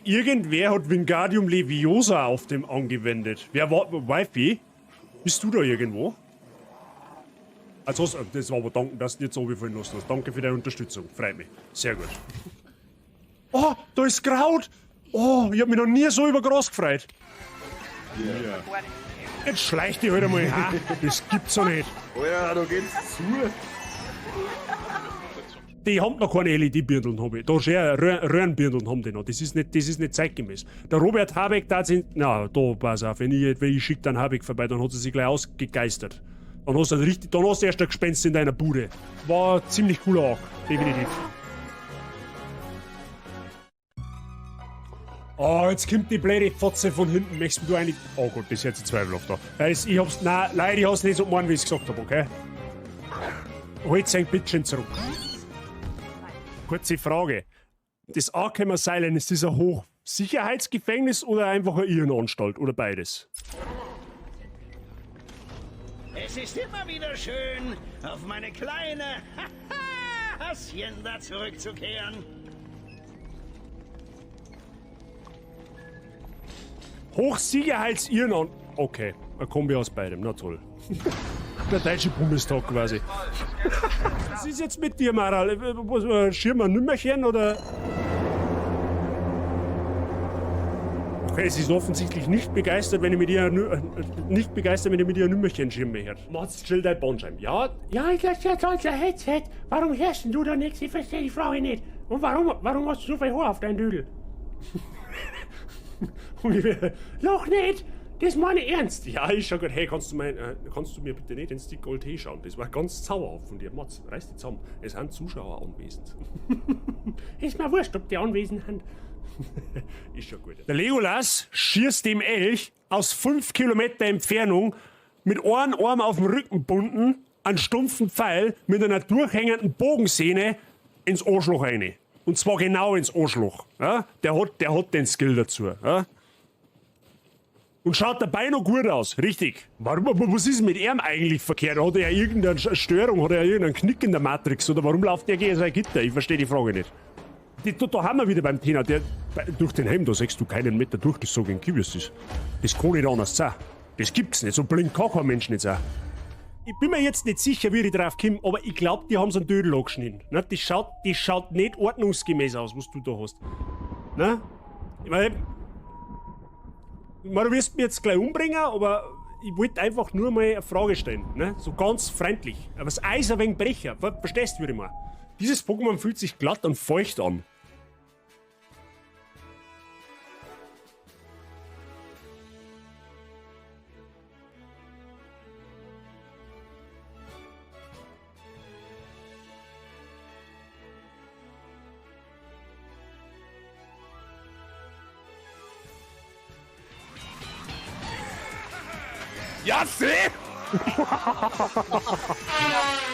Irgendwer hat Wingardium Leviosa auf dem angewendet. Wer war Wifi? Bist du da irgendwo? Also, das war aber danke, dass du nicht so runterfallen lassen hast. Danke für deine Unterstützung. Freut mich. Sehr gut. Oh, da ist Kraut! Oh, ich hab mich noch nie so über Gras gefreut. Ja. Jetzt schleicht die halt einmal. Ha, das gibt's doch nicht. Alter, da geht's zu. Die haben noch keine LED-Birndeln, habe ich. Da schon Röhrenbirndeln haben die noch. Das ist nicht zeitgemäß. Der Robert Habeck, da sind. Na, da pass auf, wenn ich schicke dann Habeck vorbei, dann hat er sich gleich ausgegeistert. Dann hast du erst ein Gespenst in deiner Bude. War ziemlich cooler auch, definitiv. Oh, jetzt kommt die blöde Fotze von hinten. Möchtest du eigentlich. Oh Gott, das ist jetzt ein zweifelhaft da. Ich hab's. Nein, leider, ich hab's nicht so gemacht, wie ich es gesagt habe, okay? Halt sein Bittchen zurück. Kurze Frage. Das Arkham Asylum, ist das ein Hochsicherheitsgefängnis oder einfach eine Irrenanstalt? Oder beides? Es ist immer wieder schön, auf meine kleine Hacienda zurückzukehren. Hochsicherheits-Irrenanstalt. Okay, ein Kombi aus beidem, na toll. Der deutsche Bundestag quasi. Was ist jetzt mit dir, Maral? Schirm ein Nümmerchen oder? Okay, sie ist offensichtlich nicht begeistert, wenn ich mit ihr ein Nümmerchen schirme her. Machst still dein Bandscheiben. Ja, Ja, das ist ja unser Headset. Warum hörst denn du da nichts? Ich verstehe die Frage nicht. Und warum hast du so viel Haar auf deinem Dödel? Noch nicht! Das meine ich ernst! ja, ist schon gut. Hey, kannst du mir bitte nicht ins Stick Gold schauen? Das war ganz zauberhaft von dir. Mats, reiß dich zusammen. Es sind Zuschauer anwesend. Ist mir wurscht, ob die anwesend sind. Ist schon gut. Der Legolas schießt dem Elch aus 5 Kilometer Entfernung mit einem Arm auf dem Rücken gebunden, einen stumpfen Pfeil mit einer durchhängenden Bogensehne ins Arschloch rein. Und zwar genau ins Arschloch. Ja? Der hat den Skill dazu. Ja? Und schaut dabei noch gut aus, richtig. Was ist mit ihm eigentlich verkehrt? Hat er irgendeine Störung? Hat er irgendeinen Knick in der Matrix? Oder warum läuft der gegen sein Gitter? Ich verstehe die Frage nicht. Da haben wir wieder beim Thema. Durch den Helm, da siehst du keinen Meter durchgesogen Kürbis. Das kann nicht anders sein. Das gibt's nicht. So blind kann kein Mensch nicht sein. Ich bin mir jetzt nicht sicher, wie ich drauf komme, aber ich glaube, die haben so einen Dödel angeschnitten. Ne? Das schaut nicht ordnungsgemäß aus, was du da hast. Ne? Ich meine, du wirst mich jetzt gleich umbringen, aber ich wollte einfach nur mal eine Frage stellen. Ne? So ganz freundlich. Aber das Eis ein wenig brecher. Verstehst du, wie ich meine? Dieses Pokémon fühlt sich glatt und feucht an. Ja, seh!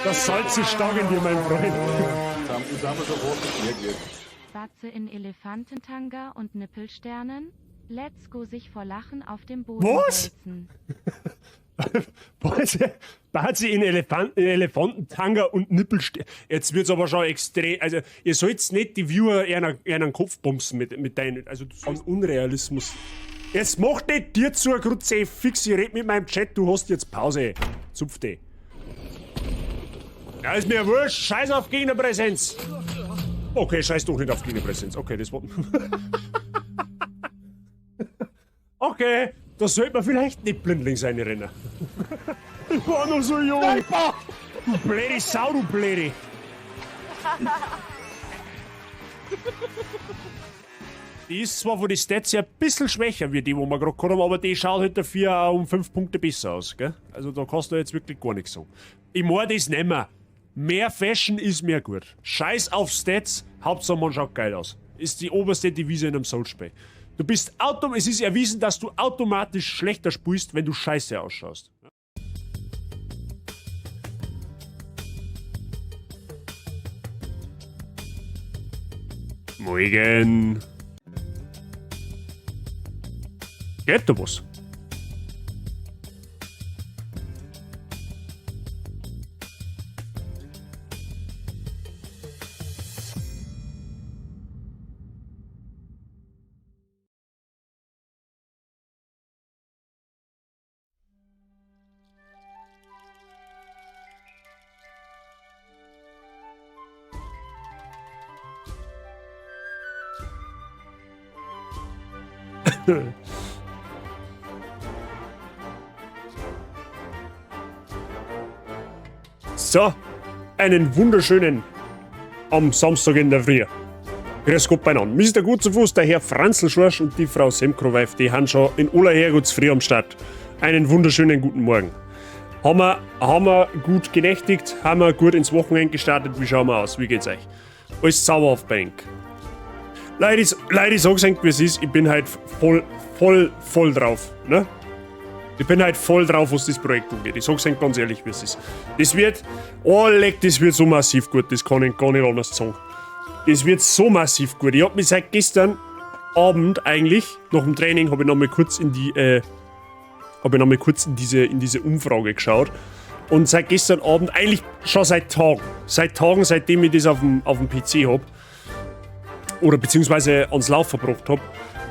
Das Salz ist stark in dir, mein Freund. Jetzt haben wir sofort reagiert. Batze in Elefantentanga und Nippelsternen? Let's go sich vor Lachen auf dem Boden wälzen. Batze in Elefantentanga und Nippelstern. Jetzt wird's aber schon extrem. Also, ihr sollt nicht die Viewer eher einen Kopf bumsen mit deinen. Also, so ein Unrealismus. Jetzt mach nicht dir zu, Grutze, fix, ich red mit meinem Chat, du hast jetzt Pause. Zupf dich. Ja, ist mir wurscht, scheiß auf Gegnerpräsenz. Okay, scheiß doch nicht auf Gegnerpräsenz. Okay, das war... Okay, da sollte man vielleicht nicht blindlings reinrennen. Ich war noch so jung. Du blöde Sau, du blöde. Die ist zwar von den Stats her ein bisschen schwächer wie die, wo wir gerade gehabt haben, aber die schaut halt dafür auch um 5 Punkte besser aus, gell? Also da kannst du jetzt wirklich gar nichts sagen. Ich mag das nicht mehr. Mehr Fashion ist mehr gut. Scheiß auf Stats, Hauptsache man schaut geil aus. Ist die oberste Devise in einem Soulspiel. Es ist erwiesen, dass du automatisch schlechter spielst, wenn du scheiße ausschaust. Morgen. Geht da was? So, einen wunderschönen am Samstag in der Früh. Grüß Gott beieinander. Mr. Gut zu Fuß, der Herr Franzl-Schorsch und die Frau Semkroweif, die haben schon in aller Herrgottsfrüh am Start. Einen wunderschönen guten Morgen. Haben wir gut genächtigt, haben wir gut ins Wochenende gestartet. Wie schauen wir aus? Wie geht's euch? Alles sauber auf Bank. Leute, ich sag's euch, wie es ist. Ich bin halt voll drauf. Ne? Ich bin halt voll drauf, was das Projekt angeht. Ich sag's euch ganz ehrlich, wie es ist. Das wird so massiv gut. Das kann ich gar nicht anders sagen. Das wird so massiv gut. Ich hab mich seit gestern Abend eigentlich, nach dem Training, habe ich noch mal kurz in diese Umfrage geschaut. Und seit gestern Abend, eigentlich schon seit Tagen, seitdem ich das auf dem PC habe, oder beziehungsweise ans Laufen verbracht habe,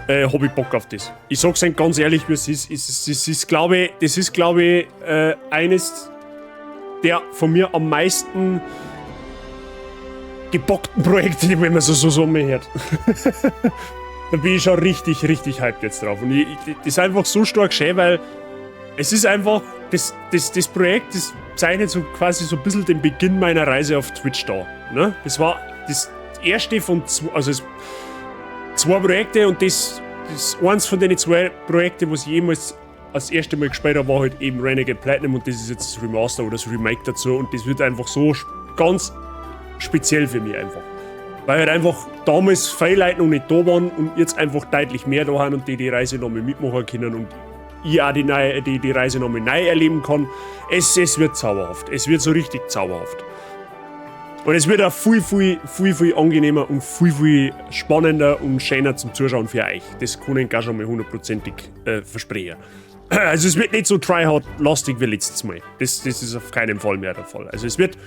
habe ich Bock auf das. Ich sag's euch ganz ehrlich, wie es ist. Das ist, glaube ich, eines der von mir am meisten gebockten Projekte, wenn man so hört. Da bin ich schon richtig hyped jetzt drauf. Und das ist einfach so stark schön, weil es ist einfach, das Projekt, das zeichnet so quasi so ein bisschen den Beginn meiner Reise auf Twitch da. Ne? Das war das erste von zwei Projekte und das eins von den zwei Projekten, was ich jemals als erste Mal gespielt habe, war halt eben Renegade Platinum und das ist jetzt das Remaster oder das Remake dazu und das wird einfach so ganz speziell für mich einfach. Weil halt einfach damals viele Leute noch nicht da waren und jetzt einfach deutlich mehr da haben und die Reise nochmal mitmachen können und ich auch die Reise nochmal neu erleben kann. Es wird zauberhaft. Es wird so richtig zauberhaft. Und es wird auch viel angenehmer und viel spannender und schöner zum Zuschauen für euch. Das kann ich gar schon mal hundertprozentig versprechen. Also es wird nicht so tryhard-lastig wie letztes Mal. Das ist auf keinen Fall mehr der Fall. Also es wird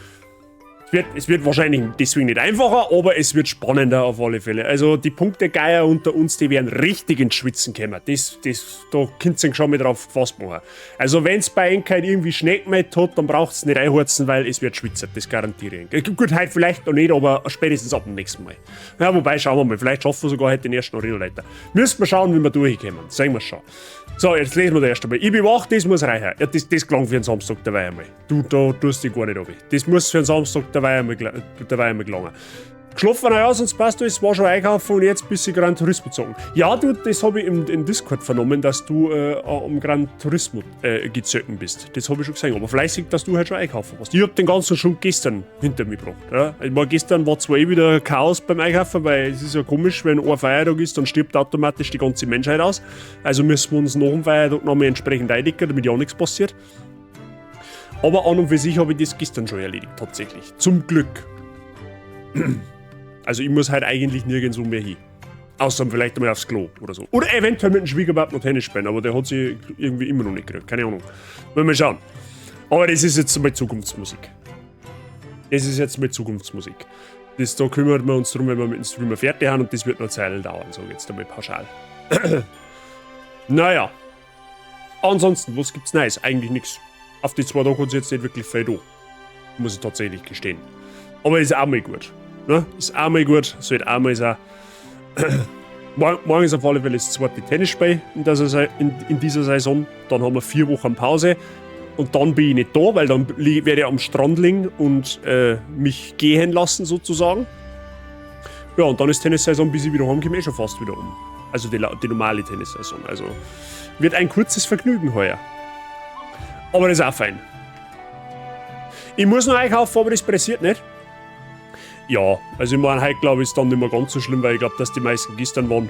wahrscheinlich deswegen nicht einfacher, aber es wird spannender auf alle Fälle. Also die Punktegeier unter uns, die werden richtig ins Schwitzen kommen. Da könnt ihr schon mal drauf gefasst machen. Also wenn es bei euch halt irgendwie Schneckmet hat, dann braucht es nicht einhurzen, weil es wird schwitzen, das garantiere ich. Gut, heute vielleicht noch nicht, aber spätestens ab dem nächsten Mal. Ja, wobei, schauen wir mal, vielleicht schaffen wir sogar heute den ersten Arena-Leiter. Müssen wir schauen, wie wir durchkommen. Sehen wir schon. So, jetzt lesen wir das erste Mal. Ich bin wach, das muss reichen. Ja, das klang für einen Samstag dabei einmal. Du, da tust dich gar nicht ab. Das muss für einen Samstag dabei einmal gelangen. Geschlafen aus, sonst passt alles, war schon einkaufen und jetzt bist du Gran Turismo zocken. Ja, du, das habe ich im Discord vernommen, dass du am Gran Turismo gezöcken bist. Das habe ich schon gesehen, aber fleißig, dass du halt schon einkaufen warst. Ich habe den ganzen schon gestern hinter mir gebracht. Ja. Gestern war zwar wieder Chaos beim Einkaufen, weil es ist ja komisch, wenn ein Feiertag ist, dann stirbt automatisch die ganze Menschheit aus. Also müssen wir uns nach dem Feiertag nochmal entsprechend eindecken, damit ja nichts passiert. Aber an und für sich habe ich das gestern schon erledigt, tatsächlich. Zum Glück. Also ich muss halt eigentlich nirgendwo mehr hin. Außer vielleicht einmal aufs Klo oder so. Oder eventuell mit dem Schwiegerpapa noch Tennis spielen, aber der hat sie irgendwie immer noch nicht gekriegt. Keine Ahnung. Wollen wir schauen. Aber das ist jetzt mal Zukunftsmusik. Da kümmern wir uns drum, wenn wir mit dem Streamer fertig haben und das wird noch Zeilen dauern, so jetzt einmal pauschal. Naja. Ansonsten, was gibt's Neues? Eigentlich nichts. Auf die 2 Tage hat es jetzt nicht wirklich viel da. Muss ich tatsächlich gestehen. Aber ist auch mal gut. Ne? Ist auch mal gut. Sollte auch mal sein. Morgen ist auf alle Fälle das zweite Tennisspiel in dieser Saison. Dann haben wir 4 Wochen Pause. Und dann bin ich nicht da, weil dann werde ich am Strand liegen und mich gehen lassen sozusagen. Ja, und dann ist Tennissaison, bis ich wieder heimkomme, schon fast wieder um. Also die normale Tennissaison. Also wird ein kurzes Vergnügen heuer. Aber das ist auch fein. Ich muss noch einkaufen, aber das pressiert nicht. Ja, also ich meine, heute glaube ich ist dann nicht mehr ganz so schlimm, weil ich glaube, dass die meisten gestern waren.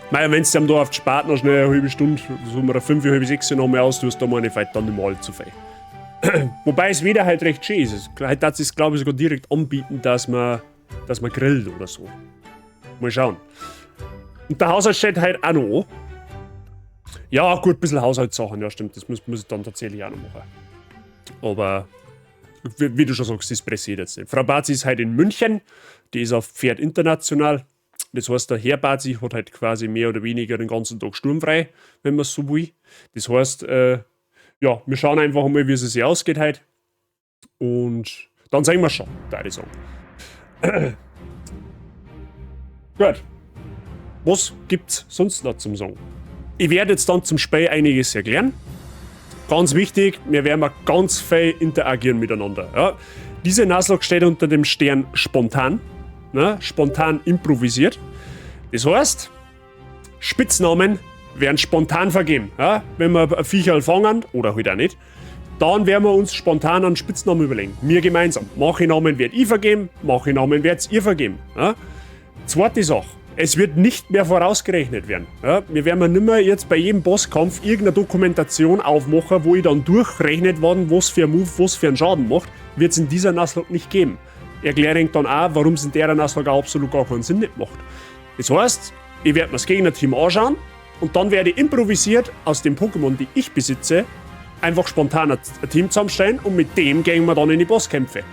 Wenn du da auf die Spart noch schnell eine halbe Stunde, so mal 5, halb 6 noch mehr austust, dann meine ich dann nicht mehr allzu viel. Wobei es wieder halt recht schön ist. Heute darf es, glaube ich, sogar direkt anbieten, dass man grillt oder so. Mal schauen. Und der Haushalt steht halt auch noch an. Ja, gut, ein bisschen Haushaltssachen, ja stimmt, das muss ich dann tatsächlich auch noch machen. Aber, wie du schon sagst, das pressiert jetzt nicht. Frau Bazi ist halt in München, die ist auf Pferd international. Das heißt, der Herr Bazi hat halt quasi mehr oder weniger den ganzen Tag sturmfrei, wenn man es so will. Das heißt, ja, wir schauen einfach mal, wie es sich ausgeht heute. Und dann sehen wir schon, würde ich sagen. Gut. Was gibt's sonst noch zum Sagen? Ich werde jetzt dann zum Spiel einiges erklären. Ganz wichtig, wir werden ganz viel interagieren miteinander. Ja. Diese Nuzlocke steht unter dem Stern spontan. Ne? Spontan improvisiert. Das heißt, Spitznamen werden spontan vergeben. Ja. Wenn wir ein Viecherl fangen, oder halt auch nicht, dann werden wir uns spontan einen Spitznamen überlegen. Wir gemeinsam. Manche Namen werde ich vergeben, manche Namen werdet ihr vergeben. Ja. Zweite Sache. Es wird nicht mehr vorausgerechnet werden. Ja, wir werden nicht mehr jetzt bei jedem Bosskampf irgendeine Dokumentation aufmachen, wo ich dann durchrechnet worden, was für ein Move, was für einen Schaden macht, wird es in dieser Nuzlocke nicht geben. Erkläre ich dann auch, warum es in der Nuzlocke auch absolut gar keinen Sinn nicht macht. Das heißt, ich werde mir das Gegnerteam anschauen und dann werde ich improvisiert aus den Pokémon, die ich besitze, einfach spontan ein Team zusammenstellen und mit dem gehen wir dann in die Bosskämpfe.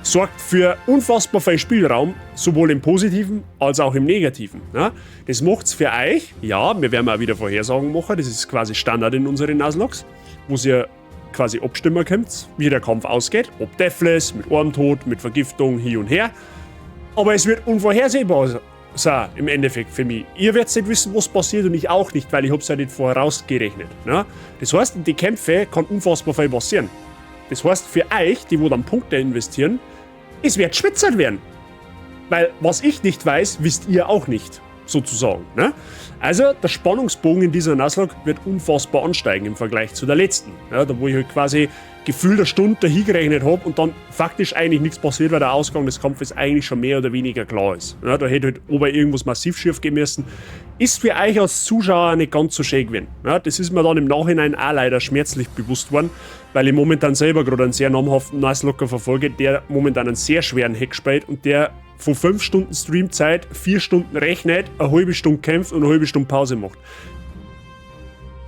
Sorgt für unfassbar viel Spielraum, sowohl im Positiven als auch im Negativen. Ja, das macht's für euch, ja, wir werden auch wieder Vorhersagen machen, das ist quasi Standard in unseren Nuzlockes, wo ihr quasi abstimmen könnt, wie der Kampf ausgeht, ob Deathless, mit Armtod, mit Vergiftung, hin und her. Aber es wird unvorhersehbar sein, im Endeffekt für mich. Ihr werdet nicht wissen, was passiert und ich auch nicht, weil ich hab's ja nicht vorausgerechnet. Ja? Das heißt, in die Kämpfe kann unfassbar viel passieren. Das heißt, für euch, die wo dann Punkte investieren, es wird schwitzert werden. Weil was ich nicht weiß, wisst ihr auch nicht, sozusagen. Ne? Also der Spannungsbogen in dieser Nuzlocke wird unfassbar ansteigen im Vergleich zu der letzten. Ja, da wo ich halt quasi gefühlt eine Stunde dahin gerechnet habe und dann faktisch eigentlich nichts passiert, weil der Ausgang des Kampfes eigentlich schon mehr oder weniger klar ist. Ja, da hätte halt ober irgendwas massiv schief gehen müssen. Ist für euch als Zuschauer nicht ganz so schön gewesen. Ja, das ist mir dann im Nachhinein auch leider schmerzlich bewusst worden, weil ich momentan selber gerade einen sehr namhaften Nuzlocker verfolge, der momentan einen sehr schweren Hack spielt und der von 5 Stunden Streamzeit 4 Stunden rechnet, eine halbe Stunde kämpft und eine halbe Stunde Pause macht.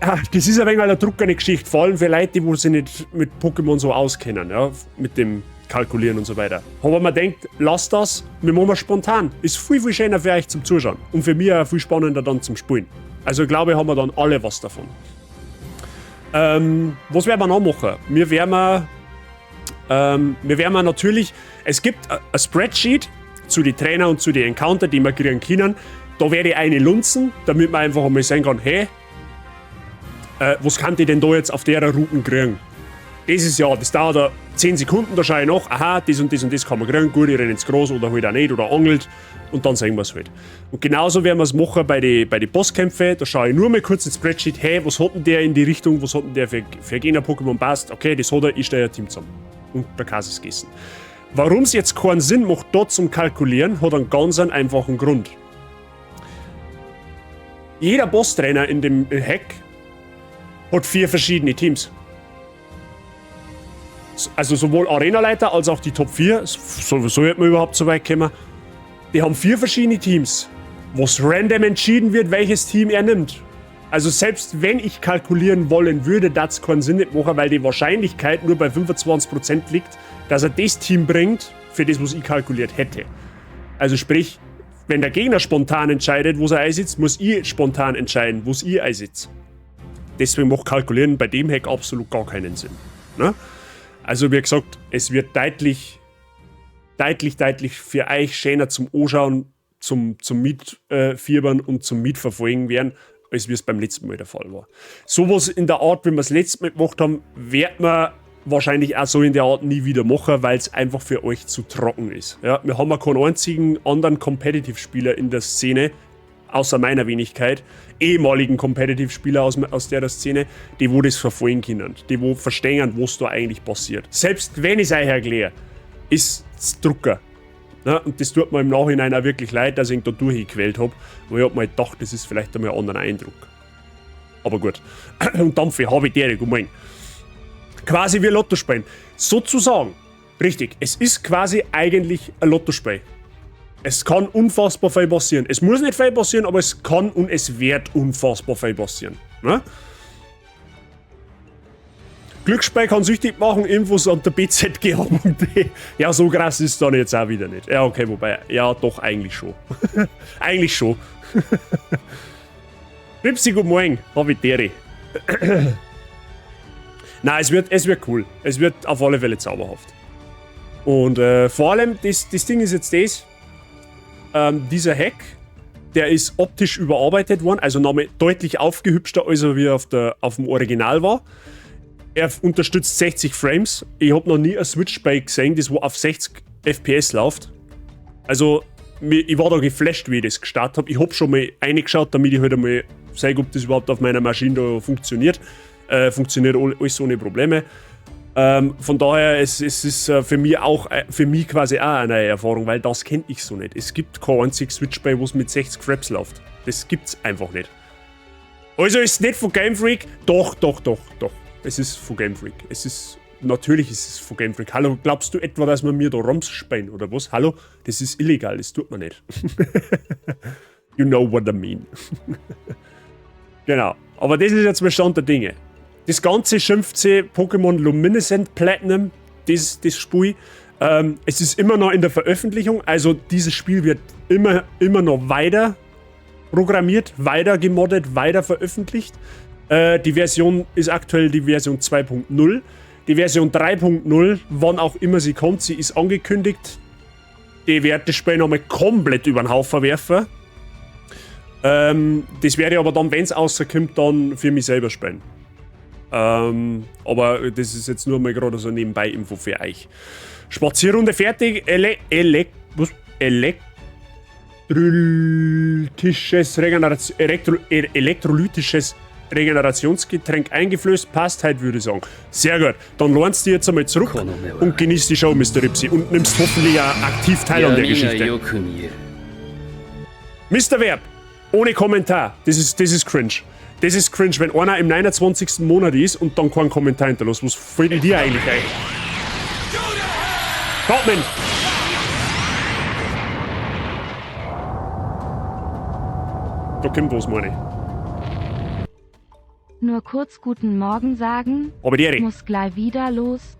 Ja, das ist ein wenig eine druckende Geschichte, vor allem für Leute, die sich nicht mit Pokémon so auskennen, ja, mit dem Kalkulieren und so weiter. Aber man denkt, lasst das, wir machen es spontan. Ist viel, viel schöner für euch zum Zuschauen und für mich auch viel spannender dann zum Spielen. Also ich glaube, haben wir dann alle was davon. Was werden wir noch machen? Wir werden natürlich, es gibt ein Spreadsheet zu den Trainer und zu den Encounter, die wir kriegen können. Da werde ich eine lunzen, damit man einfach einmal sehen kann, hey, was kann ich denn da jetzt auf der Route kriegen? Das dauert 10 Sekunden, da schaue ich nach, aha, das und das und das kann man kriegen, gut, ich renne ins Groß oder halt auch nicht oder angelt und dann sehen wir es halt. Und genauso werden wir es machen bei den Bosskämpfen, da schaue ich nur mal kurz ins Spreadsheet, hey, was hat denn der in die Richtung, was hat denn der für Gegner-Pokémon passt, okay, das hat er, ich stehe ein Team zusammen. Und der Käse ist gegessen. Warum es jetzt keinen Sinn macht, dort zum Kalkulieren, hat einen ganz einfachen Grund. Jeder Boss-Trainer in dem Hack hat 4 verschiedene Teams. Also sowohl Arenaleiter als auch die Top 4, so wird man überhaupt so weit kommen, die haben 4 verschiedene Teams, wo es random entschieden wird, welches Team er nimmt. Also selbst wenn ich kalkulieren wollen würde, das es keinen Sinn nicht machen, weil die Wahrscheinlichkeit nur bei 25% liegt, dass er das Team bringt, für das, was ich kalkuliert hätte. Also sprich, wenn der Gegner spontan entscheidet, wo er einsitzt, muss ich spontan entscheiden, wo ich einsitze. Deswegen macht Kalkulieren bei dem Hack absolut gar keinen Sinn. Ne? Also wie gesagt, es wird deutlich für euch schöner zum Anschauen, zum Mitfiebern und zum Mitverfolgen werden, als wie es beim letzten Mal der Fall war. Sowas in der Art, wie wir es letztes Mal gemacht haben, wird man wahrscheinlich auch so in der Art nie wieder machen, weil es einfach für euch zu trocken ist. Ja, wir haben ja keinen einzigen anderen Competitive-Spieler in der Szene, außer meiner Wenigkeit, ehemaligen Competitive-Spieler aus der Szene, die wo das verfolgen können, die wo verstehen, was da eigentlich passiert. Selbst wenn ich es euch erkläre, ist es Drucker. Ja, und das tut mir im Nachhinein auch wirklich leid, dass ich ihn da durchgequält habe, weil ich hab mir gedacht, das ist vielleicht einmal ein anderer Eindruck. Aber gut. Und dann für Habitäre, gemein. Quasi wie Lotto spielen. Sozusagen. Richtig, es ist quasi eigentlich ein Lottospiel. Es kann unfassbar viel passieren. Es muss nicht viel passieren, aber es kann und es wird unfassbar viel passieren. Ne? Glücksspiel kann süchtig machen, Infos an der BZGH.de. Ja, so krass ist es dann jetzt auch wieder nicht. Ja, okay, wobei, ja, doch, eigentlich schon. Eigentlich schon. Ripsi, guten Morgen, Habitäre. Nein, es wird cool. Es wird auf alle Fälle zauberhaft. Und vor allem, das Ding ist jetzt das, dieser Hack, der ist optisch überarbeitet worden, also nochmal deutlich aufgehübschter, als er wie auf dem Original war. Er unterstützt 60 Frames. Ich habe noch nie ein Switch-Bike gesehen, das wo auf 60 FPS läuft. Also, ich war da geflasht, wie ich das gestartet habe. Ich habe schon mal reingeschaut, damit ich halt einmal sehe, ob das überhaupt auf meiner Maschine da funktioniert. Funktioniert alles ohne Probleme. Von daher, es ist für mich quasi auch eine neue Erfahrung, weil das kenne ich so nicht. Es gibt kein einziges Switch-Bike, wo es mit 60 Frames läuft. Das gibt's einfach nicht. Also ist es nicht von Game Freak? Doch. Es ist von Game Freak. Natürlich ist es von Game Freak. Hallo, glaubst du etwa, dass man mir da ROMs spielen oder was? Hallo? Das ist illegal, das tut man nicht. You know what I mean. Genau. Aber das ist jetzt der Stand der Dinge. Das Ganze schimpft sich Pokémon Luminescent Platinum, das Spiel. Es ist immer noch in der Veröffentlichung, also dieses Spiel wird immer noch weiter programmiert, weiter gemoddet, weiter veröffentlicht. Die Version ist aktuell die Version 2.0. Die Version 3.0, wann auch immer sie kommt, sie ist angekündigt. Die werde das Spiel nochmal komplett über den Haufen werfen. Das werde ich aber dann, wenn es rauskommt, dann für mich selber spielen. Aber das ist jetzt nur mal gerade so nebenbei Info für euch. Spazierrunde fertig. Elektrolytisches Regenerationsgetränk eingeflößt. Passt halt, würde ich sagen. Sehr gut. Dann lernst du jetzt einmal zurück und genießt die Show, Mr. Ripsy. Und nimmst hoffentlich auch aktiv teil an der Geschichte. Mr. Verb, ohne Kommentar. Das ist cringe. Das ist cringe, wenn einer im 29. Monat ist und dann keinen Kommentar hinterlässt. Was fällt dir eigentlich ein? Cartman! Da kommt was, meine ich. Nur kurz guten Morgen sagen. Aber die Muss gleich wieder los.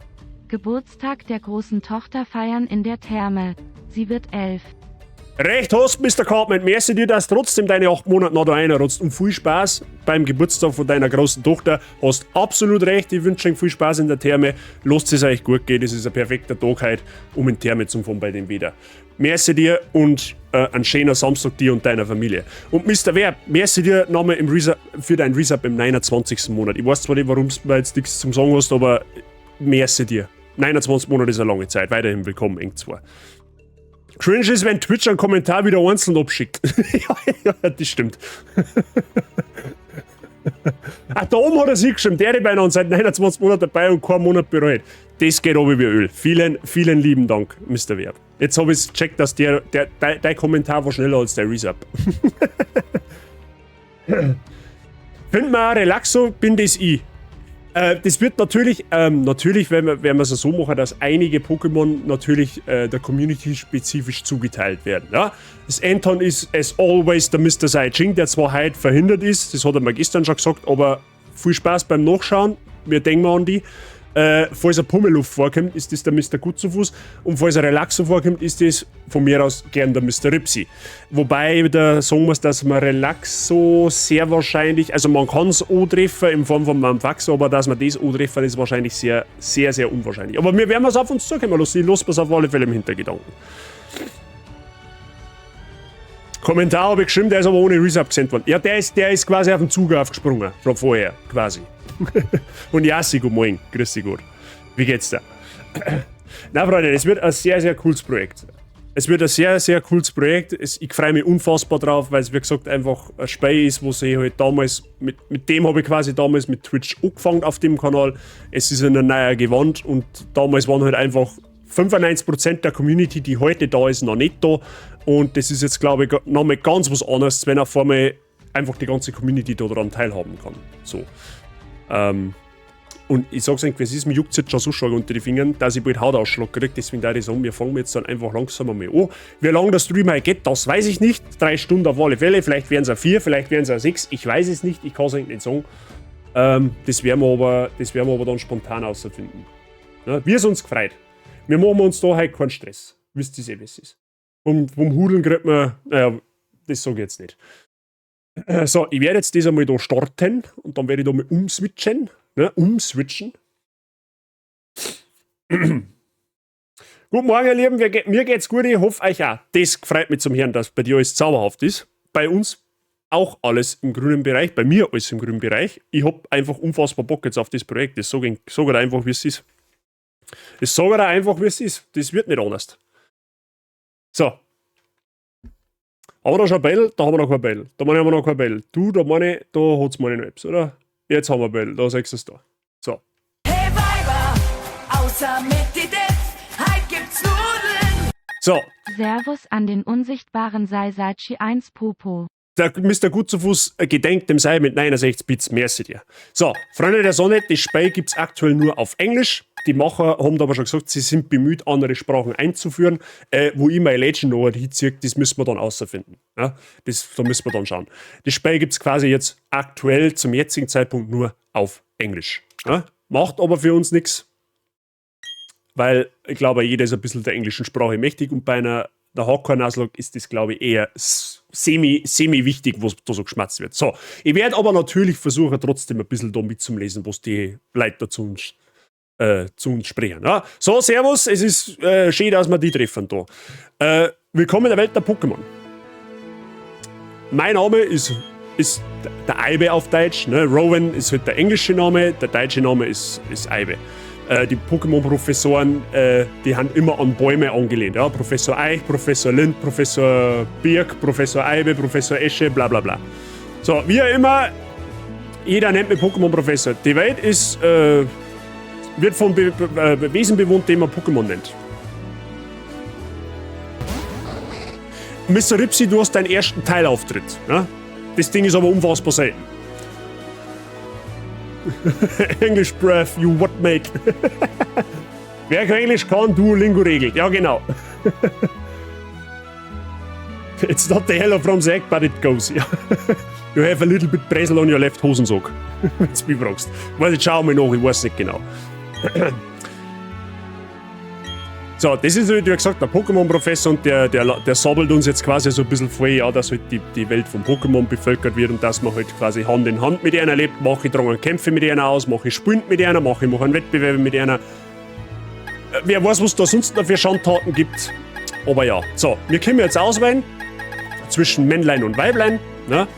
Geburtstag der großen Tochter feiern in der Therme. Sie wird 11. Recht hast, Mr. Cartman. Merci dir, dass trotzdem deine 8 Monate noch da reinrutzt. Und viel Spaß beim Geburtstag von deiner großen Tochter. Hast absolut recht. Ich wünsche euch viel Spaß in der Therme. Lasst es euch gut gehen. Das ist ein perfekter Tag heute, um in die Therme zu fahren bei dem wieder. Merci dir und einen schönen Samstag dir und deiner Familie. Und Mr. Verb, merci dir nochmal für dein Resub im 29. Monat. Ich weiß zwar nicht, warum du jetzt nichts zum Sagen hast, aber merci dir. 29 Monate ist eine lange Zeit. Weiterhin willkommen, eng zwar. Cringe ist, wenn Twitch einen Kommentar wieder einzeln abschickt. ja, das stimmt. Ach, da oben hat er sich geschrieben, der bei uns seit 29 Monaten dabei und keinen Monat bereut. Das geht runter wie Öl. Vielen, vielen lieben Dank, Mr. Verb. Jetzt habe ich gecheckt, dass dein Kommentar war schneller als der Resub. Find mal Relaxo, bin das ich. Das wird natürlich, werden wir es so machen, dass einige Pokémon natürlich der Community spezifisch zugeteilt werden. Ja? Das Anton ist as always der Mr. Saijing, der zwar heute verhindert ist, das hat er mir gestern schon gesagt, aber viel Spaß beim Nachschauen, wir denken an die. Falls ein Pummeluft vorkommt, ist das der Mr. Gutzufuß und falls ein Relaxo vorkommt, ist das von mir aus gern der Mr. Ripsy. Wobei da sagen muss, dass man Relaxo sehr wahrscheinlich, also man kann es treffen in Form von einem Fax, aber dass man das treffen, ist wahrscheinlich sehr, sehr, sehr unwahrscheinlich. Aber wir werden es auf uns zukommen lassen, ich lasse es auf alle Fälle im Hintergedanken. Kommentar habe ich geschrieben, der ist aber ohne Resub gesendet worden. Ja, der ist quasi auf den Zug aufgesprungen, schon vorher, quasi. Und Jassi, guten Morgen, grüß dich gut. Wie geht's da? Na Freunde, es wird ein sehr, sehr cooles Projekt. Es wird ein sehr, sehr cooles Projekt. Ich freue mich unfassbar drauf, weil es, wie gesagt, einfach ein Spiel ist, wo ich halt damals, mit dem habe ich quasi damals mit Twitch angefangen auf dem Kanal. Es ist in ein neuer Gewand und damals waren halt einfach 95% der Community, die heute da ist, noch nicht da. Und das ist jetzt, glaube ich, nochmal ganz was anderes, wenn auf einmal einfach die ganze Community daran teilhaben kann. So. Und ich sag's euch, es ist, mir juckt es jetzt schon so stark unter die Fingern, dass ich bald Hautausschlag kriege. Deswegen da ich sagen, wir fangen jetzt dann einfach langsam einmal an. Wie lange das Stream geht, das weiß ich nicht. 3 Stunden auf alle Fälle, vielleicht werden es auch 4, vielleicht werden es auch 6. Ich weiß es nicht, ich kann es euch nicht sagen. Das werden wir aber dann spontan herausfinden. Ja, wir sind uns gefreut. Wir machen uns da halt keinen Stress. Wisst ihr eh, wie es ist. Und vom Hudeln kriegt man, naja, das sage ich jetzt nicht. So, ich werde jetzt das einmal da starten und dann werde ich da mal umswitchen. Ne? Umswitchen. Guten Morgen, ihr Lieben, mir geht's gut, ich hoffe euch auch. Das freut mich zum Hören, dass bei dir alles zauberhaft ist. bei uns auch alles im grünen Bereich, bei mir alles im grünen Bereich. Ich hab einfach unfassbar Bock jetzt auf das Projekt. Das sage ich einfach, wie es ist. Das sage ich einfach, wie es ist. Das wird nicht anders. So. Haben wir da schon ein Bell? Da haben wir noch kein Bell. Da meine ich, haben wir noch kein Bell. Du, da meine ich, da hat's meine Apps, oder? Jetzt haben wir Bell, da siehst du es da. So. Hey Weiber, außer mit die Diff, halt gibt's Nudeln. So. Servus an den unsichtbaren Saisachi 1 Popo. Der Mr. Gut zu Fuß gedenkt dem Sei mit 69 Bits. Merci dir. So, Freunde der Sonne, das Spiel gibt es aktuell nur auf Englisch. Die Macher haben aber schon gesagt, sie sind bemüht, andere Sprachen einzuführen. Wo ich mein Legend noch hinziehe, das müssen wir dann außerfinden. Ja, da müssen wir dann schauen. Das Spiel gibt es quasi jetzt aktuell zum jetzigen Zeitpunkt nur auf Englisch. Ja, macht aber für uns nichts, weil ich glaube, jeder ist ein bisschen der englischen Sprache mächtig und bei einer der Hardcore-Nuzlocke ist das, glaube ich, eher semi-wichtig, was da so geschmatzt wird. So, ich werde aber natürlich versuchen, trotzdem ein bisschen da mitzulesen, was die Leute da zu uns sprechen. Ja? So, servus, es ist schön, dass wir die treffen da. Willkommen in der Welt der Pokémon. Mein Name ist der Eibe auf Deutsch. Ne? Rowan ist halt der englische Name, der deutsche Name ist Eibe. Die Pokémon-Professoren, die haben immer an Bäume angelehnt. Ja? Professor Eich, Professor Lind, Professor Birk, Professor Eibe, Professor Esche, bla bla bla. So, wie immer, jeder nennt mich Pokémon-Professor. Die Welt ist, wird von Wesen bewohnt, die man Pokémon nennt. Mr. Ripsy, du hast deinen ersten Teilauftritt. Ja? Das Ding ist aber unfassbar selten. English breath, you what mate? Wer kein Englisch kann, Duolingo regelt. Ja, genau. It's not the hell from the egg, but it goes. Ja. You have a little bit Bresel on your left Hosensock. Wenn du mich fragst. Jetzt schauen wir nach, ich weiß nicht genau. So, das ist, wie gesagt, der Pokémon-Professor und der sabbelt uns jetzt quasi so ein bisschen vor, ja, dass halt die Welt von Pokémon bevölkert wird und dass man halt quasi Hand in Hand mit einer lebt. Mache ich dran Kämpfe mit einer aus, mache ich Sprint mit einer, mache einen Wettbewerb mit einer. Wer weiß, was da sonst noch für Schandtaten gibt. Aber ja, so, wir können jetzt auswählen zwischen Männlein und Weiblein. Ne?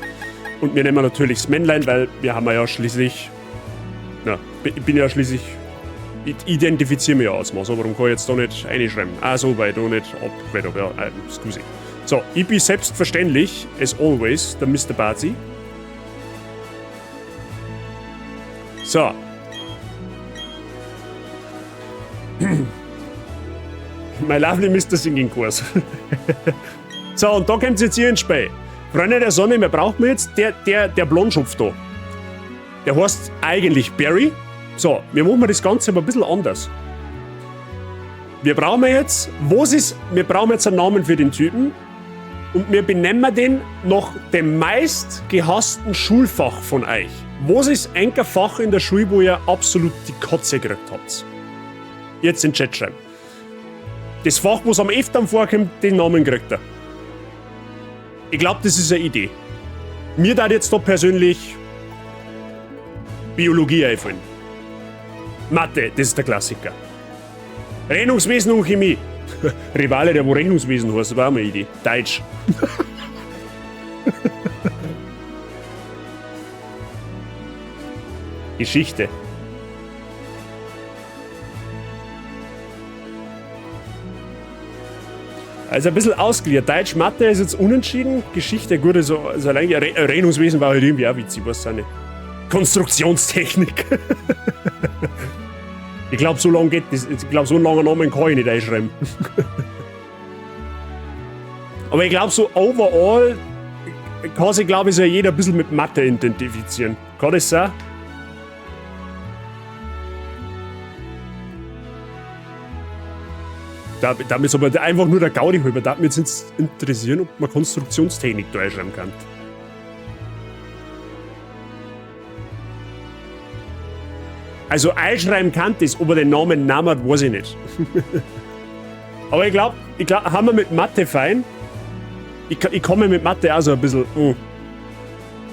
Und wir nehmen natürlich das Männlein, weil wir haben ja schließlich. Ja, ich bin ja schließlich. Ich identifiziere mich ja als Mann, so warum kann ich jetzt da nicht reinschreiben? Also, weil du nicht abgewählt habe. Ja, excuse. So, ich bin selbstverständlich, as always, der Mr. Bazi. So. My lovely Mr. Singing Course. So, und da kommt jetzt hier ins Spiel. Freunde der Sonne, wir brauchen jetzt der Blondschopf da. Der heißt eigentlich Barry. So, wir machen das Ganze aber ein bisschen anders. Wir brauchen jetzt einen Namen für den Typen und wir benennen den nach dem meist gehassten Schulfach von euch. Was ist ein Fach in der Schule, wo ihr absolut die Kotze gekriegt habt? Jetzt in den Chat schreiben. Das Fach, wo es am öfter vorkommt, den Namen kriegt er. Ich glaube, das ist eine Idee. Mir da jetzt da persönlich Biologie einfallen. Mathe, das ist der Klassiker. Rechnungswesen und Chemie. Rivale, der wo Rechnungswesen heißt, war auch eine Idee. Deutsch. Geschichte. Also ein bisschen ausgeliehen. Deutsch, Mathe ist jetzt unentschieden. Geschichte, gut, also allein Rechnungswesen war halt irgendwie auch witzig, was seine Konstruktionstechnik. Ich glaube, so lange geht das. Ich glaube, so einen langen Namen kann ich nicht einschreiben. Aber ich glaube, so overall kann sich, glaube ich, so jeder ein bisschen mit Mathe identifizieren. Kann das sein? Da ist aber einfach nur der Gaudi halber. Da würde mich jetzt interessieren, ob man Konstruktionstechnik da einschreiben kann. Also einschreiben kann das, ob er den Namen nimmt, weiß ich nicht. Aber ich glaube, haben wir mit Mathe fein. Ich komme mit Mathe auch so ein bisschen.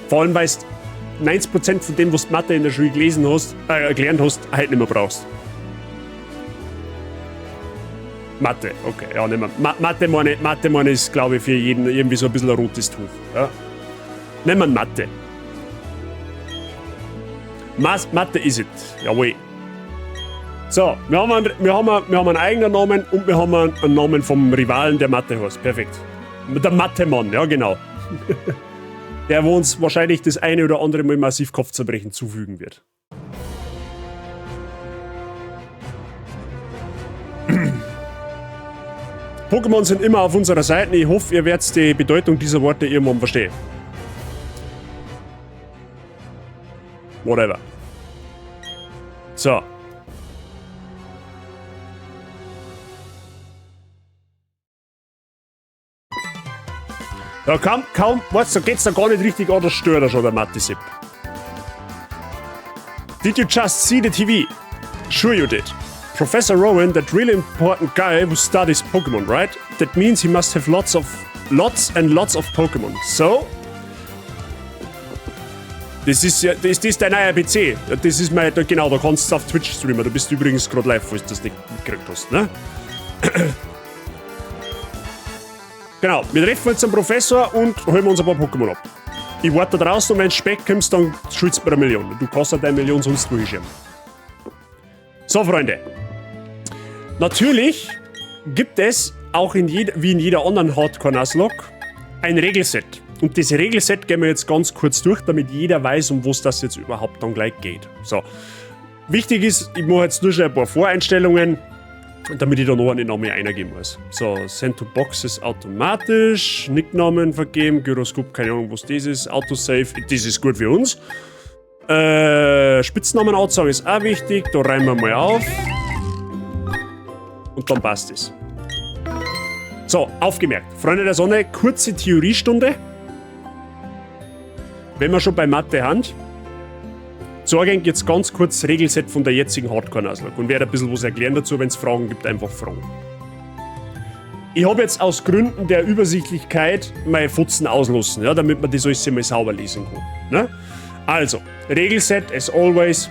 Vor allem, weil du 90% von dem, was du Mathe in der Schule gelernt hast, halt nicht mehr brauchst. Mathe, okay, ja, nehmen wir. Mathe meine ist, glaube ich, für jeden irgendwie so ein bisschen ein rotes Tuch. Ja. Nehmen wir Mathe. Mathe is it, jawohl. So, wir haben einen eigenen Namen und wir haben einen Namen vom Rivalen, der Mathe heißt. Perfekt. Der Mathe-Mann, ja genau. Der, wo uns wahrscheinlich das eine oder andere Mal massiv Kopfzerbrechen zufügen wird. Pokémon sind immer auf unserer Seite. Ich hoffe, ihr werdet die Bedeutung dieser Worte irgendwann verstehen. Whatever. So. Ja, kaum, weißt du, da geht's da gar nicht richtig an, das stört er schon bei Mathe-Sip. Did you just see the TV? Sure you did. Professor Rowan, that really important guy who studies Pokémon, right? That means he must have lots and lots of Pokémon. So? Das ist dein neuer PC. Das ist mein, genau, da kannst du auf Twitch streamen. Du bist übrigens gerade live, falls du das nicht mitgekriegt hast, ne? Genau, wir treffen jetzt einen Professor und holen uns ein paar Pokémon ab. Ich warte da draußen und wenn du Speck kommst, dann schuldest du mir 1 Million. Du kannst halt deine Million sonst wo hinschieben. So, Freunde. Natürlich gibt es auch wie in jeder anderen Hardcore-Nuzlocke ein Regelset. Und das Regelset gehen wir jetzt ganz kurz durch, damit jeder weiß, um was das jetzt überhaupt dann gleich geht. So. Wichtig ist, ich mache jetzt nur schon ein paar Voreinstellungen, damit ich da noch einen Namen eingeben muss. So, Send to Boxes automatisch, Nicknamen vergeben, Gyroskop, keine Ahnung, was das ist, Autosave, das ist gut für uns. Spitznamenaussage ist auch wichtig, da reimen wir mal auf. Und dann passt es. So, aufgemerkt. Freunde der Sonne, kurze Theoriestunde. Wenn wir schon bei Mathe haben, sage ich jetzt ganz kurz das Regelset von der jetzigen Hardcore-Nuzlocke und werde ein bisschen was erklären dazu. Wenn es Fragen gibt, einfach fragen. Ich habe jetzt aus Gründen der Übersichtlichkeit meine Futzen auslassen, ja, damit man das alles mal sauber lesen kann. Ne? Also, Regelset as always.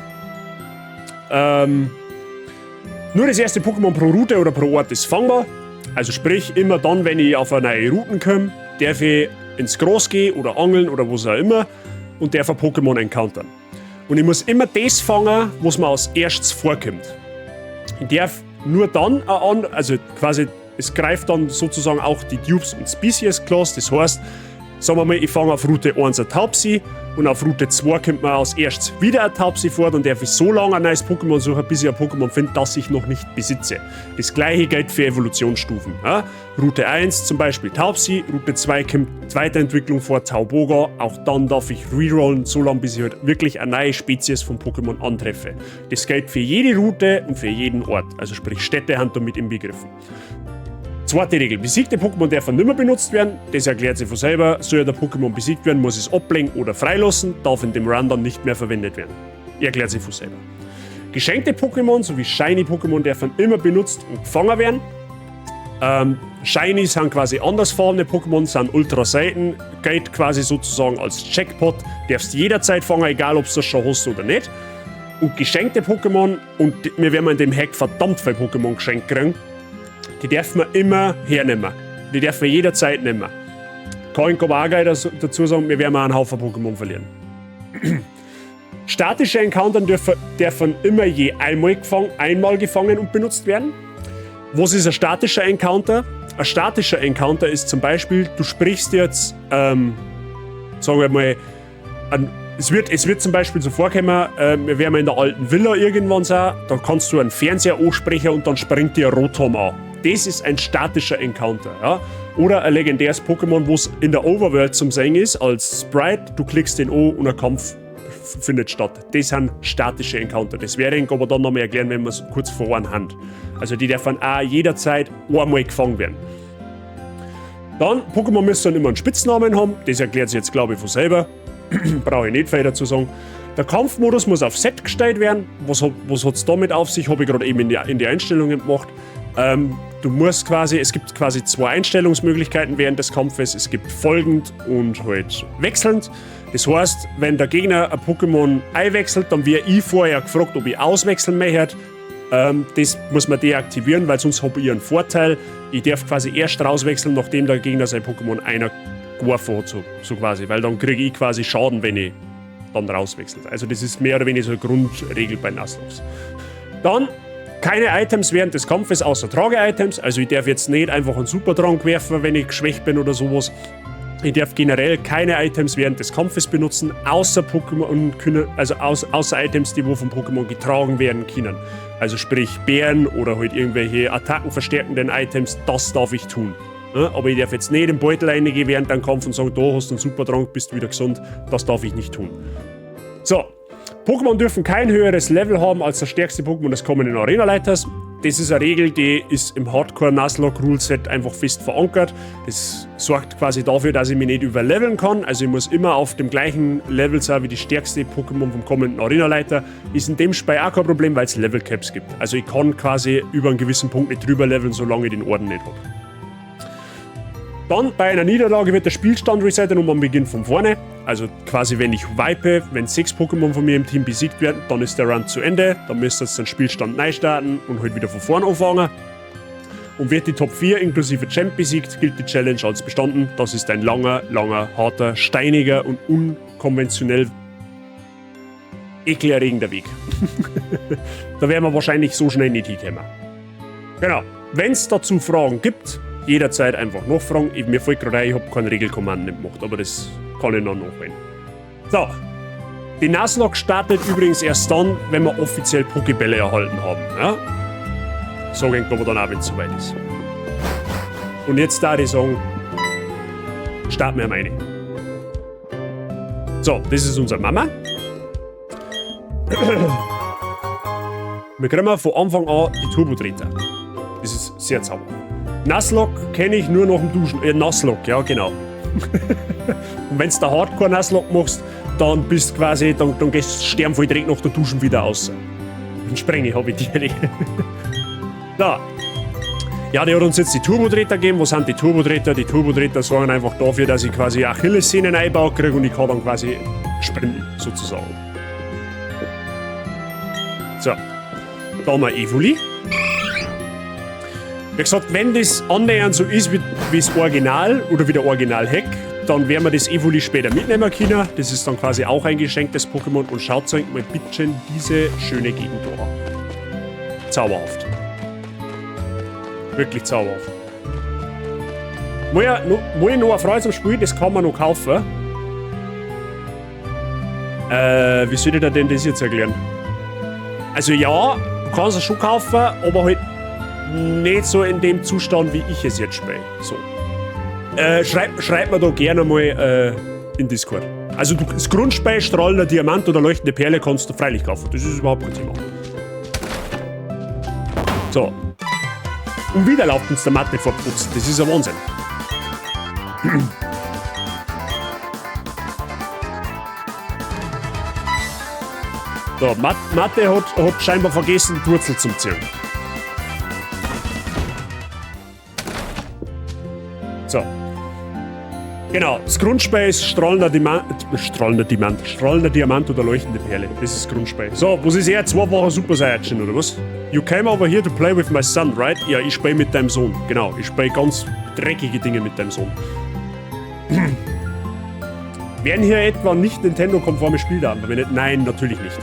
Nur das erste Pokémon pro Route oder pro Ort ist fangbar. Also sprich, immer dann, wenn ich auf eine neue Route komme, darf ich ins Gras gehen oder angeln oder was auch immer und darf ein Pokémon encountern. Und ich muss immer das fangen, was mir als erstes vorkommt. Ich darf nur dann, also quasi, es greift dann sozusagen auch die Tubes und Species Class. Das heißt, sagen wir mal, ich fange auf Route 1 ein Taubsi und auf Route 2 kommt mir als erstes wieder ein Taubsi vor, dann darf ich so lange ein neues Pokémon suchen, bis ich ein Pokémon finde, das ich noch nicht besitze. Das gleiche gilt für Evolutionsstufen. Ja? Route 1 zum Beispiel Taubsi, Route 2 kommt zweite Entwicklung vor Tauboga, auch dann darf ich rerollen, so lange bis ich halt wirklich eine neue Spezies von Pokémon antreffe. Das gilt für jede Route und für jeden Ort, also sprich Städte haben damit inbegriffen. Zweite Regel, besiegte Pokémon dürfen nicht mehr benutzt werden, das erklärt sich von selber. Soll der Pokémon besiegt werden, muss es ablenken oder freilassen, darf in dem Run dann nicht mehr verwendet werden. Erklärt sich von selber. Geschenkte Pokémon sowie Shiny-Pokémon dürfen immer benutzt und gefangen werden. Shiny sind quasi andersfarbene Pokémon, sind ultra selten, gilt quasi sozusagen als Jackpot, darfst jederzeit fangen, egal ob du das schon hast oder nicht. Und geschenkte Pokémon, und wir werden in dem Hack verdammt viele Pokémon geschenkt kriegen, die dürfen wir immer hernehmen. Die dürfen wir jederzeit nehmen. Kann ich aber auch gleich dazu sagen, wir werden auch einen Haufen Pokémon verlieren. Statische Encounter dürfen immer je einmal gefangen und benutzt werden. Was ist ein statischer Encounter? Ein statischer Encounter ist zum Beispiel, du sprichst jetzt, sagen wir mal, es wird zum Beispiel so vorkommen, wir werden in der alten Villa irgendwann sein, da kannst du einen Fernseher ansprechen und dann springt dir ein Rotom an. Das ist ein statischer Encounter. Ja? Oder ein legendäres Pokémon, was in der Overworld zum Sehen ist, als Sprite, du klickst den an und ein Kampf findet statt. Das sind statische Encounter. Das werde ich aber dann noch mal erklären, wenn wir es kurz voran haben. Also die dürfen auch jederzeit einmal gefangen werden. Dann, Pokémon müssen dann immer einen Spitznamen haben. Das erklärt sich jetzt, glaube ich, von selber. Brauche ich nicht viel dazu sagen. Der Kampfmodus muss auf Set gestellt werden. Was hat es damit auf sich? Habe ich gerade eben in die Einstellungen gemacht. Du musst quasi, es gibt quasi 2 Einstellungsmöglichkeiten während des Kampfes. Es gibt folgend und halt wechselnd. Das heißt, wenn der Gegner ein Pokémon einwechselt, dann wird ich vorher gefragt, ob ich auswechseln möchte. Das muss man deaktivieren, weil sonst habe ich einen Vorteil. Ich darf quasi erst rauswechseln, nachdem der Gegner sein Pokémon einer geworfen hat, so quasi. Weil dann kriege ich quasi Schaden, wenn ich dann rauswechsle. Also das ist mehr oder weniger so eine Grundregel bei Nuzlockes. Dann keine Items während des Kampfes, außer Trage-Items. Also ich darf jetzt nicht einfach einen Supertrank werfen, wenn ich geschwächt bin oder sowas. Ich darf generell keine Items während des Kampfes benutzen, außer Pokémon können, also außer Items, die wo vom Pokémon getragen werden können. Also sprich Bären oder halt irgendwelche attackenverstärkenden Items, das darf ich tun. Ja, aber ich darf jetzt nicht den Beutel reingehen während dem Kampf und sagen, da hast du einen Supertrank, bist du wieder gesund. Das darf ich nicht tun. So, Pokémon dürfen kein höheres Level haben als das stärkste Pokémon des kommenden Arena-Leiters. Das ist eine Regel, die ist im Hardcore-Nuzlocke-Rule-Set einfach fest verankert. Das sorgt quasi dafür, dass ich mich nicht überleveln kann. Also ich muss immer auf dem gleichen Level sein wie die stärkste Pokémon vom kommenden Arena-Leiter. Ist in dem Spiel auch kein Problem, weil es Level-Caps gibt. Also ich kann quasi über einen gewissen Punkt nicht drüber leveln, solange ich den Orden nicht habe. Dann bei einer Niederlage wird der Spielstand resetten und man beginnt von vorne. Also quasi wenn ich wipe, wenn 6 Pokémon von mir im Team besiegt werden, dann ist der Run zu Ende. Dann müsst ihr jetzt den Spielstand neu starten und halt wieder von vorne anfangen. Und wird die Top 4 inklusive Champ besiegt, gilt die Challenge als bestanden. Das ist ein langer, harter, steiniger und unkonventionell ekelerregender Weg. Da werden wir wahrscheinlich so schnell nicht hinkommen. Genau. Wenn es dazu Fragen gibt, jederzeit einfach nachfragen. Mir fällt gerade ein, ich habe keinen Regelkommando nicht gemacht, aber das kann ich noch nachholen. So. Die Nuzlocke startet übrigens erst dann, wenn wir offiziell Pokébälle erhalten haben. Ja? So geht aber dann auch, wenn es soweit ist. Und jetzt da ich sagen, starten wir meine. So, das ist unsere Mama. Wir kriegen von Anfang an die Turbotreter. Das ist sehr zauberhaft. Nuzlocke kenne ich nur nach dem Duschen. Nuzlocke, ja genau. Und wenn du da Hardcore-Nuzlocke machst, dann bist quasi, dann gehst du sterben voll direkt nach der Duschen wieder raus. Dann sprenge ich, habe ich direkt. Da. Ja, die hat uns jetzt die Turbotreter gegeben. Was sind die Turbotreter? Die Turbotreter sorgen einfach dafür, dass ich quasi Achillessehnen einbaut kriege und ich kann dann quasi sprinten, sozusagen. So. Da haben wir Evoli. Wie gesagt, wenn das annähernd so ist wie das Original oder wie der Original-Hack, dann werden wir das Evoli später mitnehmen können. Das ist dann quasi auch ein geschenktes Pokémon. Und schaut euch mal bitte diese schöne Gegend da an. Zauberhaft. Wirklich zauberhaft. Muss ich noch eine Freude zum Spiel, das kann man noch kaufen. Wie soll ich dir denn das jetzt erklären? Also ja, du kannst es schon kaufen, aber halt nicht so in dem Zustand, wie ich es jetzt spiele. So. Schreibt mir da gerne mal in Discord. Also das Grundspiel, strahlender Diamant oder leuchtende Perle kannst du freilich kaufen. Das ist überhaupt kein Thema. So. Und wieder läuft uns der Mathe verputzt. Das ist ein Wahnsinn. So, Mathe hat scheinbar vergessen, die Wurzel zu ziehen. So. Genau, das Grundspiel ist strahlender Diamant oder leuchtende Perle. Das ist das Grundspiel. So, was ist er? 2 Wochen Super Saiyajin, oder was? You came over here to play with my son, right? Ja, ich spiele mit deinem Sohn. Genau, ich spiele ganz dreckige Dinge mit deinem Sohn. Werden hier etwa nicht Nintendo-konforme Spiele haben? Wenn nicht, nein, natürlich nicht.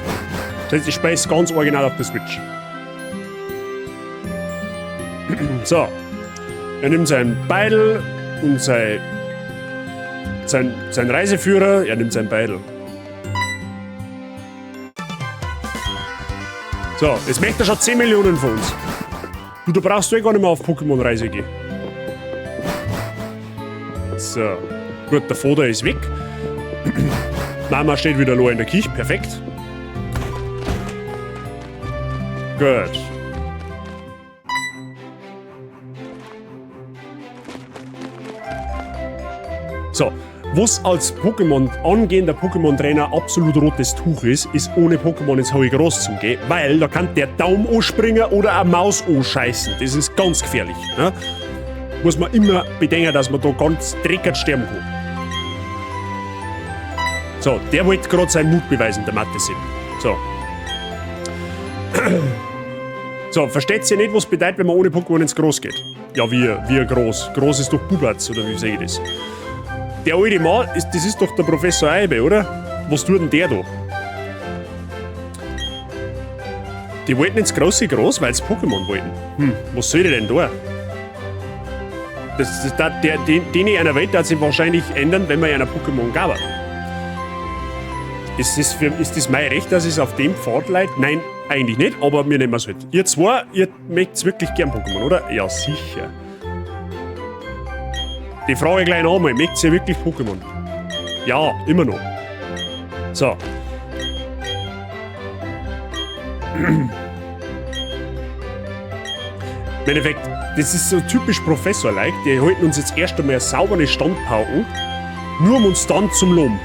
Das heißt, ich spiele es ganz original auf der Switch. So. Er nimmt seinen Beidel und sein Reiseführer. Er nimmt seinen Beidel. So, jetzt möchte er schon 10 Millionen von uns. Du brauchst gar nicht mehr auf Pokémon-Reise gehen. So. Gut, der Vater ist weg. Mama steht wieder allein in der Küche. Perfekt. Gut. So. Was als angehender Pokémon-Trainer absolut rotes Tuch ist ohne Pokémon ins hohe Gras zu gehen, weil da kann der Daumen anspringen oder eine Maus anscheißen. Das ist ganz gefährlich. Ne? Muss man immer bedenken, dass man da ganz dreckig sterben kann. So, der wollte gerade seinen Mut beweisen, der Mathe-Sim. So. So, versteht ihr nicht, was bedeutet, wenn man ohne Pokémon ins Groß geht? Ja, wie groß? Groß ist doch Bubatz, oder wie sehe ich das? Der alte Mann, das ist doch der Professor Eibe, oder? Was tut denn der da? Die wollten ins große Groß, weil sie Pokémon wollten. Was soll ich denn da? Den in einer Welt hat sich wahrscheinlich ändern, wenn man einer Pokémon gab. Ist das mein Recht, dass ich es auf dem Pfad leite? Nein, eigentlich nicht, aber wir nehmen es halt. Ihr zwei, ihr mögt wirklich gern Pokémon, oder? Ja, sicher. Die Frage gleich noch einmal, mögt ihr wirklich Pokémon? Ja, immer noch. So. Im Endeffekt, das ist so typisch Professor-like. Die halten uns jetzt erst einmal eine saubere Standpauken, nur um uns dann zum Loben.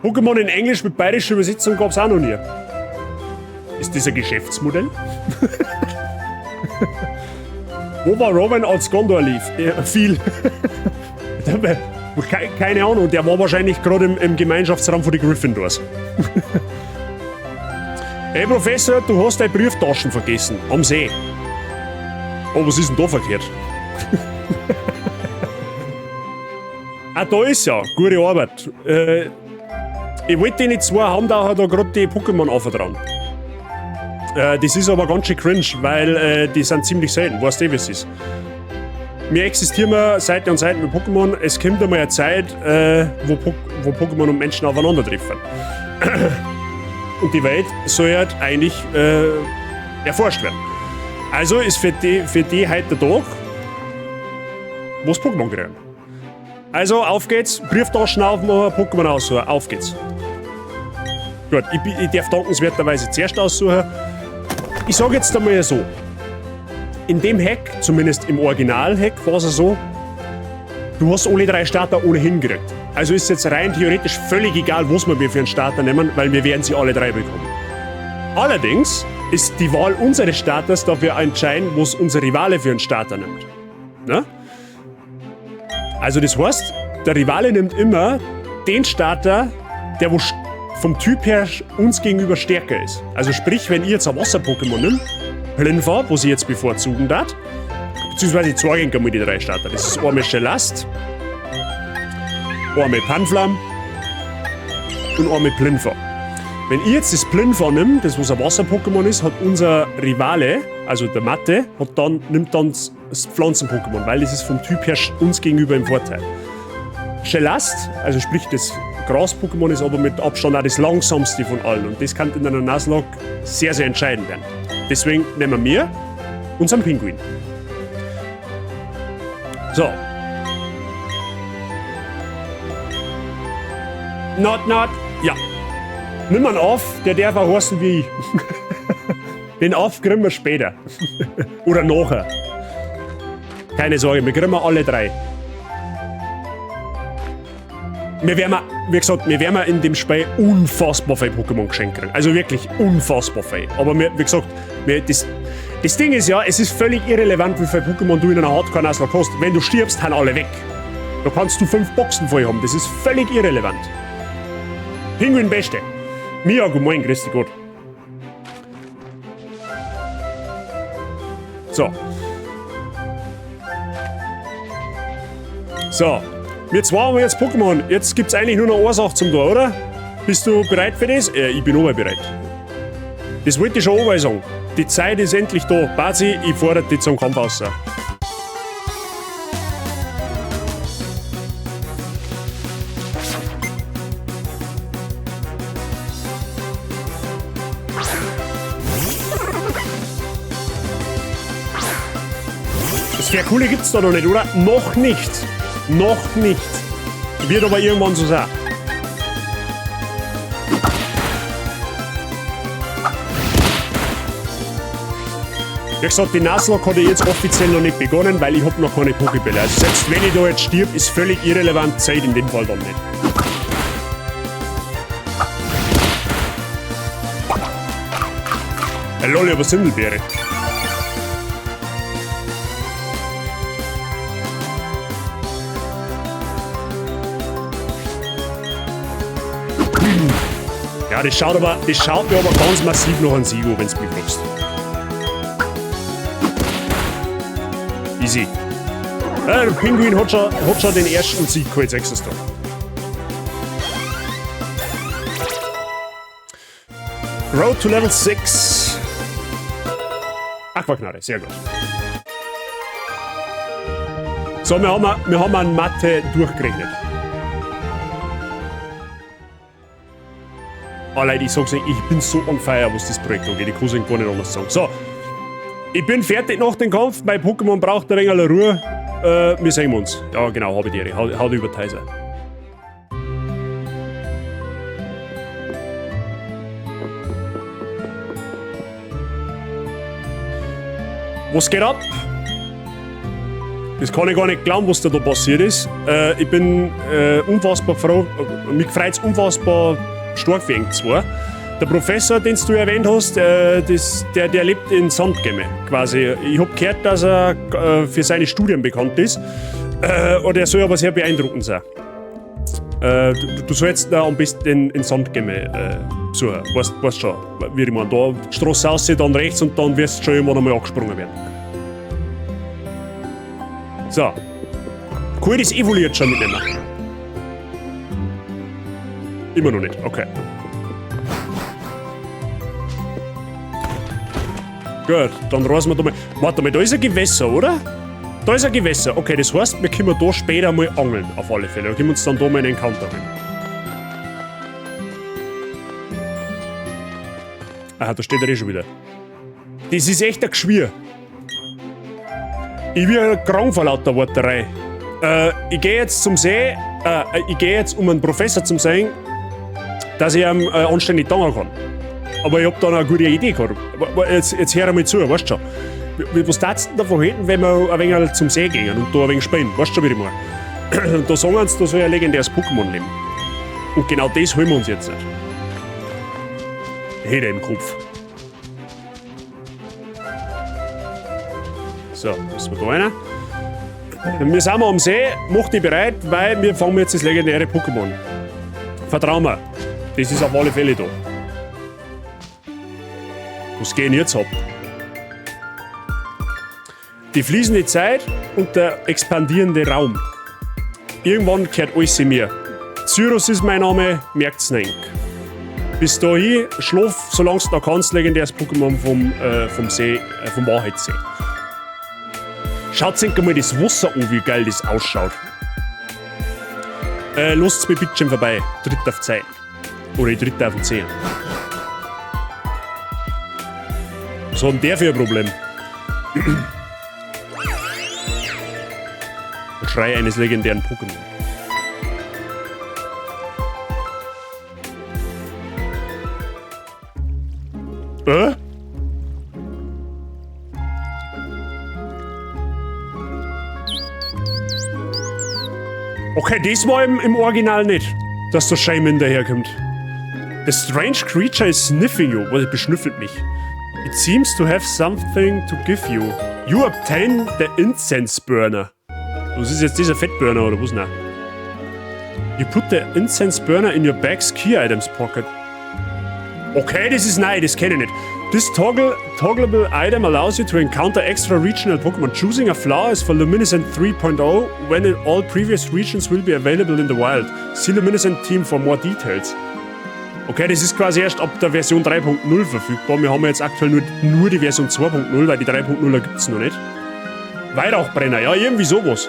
Pokémon in Englisch mit bayerischer Übersetzung gab's auch noch nie. Ist das ein Geschäftsmodell? Wo war Robin, als Gondor lief? Viel. Keine Ahnung, der war wahrscheinlich gerade im Gemeinschaftsraum von den Gryffindors. Hey Professor, du hast deine Brieftaschen vergessen. Am See. Oh, was ist denn da verkehrt? Ah, da ist ja. Gute Arbeit. Ich wollte die nicht zwei haben, da gerade die Pokémon anvertrauen. Das ist aber ganz schön cringe, weil die sind ziemlich selten. Weißt du, wie es ist? Wir existieren Seite an Seite mit Pokémon. Es kommt einmal eine Zeit, wo Pokémon und Menschen aufeinandertreffen. Und die Welt soll halt eigentlich erforscht werden. Also ist für die heute der Tag, wo es Pokémon kriegen. Also auf geht's, Brieftaschen aufmachen, Pokémon aussuchen, auf geht's. Gut, ich darf dankenswerterweise zuerst aussuchen. Ich sage jetzt einmal so. In dem Hack, zumindest im Original-Hack, war es so, du hast alle 3 Starter ohnehin gekriegt. Also ist jetzt rein theoretisch völlig egal, was wir für einen Starter nehmen, weil wir werden sie alle 3 bekommen. Allerdings ist die Wahl unseres Starters dafür entscheidend, was unser Rivale für einen Starter nimmt. Na? Also das heißt, der Rivale nimmt immer den Starter, der vom Typ her uns gegenüber stärker ist. Also sprich, wenn ihr jetzt ein Wasser-Pokémon nimmt, Plinfa, was ich jetzt bevorzugen darf, beziehungsweise ich zeige Ihnen mal die 3 Starter. Das ist einmal Shelast, einmal Panflam und einmal Plinfa. Wenn ich jetzt das Plinfa nimmt, das was ein Wasser-Pokémon ist, hat unser Rivale, also der Matte, nimmt dann das Pflanzen-Pokémon, weil das ist vom Typ her uns gegenüber im Vorteil. Shelast, also sprich das Gras-Pokémon, ist aber mit Abstand auch das langsamste von allen und das kann in einer Nuzlocke sehr, sehr entscheidend werden. Deswegen nehmen wir unseren Pinguin. So. Not. Ja. Nimm ihn auf, der darf auch heißen wie ich. Den auf kriegen wir später. Oder nachher. Keine Sorge, wir kriegen alle 3. Wir werden, wie gesagt, in dem Spiel unfassbar viel Pokémon geschenkt kriegen. Also wirklich unfassbar viel. Aber wie gesagt, das Ding ist ja, es ist völlig irrelevant, wie viel Pokémon du in einer Hardcore-Nuzlocke hast. Wenn du stirbst, haben alle weg. Da kannst du 5 Boxen voll haben. Das ist völlig irrelevant. Pinguin Beste. Mia, guten Morgen, grüß dich Gott. So. Wir zwei haben jetzt Pokémon. Jetzt gibt's eigentlich nur noch eine Sache zum Tor, oder? Bist du bereit für das? Ich bin auch bereit. Das wollte ich schon auch sagen. Die Zeit ist endlich da. Bazi, ich fordere dich zum Kampf raus. Das Vercoole gibt's da noch nicht, oder? Noch nicht. Noch nicht. Wird aber irgendwann so sein. Wie gesagt, die Nuzlocke hat jetzt offiziell noch nicht begonnen, weil ich hab noch keine Pokébälle. Also selbst wenn ich da jetzt stirb, ist völlig irrelevant, Zeit in dem Fall dann nicht. Lol, aber Sindelbeere. Ja, das schaut mir aber ganz massiv nach einem Sieg an, wenn du mich fragst. Easy. Ja, der Pinguin hat schon den ersten Sieg geholt, 6. Tag. Road to Level 6. Aquaknarre, sehr gut. So, wir haben an Mathe durchgerechnet. Oh Leute, ich sag's euch, ich bin so on fire, was das Projekt angeht. Ich kann es irgendwo nicht anders sagen. So, ich bin fertig nach dem Kampf. Mein Pokémon braucht ein wenig Ruhe. Wir sehen uns. Ja, genau, habe ich die. Hau die über Teiser. Was geht ab? Das kann ich gar nicht glauben, was da passiert ist. Ich bin unfassbar froh. Mich freut es unfassbar stark für ihn zwar. Der Professor, den du erwähnt hast, der lebt in Sandgemme quasi. Ich habe gehört, dass er für seine Studien bekannt ist. Und er soll aber sehr beeindruckend sein. Du sollst am besten in Sandgemme besuchen. Weißt schon, wie ich meine. Da Straße raus, dann rechts und dann wirst du schon irgendwann einmal angesprungen werden. So. Cool, das evoluiert schon miteinander. Immer noch nicht, okay. Gut, dann rasen wir da mal. Warte mal, da ist ein Gewässer, oder? Da ist ein Gewässer. Okay, das heißt, wir können da später mal angeln, auf alle Fälle. Wir können uns dann da mal einen Encounter rein. Aha, da steht er eh schon wieder. Das ist echt ein Geschwür. Ich bin krank vor lauter Warterei. Ich gehe jetzt zum See. Ich gehe jetzt, um einen Professor zu sehen, dass ich ihm anständig danken kann. Aber ich hab da noch eine gute Idee gehabt. Jetzt hör einmal zu, weißt du schon. Was tätst du davon hätten, wenn wir ein wenig zum See gehen und da ein wenig spielen? Weißt du schon, wie ich meine? Und da sagen uns, da soll ein legendäres Pokémon leben. Und genau das holen wir uns jetzt nicht. Hätte im Kopf. So, müssen wir da rein. Wir sind am See, mach dich bereit, weil wir fangen jetzt das legendäre Pokémon. Vertrau mir, das ist auf alle Fälle da. Was geht denn jetzt ab? Die fließende Zeit und der expandierende Raum. Irgendwann kehrt alles in mir. Cyrus ist mein Name, merkt's nicht. Bis dahin, schlaf, solange du da kannst, legendäres Pokémon vom See, vom Wahrheitssee. Schaut euch mal das Wasser an, wie geil das ausschaut. Lasst mir bitte schon vorbei. Tritt auf 10. Oder ich tritt auf 10. Was hat denn der für ein Problem? Schrei eines legendären Pokémon. Okay, das war im Original nicht, dass der Shaman daherkommt. The strange creature is sniffing you. Was beschnüffelt mich? It seems to have something to give you. You obtain the incense burner. Was ist jetzt dieser Fettburner oder was? Nein. You put the incense burner in your bag's key items pocket. Okay, das ist neu, das kenne ich nicht. This toggleable item allows you to encounter extra regional Pokémon. Choosing a flower is for Luminescent 3.0 when in all previous regions will be available in the wild. See Luminescent Team for more details. Okay, das ist quasi erst ab der Version 3.0 verfügbar. Wir haben jetzt aktuell nur die Version 2.0, weil die 3.0er gibt es noch nicht. Weihrauchbrenner, ja, irgendwie sowas.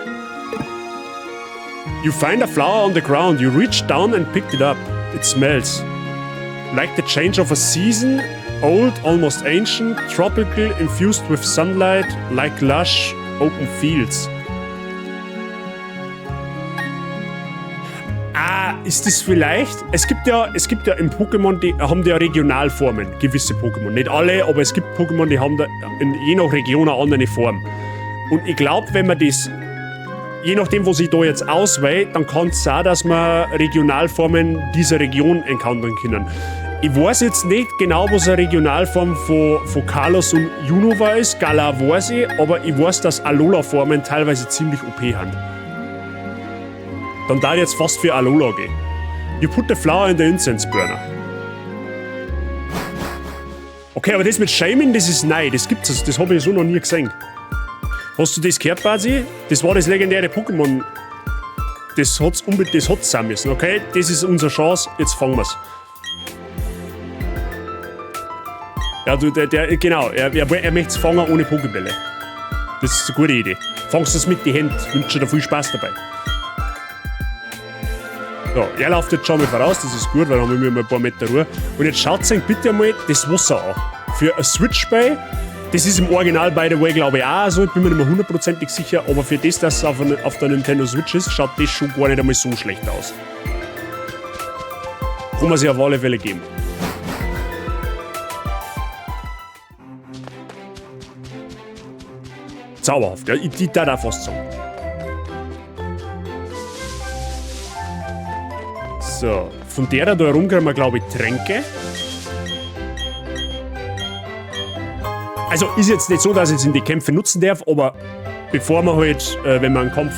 You find a flower on the ground. You reach down and pick it up. It smells like the change of a season. Old, almost ancient, tropical, infused with sunlight, like lush, open fields. Ah, ist das vielleicht? Es gibt ja im Pokémon, die haben ja Regionalformen, gewisse Pokémon. Nicht alle, aber es gibt Pokémon, die haben da je nach Region eine andere Form. Und ich glaube, wenn man das, je nachdem, was ich da jetzt auswähle, dann kann es sein, dass man Regionalformen dieser Region encountern können. Ich weiß jetzt nicht genau, was eine Regionalform von Kalos und Unova ist. Galar weiß ich, aber ich weiß, dass Alola-Formen teilweise ziemlich OP haben. Dann darf ich jetzt fast für Alola gehen. You put the flower in the incense burner. Okay, aber das mit Shaman, das ist neu. Das gibt's, das habe ich so noch nie gesehen. Hast du das gehört, Basi? Das war das legendäre Pokémon. Das hat's sein müssen, okay? Das ist unsere Chance, jetzt fangen wir's. Ja, genau, er möchte es fangen ohne Pokébälle. Das ist eine gute Idee. Fangst es mit die Hände, wünsche dir viel Spaß dabei. So, er läuft jetzt schon mal voraus, das ist gut, weil dann haben wir mal ein paar Meter Ruhe. Und jetzt schaut euch bitte einmal das Wasser an. Für ein Switch-Bay, das ist im Original, by the way, glaube ich auch so, ich bin mir nicht mehr hundertprozentig sicher, aber für das, dass es auf der Nintendo Switch ist, schaut das schon gar nicht einmal so schlecht aus. Kann man sich auf alle Fälle geben. Zauberhaft, ja, ich darf auch fast sagen. So, von der da herum kriegen wir, glaube ich, Tränke. Also ist jetzt nicht so, dass ich jetzt in die Kämpfe nutzen darf, aber bevor wir halt, wenn wir einen Kampf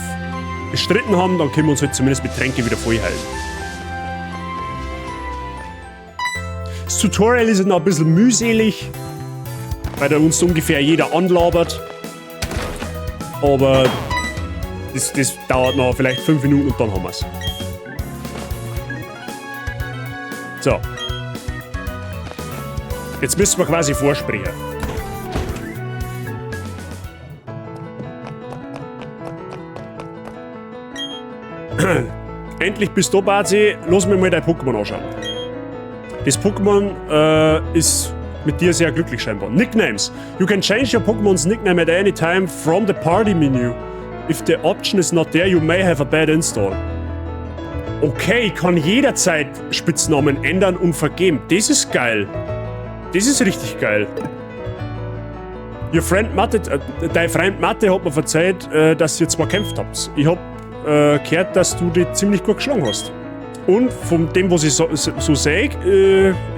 bestritten haben, dann können wir uns halt zumindest mit Tränke wieder voll heilen. Das Tutorial ist noch ein bisschen mühselig, weil da uns ungefähr jeder anlabert. Aber das dauert noch vielleicht 5 Minuten und dann haben wir es. So. Jetzt müssen wir quasi vorsprechen. Endlich bist du da, Bazi. Lass mir mal dein Pokémon anschauen. Das Pokémon ist mit dir sehr glücklich scheinbar. Nicknames. You can change your Pokémon's nickname at any time from the party menu. If the option is not there, you may have a bad install. Okay, ich kann jederzeit Spitznamen ändern und vergeben. Das ist geil. Das ist richtig geil. Your friend Mathe, dein Freund Mathe hat mir verzeiht, dass ihr zwar gekämpft habt. Ich hab gehört, dass du dich ziemlich gut geschlagen hast. Und von dem, was ich so sehe,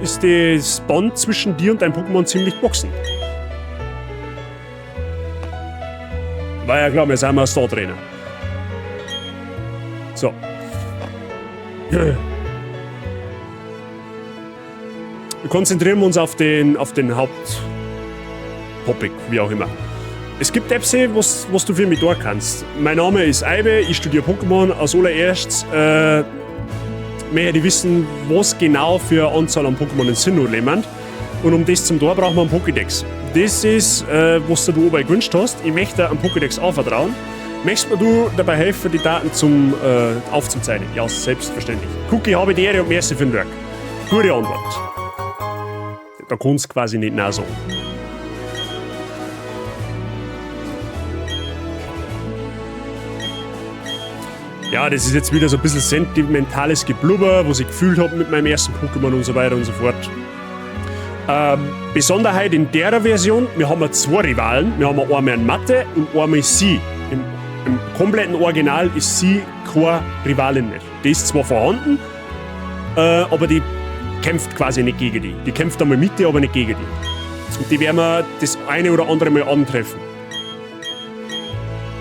ist das Band zwischen dir und deinem Pokémon ziemlich gewachsen. War ja klar, wir sind ein Star-Trainer. So. Konzentrieren wir uns auf den Haupttopic, wie auch immer. Es gibt Apps, was du für mich tun kannst. Mein Name ist Aibe, ich studiere Pokémon. Als allererstes möchte ich wissen, was genau für eine Anzahl an Pokémon sind noch jemand. Und um das zum Tor braucht man einen Pokédex. Das ist, was du oben gewünscht hast. Ich möchte einen Pokédex anvertrauen. Möchtest du dabei helfen, die Daten aufzuzeichnen? Ja, selbstverständlich. Cookie, habe die Ehre und merci für den Work. Gute Antwort. Da kannst du quasi nicht nein sagen. Ja, das ist jetzt wieder so ein bisschen sentimentales Geblubber, was ich gefühlt habe mit meinem ersten Pokémon und so weiter und so fort. Besonderheit in der Version, wir haben 2 Rivalen. Wir haben einmal einen Mathe und einmal sie. Im kompletten Original ist sie keine Rivalin mehr. Die ist zwar vorhanden, aber die kämpft quasi nicht gegen die. Die kämpft einmal mit dir, aber nicht gegen die. Und die werden wir das eine oder andere Mal antreffen.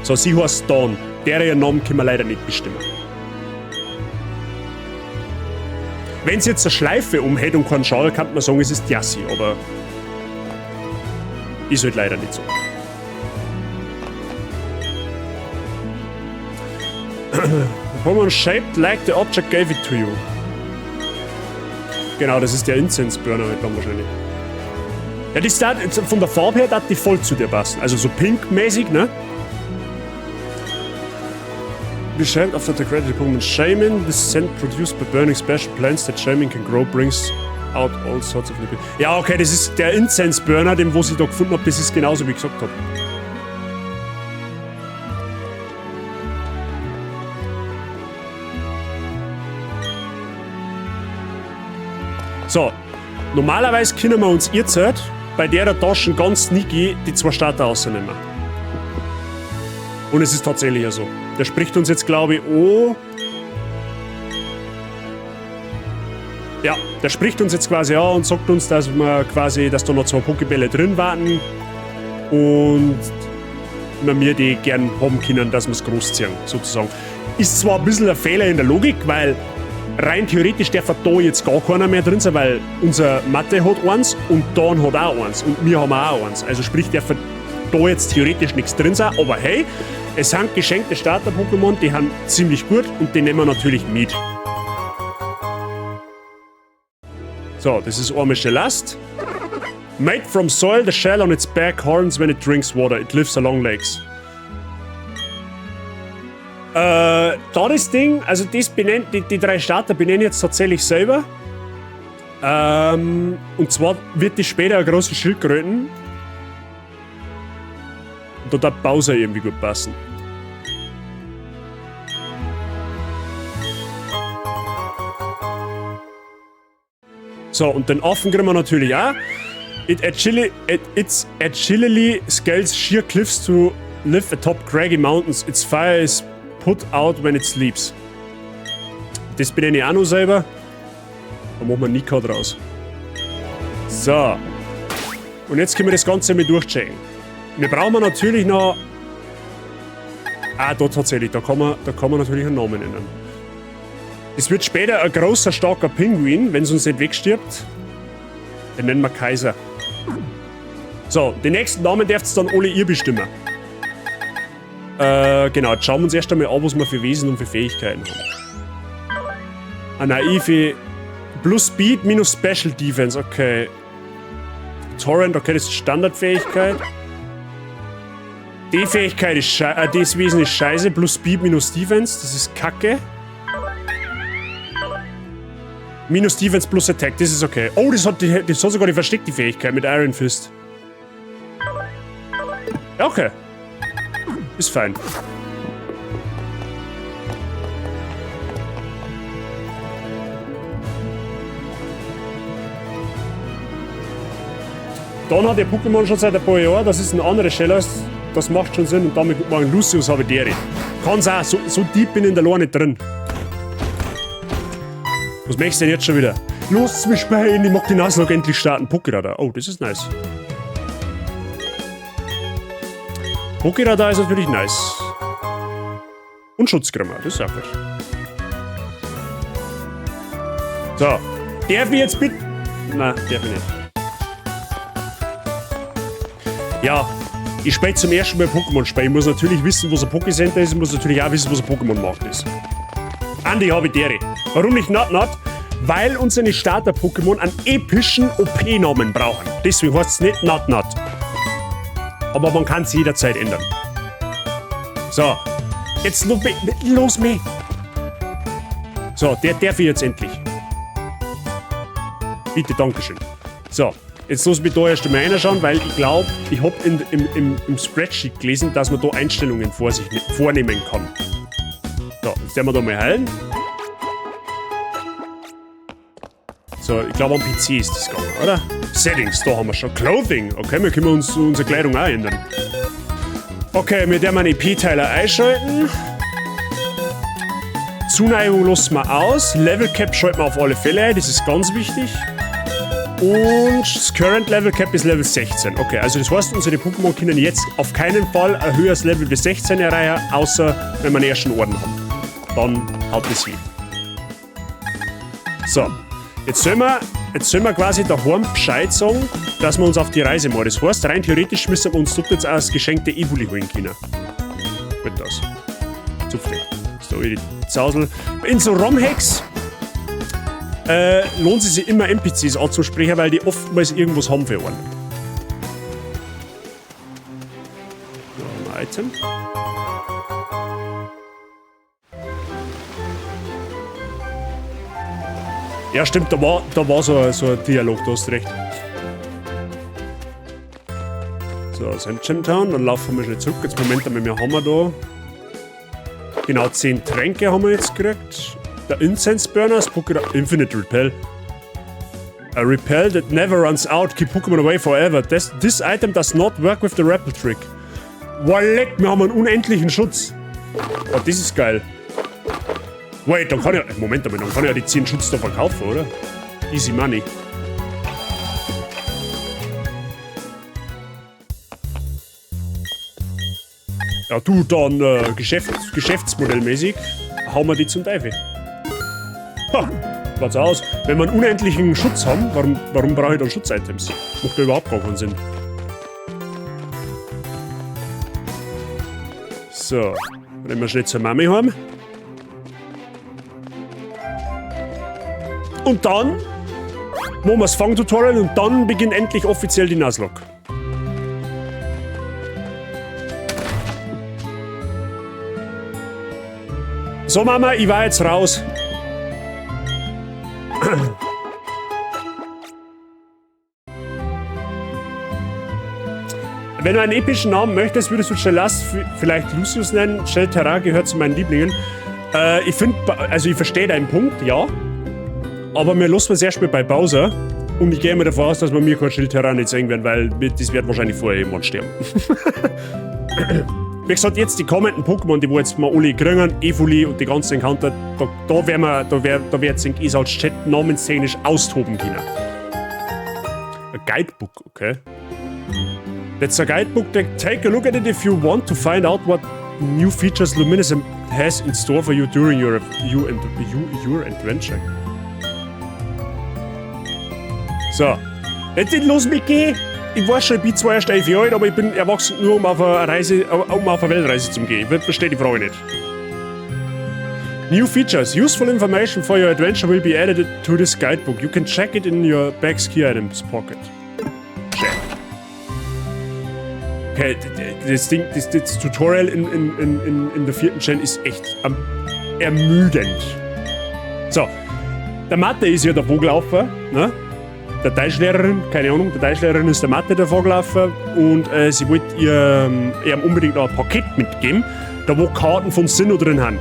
So, sie heißt Dawn. Deren Namen können wir leider nicht bestimmen. Wenn sie jetzt eine Schleife umhält und keinen Schal, kann man sagen, es ist Yassi, aber ist halt leider nicht so. Pokémon shaped like the object gave it to you. Genau, das ist der Incense Burner halt dann wahrscheinlich. Ja, die Start, von der Farbe her, die voll zu dir passen. Also so pink-mäßig, ne? Beschreibt after the credit Pokémon Shaman, this scent produced by burning special plants that Shaman can grow brings out all sorts of liquid. Ja, okay, das ist der Incense Burner, den was ich da gefunden habe, das ist genauso wie ich gesagt habe. So, normalerweise können wir uns jetzt bei der Taschen ganz sneaky die 2 Starter rausnehmen. Und es ist tatsächlich ja so. Der spricht uns jetzt, glaube ich, oh. Ja, der spricht uns jetzt quasi an und sagt uns, dass wir quasi, dass da noch 2 Pokébälle drin warten und wir die gern haben können, dass wir es großziehen, sozusagen. Ist zwar ein bisschen ein Fehler in der Logik, weil rein theoretisch darf da jetzt gar keiner mehr drin sein, weil unser Mathe hat eins und Don hat auch eins und wir haben auch eins. Also sprich, darf da jetzt theoretisch nichts drin sein, aber hey, es sind geschenkte Starter-Pokémon, die haben ziemlich gut und die nehmen wir natürlich mit. So, das ist einmal Shelast. Made from soil, the shell on its back horns when it drinks water. It lives along lakes. Da das Ding, also das benennt, die 3 Starter benennen jetzt tatsächlich selber. Und zwar wird die später eine große Schildkröten. Und da Bowser irgendwie gut passen. So, und den Affen kriegen wir natürlich auch. It's agilely scales sheer cliffs to live atop craggy mountains. Its fire is put out when it sleeps. Das benenne ich auch noch selber. Da machen wir Nika draus. So. Und jetzt können wir das Ganze mal durchchecken. Wir brauchen natürlich noch... Ah, da tatsächlich. Da kann man natürlich einen Namen nennen. Es wird später ein großer, starker Pinguin, wenn es uns nicht wegstirbt. Den nennen wir Kaiser. So, den nächsten Namen dürft ihr dann alle ihr bestimmen. Genau, jetzt schauen wir uns erst einmal an, was wir für Wesen und für Fähigkeiten haben. Eine naive plus Speed minus Special Defense, okay. Torrent, okay, das ist Standardfähigkeit. Die Fähigkeit ist das Wesen ist scheiße, plus Speed minus Defense, das ist kacke. Minus Defense plus Attack, das ist okay. Oh, das hat sogar die versteckte Fähigkeit mit Iron Fist. Ja, okay. Ist fein. Dann hat der Pokémon schon seit ein paar Jahren, das ist ein anderer Scheller, das macht schon Sinn und damit machen Lucius Havideri. Kann's auch, so deep bin ich in der Lore nicht drin. Was möchtest du denn jetzt schon wieder? Los, mich Bein, ich mag die Nuzlocke endlich starten. Pokéradar, oh, das ist nice. Pokéradar ist natürlich nice. Und Schutzgrimmer, das ist auch gut. So, darf ich jetzt bitte... Nein, darf ich nicht. Ja, ich spiele zum ersten Mal Pokémon-Spiel. Ich muss natürlich wissen, was ein Pokécenter ist. Ich muss natürlich auch wissen, was ein Pokémon-Markt ist. Andi Havideri. Warum nicht Not? Weil unsere Starter-Pokémon einen epischen OP-Namen brauchen. Deswegen heißt es nicht Not. Aber man kann es jederzeit ändern. So, jetzt los mich. So, der darf ich jetzt endlich. Bitte, dankeschön. So, jetzt los mich da erst einmal reinschauen, weil ich glaube, ich habe im Spreadsheet gelesen, dass man da Einstellungen vornehmen kann. So, jetzt werden wir da mal heilen. So, ich glaube am PC ist das gegangen, oder? Settings, da haben wir schon. Clothing, okay, wir können unsere Kleidung auch ändern. Okay, wir werden einen EP-Teiler einschalten. Zuneigung lassen wir aus. Level Cap schalten wir auf alle Fälle ein, das ist ganz wichtig. Und das Current Level Cap ist Level 16. Okay, also das heißt, unsere Pokémon können jetzt auf keinen Fall ein höheres Level wie 16 erreichen, außer wenn wir einen ersten Orden haben. Dann haut das hin. So, jetzt sollen wir quasi daheim Bescheid sagen, dass wir uns auf die Reise machen. Das heißt, rein theoretisch müssen wir uns dort jetzt auch das geschenkte Evoli holen können. Gut das. Zufrieden. So, die Zausel. In so ROM-Hacks lohnt es sich immer NPCs anzusprechen, weil die oftmals irgendwas haben für einen. So, ein Item. Ja, stimmt, da war so ein Dialog, du hast recht. So, Sandgem Town, dann laufen wir schnell zurück. Jetzt Moment einmal, wir haben da. Genau, 10 Tränke haben wir jetzt gekriegt. Der Incense Burner, Infinite Repel. A repel that never runs out, keep Pokémon away forever. This item does not work with the Rappel Trick. Walleck, wir haben einen unendlichen Schutz. Oh, das ist geil. Wait, dann kann ich... Moment einmal, dann kann ich ja die 10 Schutz da verkaufen, oder? Easy money. Ja, du, dann geschäftsmodellmäßig hauen wir die zum Teufel. Ha, what's aus? Wenn wir einen unendlichen Schutz haben, warum brauche ich dann Schutzitems? Macht ja überhaupt gar keinen Sinn. So, rennen wir schnell zur Mami heim. Und dann machen wir das Fang-Tutorial und dann beginnt endlich offiziell die Nuzlocke. So Mama, ich war jetzt raus. Wenn du einen epischen Namen möchtest, würdest du Celeste vielleicht Lucius nennen. Shell Terra gehört zu meinen Lieblingen. Ich finde, also ich verstehe deinen Punkt, ja. Aber mir lassen wir sehr spät bei Bowser. Und ich gehe mal davon aus, dass wir mir kein Shell Terra nicht sehen werden, weil das wird wahrscheinlich vorher jemand sterben. Wie gesagt, jetzt die kommenden Pokémon, die wo jetzt mal alle kriegen, Evoli und die ganzen Encounter, da wird sich als Chat namensszenisch austoben können. A Guidebook, okay. That's a guidebook that take a look at it if you want to find out what new features Luminiscent has in store for you during your adventure. So, jetzt los mich gehen. Ich weiß schon, ich bin zwar erst 11 Jahre alt, aber ich bin erwachsen nur um auf eine Weltreise zu gehen. Ich verstehe die Frage nicht. New features. Useful information for your adventure will be added to this guidebook. You can check it in your bag's key items pocket. Check. Okay, das Tutorial in der 4. Gen ist echt ermüdend. So, der Mathe ist ja davor gelaufen, ne? Der Deutschlehrerin, keine Ahnung, der Deutschlehrerin ist der Mathe davor gelaufen und sie wollte ihr unbedingt noch ein Paket mitgeben, da wo Karten von Sinnoh drin haben.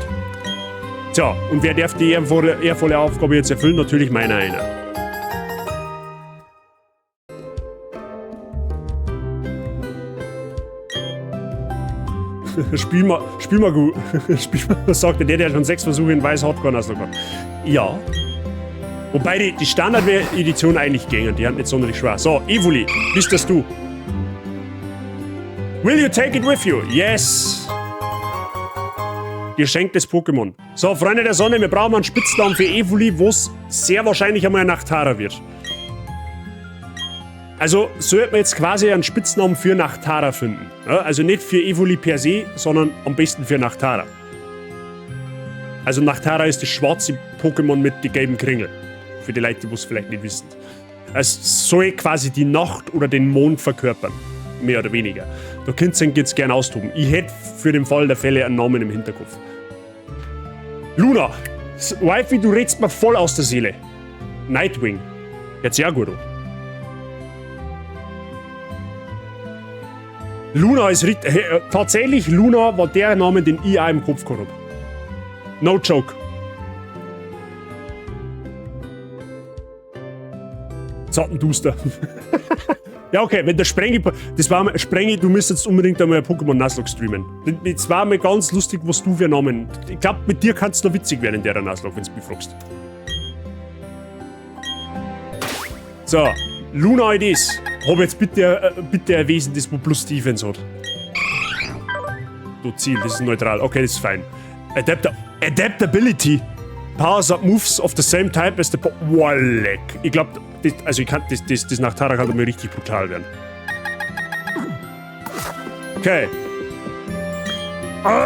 Tja, und wer darf die ehrvolle Aufgabe jetzt erfüllen? Natürlich meiner einer. Spiel mal gut. Was sagt der schon 6 Versuche in Weiß Hardcore hast gehabt? Ja. Wobei die Standard-Edition eigentlich gingen, die haben nicht sonderlich schwer. So, Evoli, bist das du? Will you take it with you? Yes! Geschenktes Pokémon. So, Freunde der Sonne, wir brauchen einen Spitznamen für Evoli, wo es sehr wahrscheinlich einmal ein Nachtara wird. Also, sollte man jetzt quasi einen Spitznamen für Nachtara finden. Ja, also nicht für Evoli per se, sondern am besten für Nachtara. Also Nachtara ist das schwarze Pokémon mit den gelben Kringeln. Für die Leute, die es vielleicht nicht wissen. Es soll quasi die Nacht oder den Mond verkörpern. Mehr oder weniger. Da könnt ihr jetzt gerne austoben. Ich hätte für den Fall der Fälle einen Namen im Hinterkopf. Luna! Wifey, du redst mir voll aus der Seele. Nightwing. Jetzt ja gut. Luna ist tatsächlich, Luna war der Name, den ich auch im Kopf gehabt habe. No joke. Zattenduster. Ja, okay, wenn der Sprengi, du müsstest unbedingt einmal ein Pokémon Nuzlocke streamen. Das war mal ganz lustig, was du für Namen. Ich glaube, mit dir kann es noch witzig werden in der Nuzlocke, wenn du mich fragst. So, Luna IDs. Hab jetzt bitte erwiesen, das wo plus Defense hat. Du Ziel, das ist neutral. Okay, das ist fein. Adaptability. Powers up moves of the same type as the Wallek. Ich glaube, das Nachtara kann mir richtig brutal werden. Okay.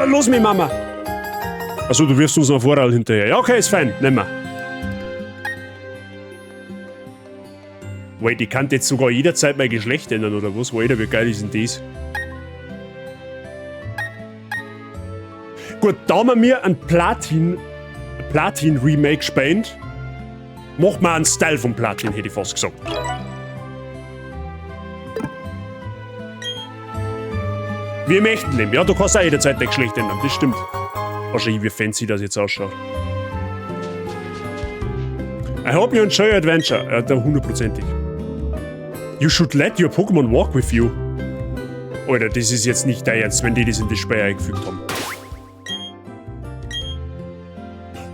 Los mich, Mama. Achso, du wirfst uns noch Vorrat hinterher. Ja, okay, ist fein. Nimm mal. Wait, ich kann jetzt sogar jederzeit mein Geschlecht ändern, oder was? Alter, wie geil ist denn das? Gut, da wir mir ein Platin-Remake spielen, macht man einen Style von Platin, hätte ich fast gesagt. Wie im echten Leben. Ja, du kannst auch jederzeit dein Geschlecht ändern, das stimmt. Wahrscheinlich, wie fancy das jetzt ausschaut. I hope you enjoy your adventure. Ja, da 100%ig. You should let your Pokémon walk with you. Alter, das ist jetzt nicht dein Ernst, wenn die das in das Spiel eingefügt haben.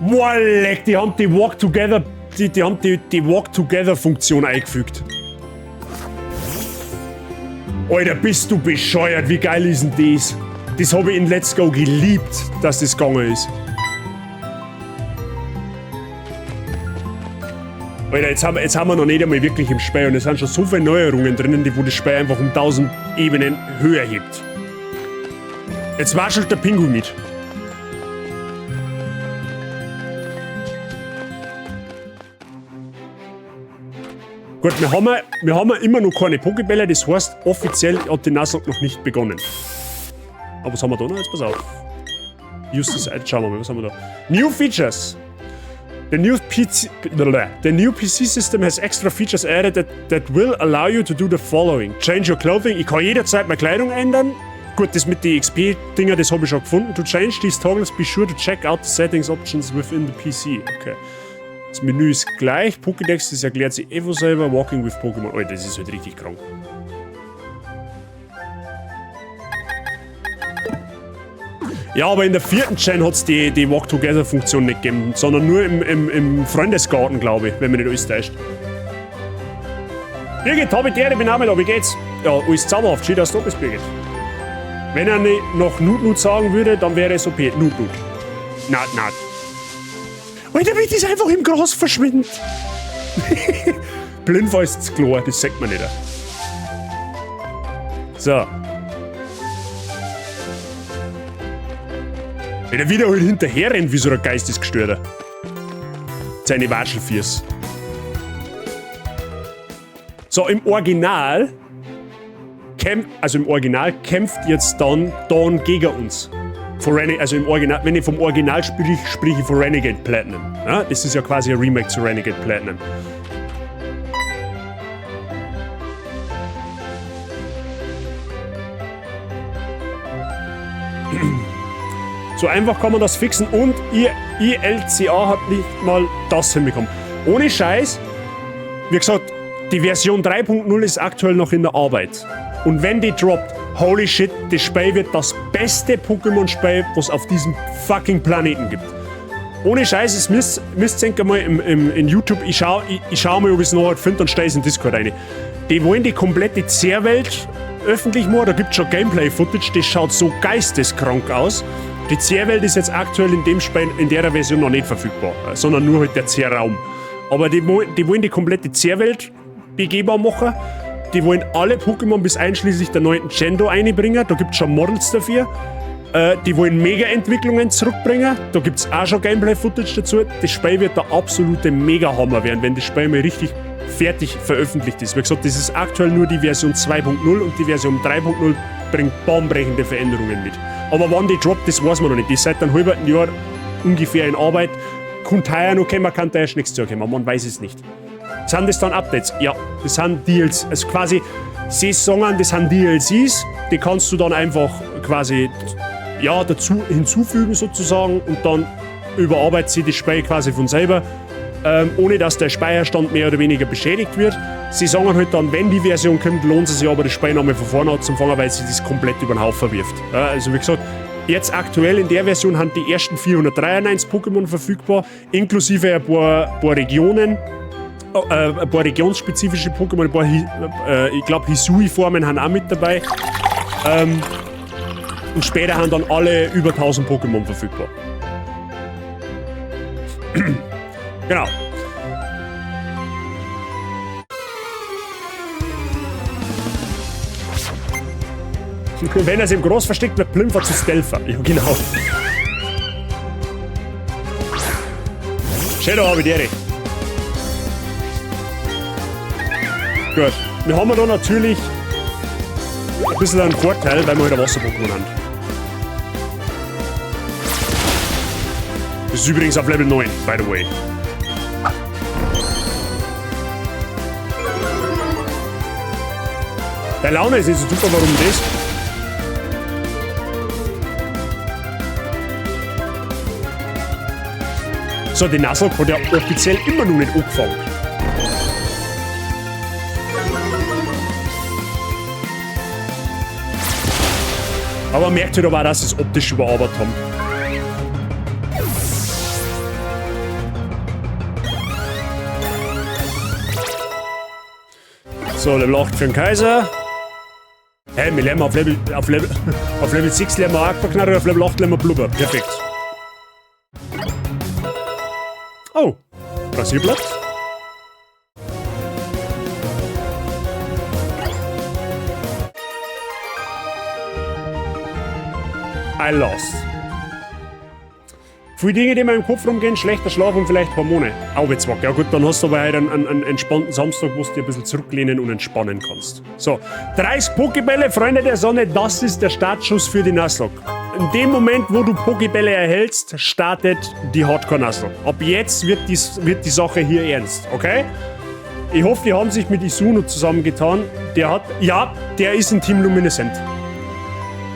Wallek, die haben die Walk Together, die haben die Walk Together Funktion eingefügt. Alter, bist du bescheuert, wie geil ist denn das? Das habe ich in Let's Go geliebt, dass das gegangen ist. Alter, jetzt haben wir noch nicht einmal wirklich im Spiel und es sind schon so viele Neuerungen drinnen, die wo das Spiel einfach um 1000 Ebenen höher hebt. Jetzt waschelt der Pingu mit. Gut, wir haben immer noch keine Pokébälle, das heißt, offiziell hat die Nuzlocke noch nicht begonnen. Aber was haben wir da noch? Jetzt pass auf. Use this, schauen wir mal, was haben wir da? New Features. The new PC system has extra features added that will allow you to do the following. Change your clothing. Ich kann jederzeit meine Kleidung ändern. Gut, das mit den XP-Dinger, das habe ich schon gefunden. To change these toggles, be sure to check out the settings options within the PC. Okay. Das Menü ist gleich. Pokédex, das erklärt sich Evo selber. Walking with Pokémon. Oh, das ist halt richtig krank. Ja, aber in der 4. Gen hat es die Walk-Together-Funktion nicht gegeben, sondern nur im Freundesgarten, glaube ich, wenn mich nicht alles täuscht. Birgit, hab ich dir, bin auch mal da, wie geht's? Ja, alles zauberhaft, schön, dass du da bist, Birgit. Wenn er nicht noch Nut sagen würde, dann wäre es okay. Nut. Nat. Alter, wie das einfach im Gras verschwindet. Blindfall ist klar, das sagt man nicht. So. Wenn er wieder halt hinterher rennt wie so ein Geistesgestörter. Seine Watschelfiers. So, im Original kämpft jetzt dann Dawn gegen uns. Also im Original, wenn ich vom Original sprich ich von Renegade Platinum. Ja, das ist ja quasi ein Remake zu Renegade Platinum. So einfach kann man das fixen und ILCA hat nicht mal das hinbekommen. Ohne Scheiß, wie gesagt, die Version 3.0 ist aktuell noch in der Arbeit. Und wenn die droppt, holy shit, das Spiel wird das beste Pokémon-Spiel, was auf diesem fucking Planeten gibt. Ohne Scheiß, es müsst ihr mal in YouTube, ich schau mal, ob ich es noch halt finde, dann stelle ich es in Discord rein. Die wollen die komplette Zerwelt öffentlich machen, da gibt es schon Gameplay-Footage, das schaut so geisteskrank aus. Die Zerwelt ist jetzt aktuell in dem Spiel, in der Version noch nicht verfügbar, sondern nur halt der Zerraum. Aber die wollen die komplette Zerwelt begehbar machen. Die wollen alle Pokémon bis einschließlich der 9. Gen einbringen. Da gibt es schon Models dafür. Die wollen Mega-Entwicklungen zurückbringen. Da gibt es auch schon Gameplay-Footage dazu. Das Spiel wird der absolute Mega-Hammer werden, wenn das Spiel mal richtig fertig veröffentlicht ist. Wie gesagt, das ist aktuell nur die Version 2.0 und die Version 3.0 bringt bahnbrechende Veränderungen mit. Aber wann die droppt, das weiß man noch nicht. Die ist seit einem halben Jahr ungefähr in Arbeit. Kann heuer noch kommen, kann da erst nächstes Jahr kommen. Man weiß es nicht. Sind das dann Updates? Ja, das sind DLCs. Also quasi, sie sagen, das sind DLCs, die kannst du dann einfach quasi dazu hinzufügen sozusagen und dann überarbeitet sie das Spiel quasi von selber, ohne dass der Speicherstand mehr oder weniger beschädigt wird. Sie sagen halt dann, wenn die Version kommt, lohnt es sich aber, das Spiel nochmal von vorne anzufangen, weil sie das komplett über den Haufen wirft. Ja, also wie gesagt, jetzt aktuell in der Version haben die ersten 493 Pokémon verfügbar, inklusive ein paar Regionen. Ein paar regionsspezifische Pokémon, ich glaube Hisui-Formen haben auch mit dabei. Und später haben dann alle über 1000 Pokémon verfügbar. Genau. Wenn er sich im Gras versteckt, wird Plymfer zu Stealther. Ja, genau. Schau, da habe ich die. Gut, wir haben da natürlich ein bisschen einen Vorteil, weil wir halt ein Wasser-Pokémon haben. Das ist übrigens auf Level 9, by the way. Der Laune ist nicht so super, warum das? So, die Nuzlocke hat ja offiziell immer noch nicht angefangen. Aber man merkt halt aber auch, dass sie es optisch überarbeitet haben. So, Level 8 für den Kaiser. Hey, wir lernen auf Level 6 lernen wir Aquaknarre, auf Level 8 lernen wir Blubber. Perfekt. Oh, Rasierblatt. I lost. Viele Dinge, die mir im Kopf rumgehen, schlechter Schlaf und vielleicht Hormone. Auwezwack. Ja gut, dann hast du aber heute einen entspannten Samstag, wo du dir ein bisschen zurücklehnen und entspannen kannst. So, 30 Pokébälle, Freunde der Sonne, das ist der Startschuss für die Nuzlocke. In dem Moment, wo du Pokébälle erhältst, startet die Hardcore Nuzlocke. Ab jetzt wird die Sache hier ernst, okay? Ich hoffe, die haben sich mit Isuno zusammengetan. Der ist in Team Luminescent.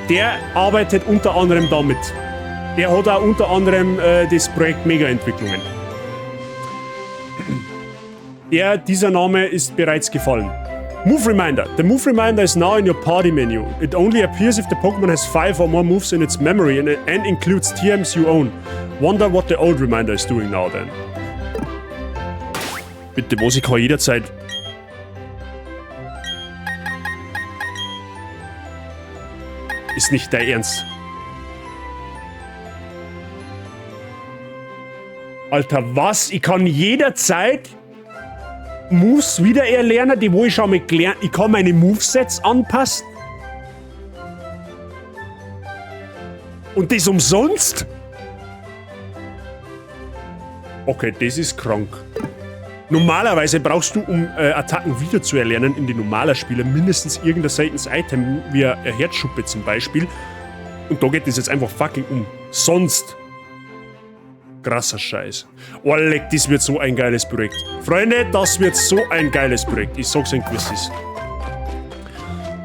Der arbeitet unter anderem damit. Der hat auch unter anderem das Projekt Mega-Entwicklungen. Dieser Name ist bereits gefallen. Move Reminder. The Move Reminder is now in your party menu. It only appears if the Pokémon has 5 or more moves in its memory and includes TMs you own. Wonder what the old Reminder is doing now then. Bitte, was ich kann jederzeit... Ist nicht dein Ernst. Alter, was? Ich kann jederzeit Moves wieder erlernen, die wo ich schon mal gelernt. Ich kann meine Movesets anpassen. Und das umsonst? Okay, das ist krank. Normalerweise brauchst du, um Attacken wieder zu erlernen, in den normalen Spielen mindestens irgendein seltenes Item, wie eine Herzschuppe zum Beispiel. Und da geht es jetzt einfach fucking umsonst. Krasser Scheiß. Oh, leck, das wird so ein geiles Projekt. Freunde, das wird so ein geiles Projekt. Ich sag's euch, wie es ist.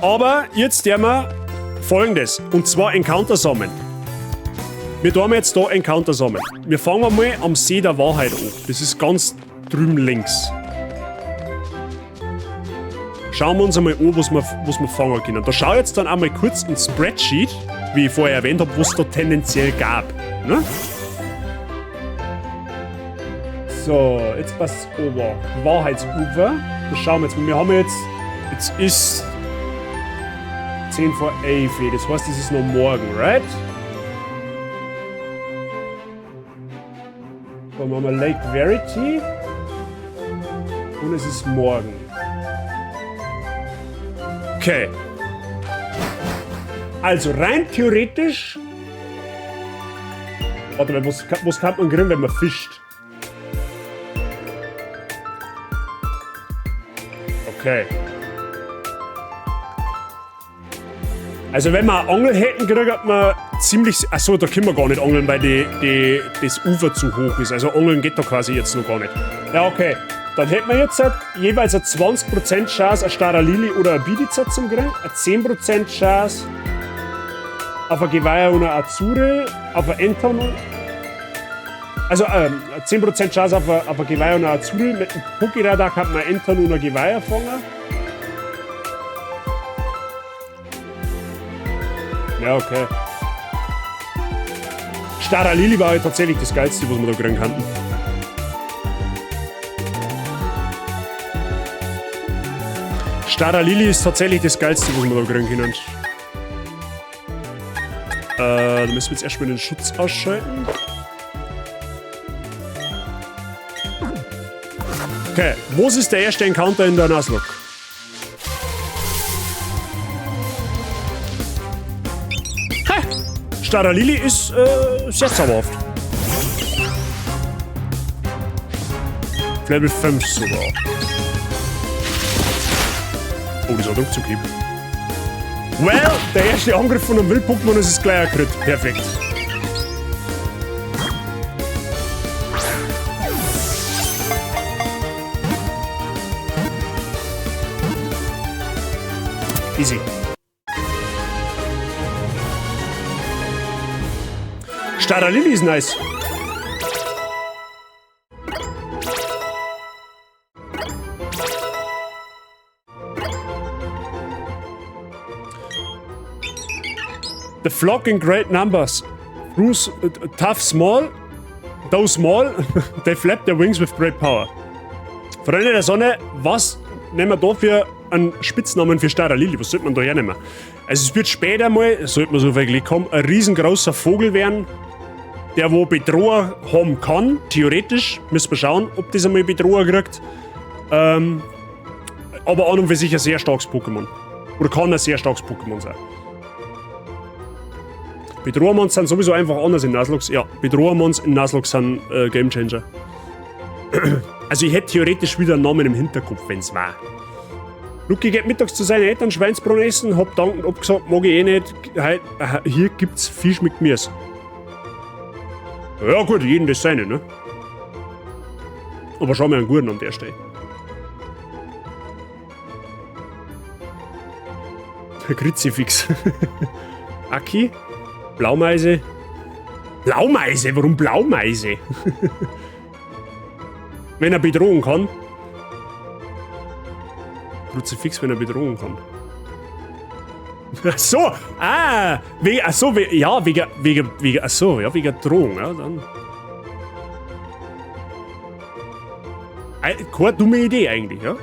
Aber jetzt tun wir Folgendes. Und zwar Encounter sammeln. Wir tun jetzt da Encounter sammeln. Wir fangen mal am See der Wahrheit an. Das ist ganz drüben links. Schauen wir uns einmal an, was wir fangen können. Da schau jetzt dann einmal kurz ins Spreadsheet, wie ich vorher erwähnt habe, was da tendenziell gab. Ne? So, jetzt passt ober. Wahrheitsufer. Da schauen wir jetzt mal. Wir haben jetzt ist 10 vor 11. Das heißt, es ist noch morgen, right? Dann haben wir Lake Verity. Und es ist morgen. Okay. Also rein theoretisch. Warte mal, was kann man kriegen, wenn man fischt? Okay. Also wenn wir Angel hätten, kriegt man ziemlich... Achso, da können wir gar nicht angeln, weil das Ufer zu hoch ist. Also angeln geht da quasi jetzt noch gar nicht. Ja, okay. Dann hätten wir jetzt jeweils eine 20% Chance, eine Staralili oder eine Bidiza zum kriegen, eine 10% Chance auf eine Geweiher und eine Azure, auf eine Enton. Also 10% Chance auf eine Geweiher und eine Azure. Mit einem Pokéradar kann man eine Enton und eine Geweiher fangen. Ja, okay. Staralili war halt tatsächlich das Geilste, was wir da kriegen konnten. Staralili ist tatsächlich das Geilste, was wir da kriegen können. Da müssen wir jetzt erstmal den Schutz ausschalten. Okay, was ist der erste Encounter in der Nuzlocke? Staralili ist sehr zauberhaft. Level 5 sogar. Oh, das hat Rückzug gegeben. Well, der erste Angriff von einem Wild-Pokémon ist gleich ein Crit. Perfekt. Easy. Staralili ist nice. The flock in great numbers. Though small, they flap their wings with great power. Freunde der Sonne, was nehmen wir da für einen Spitznamen für Staralili? Was sollte man da hernehmen? Also es wird später mal, sollte man so viel Glück haben, ein riesengroßer Vogel werden, der wo Bedroher haben kann. Theoretisch müssen wir schauen, ob das einmal Bedroher kriegt. Aber an und für sich ein sehr starkes Pokémon. Oder kann ein sehr starkes Pokémon sein. Bedrohmons sind sowieso einfach anders in Nuzlocke. Ja, Bedrohmons in Nuzlocke sind Gamechanger. Also ich hätte theoretisch wieder einen Namen im Hinterkopf, wenn's war. Luki geht mittags zu seinen Eltern Schweinsbraten essen, hab dankend abgesagt, mag ich eh nicht. Hier gibt's Fisch mit Gemüse. Ja gut, jeden das seine, ne? Aber schau mir einen guten an der Stelle. Kruzifix. Aki. Blaumeise. Blaumeise? Warum Blaumeise? Wenn er bedrohen kann. Kruzifix, wenn er bedrohen kann. Ach so, wegen Drohung, ja, dann. Keine dumme Idee eigentlich, ja?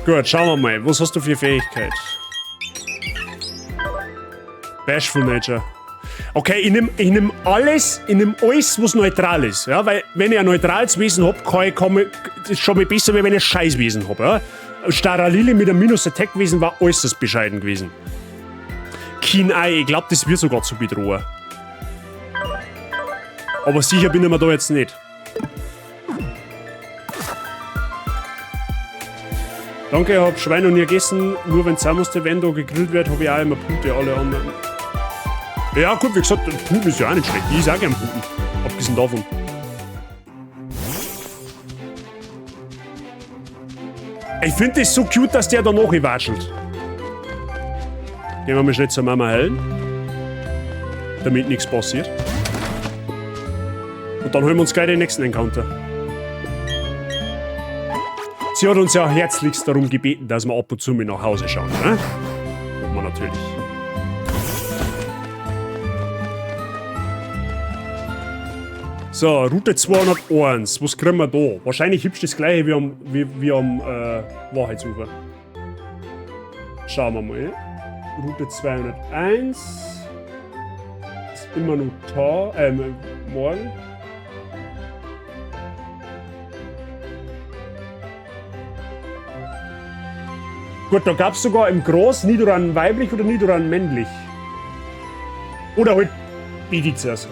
Gut, schauen wir mal, was hast du für Fähigkeit? Bashful Nature. Okay, ich nehm alles, was neutral ist, ja, weil wenn ich ein neutrales Wesen hab, das ist schon mal besser, wenn ich ein Scheißwesen hab, ja. Staralili mit einem Minus-Attack-Wesen war äußerst bescheiden gewesen. Keen-Eye, ich glaube, das wird sogar zu bedrohen. Aber sicher bin ich mir da jetzt nicht. Danke, ich hab Schwein noch nie gegessen, nur wenn es sein musste, wenn da gegrillt wird, habe ich auch immer Pute, alle anderen. Ja gut, wie gesagt, Puten ist ja auch nicht schlecht. Ich ist auch gern Puten. Abgesehen davon. Ich finde das so cute, dass der da nachwatschelt. Gehen wir mal schnell zur Mama heilen. Damit nichts passiert. Und dann holen wir uns gleich den nächsten Encounter. Sie hat uns ja herzlichst darum gebeten, dass wir ab und zu mal nach Hause schauen. Ne? Hoffen wir natürlich. So, Route 201. Was kriegen wir da? Wahrscheinlich hübsch das gleiche wie am Wahrheitsufer. Schauen wir mal. Route 201. Ist immer noch da. Morgen. Gut, da gab es sogar im Groß Nidoran weiblich oder Nidoran männlich. Oder halt Bedizers.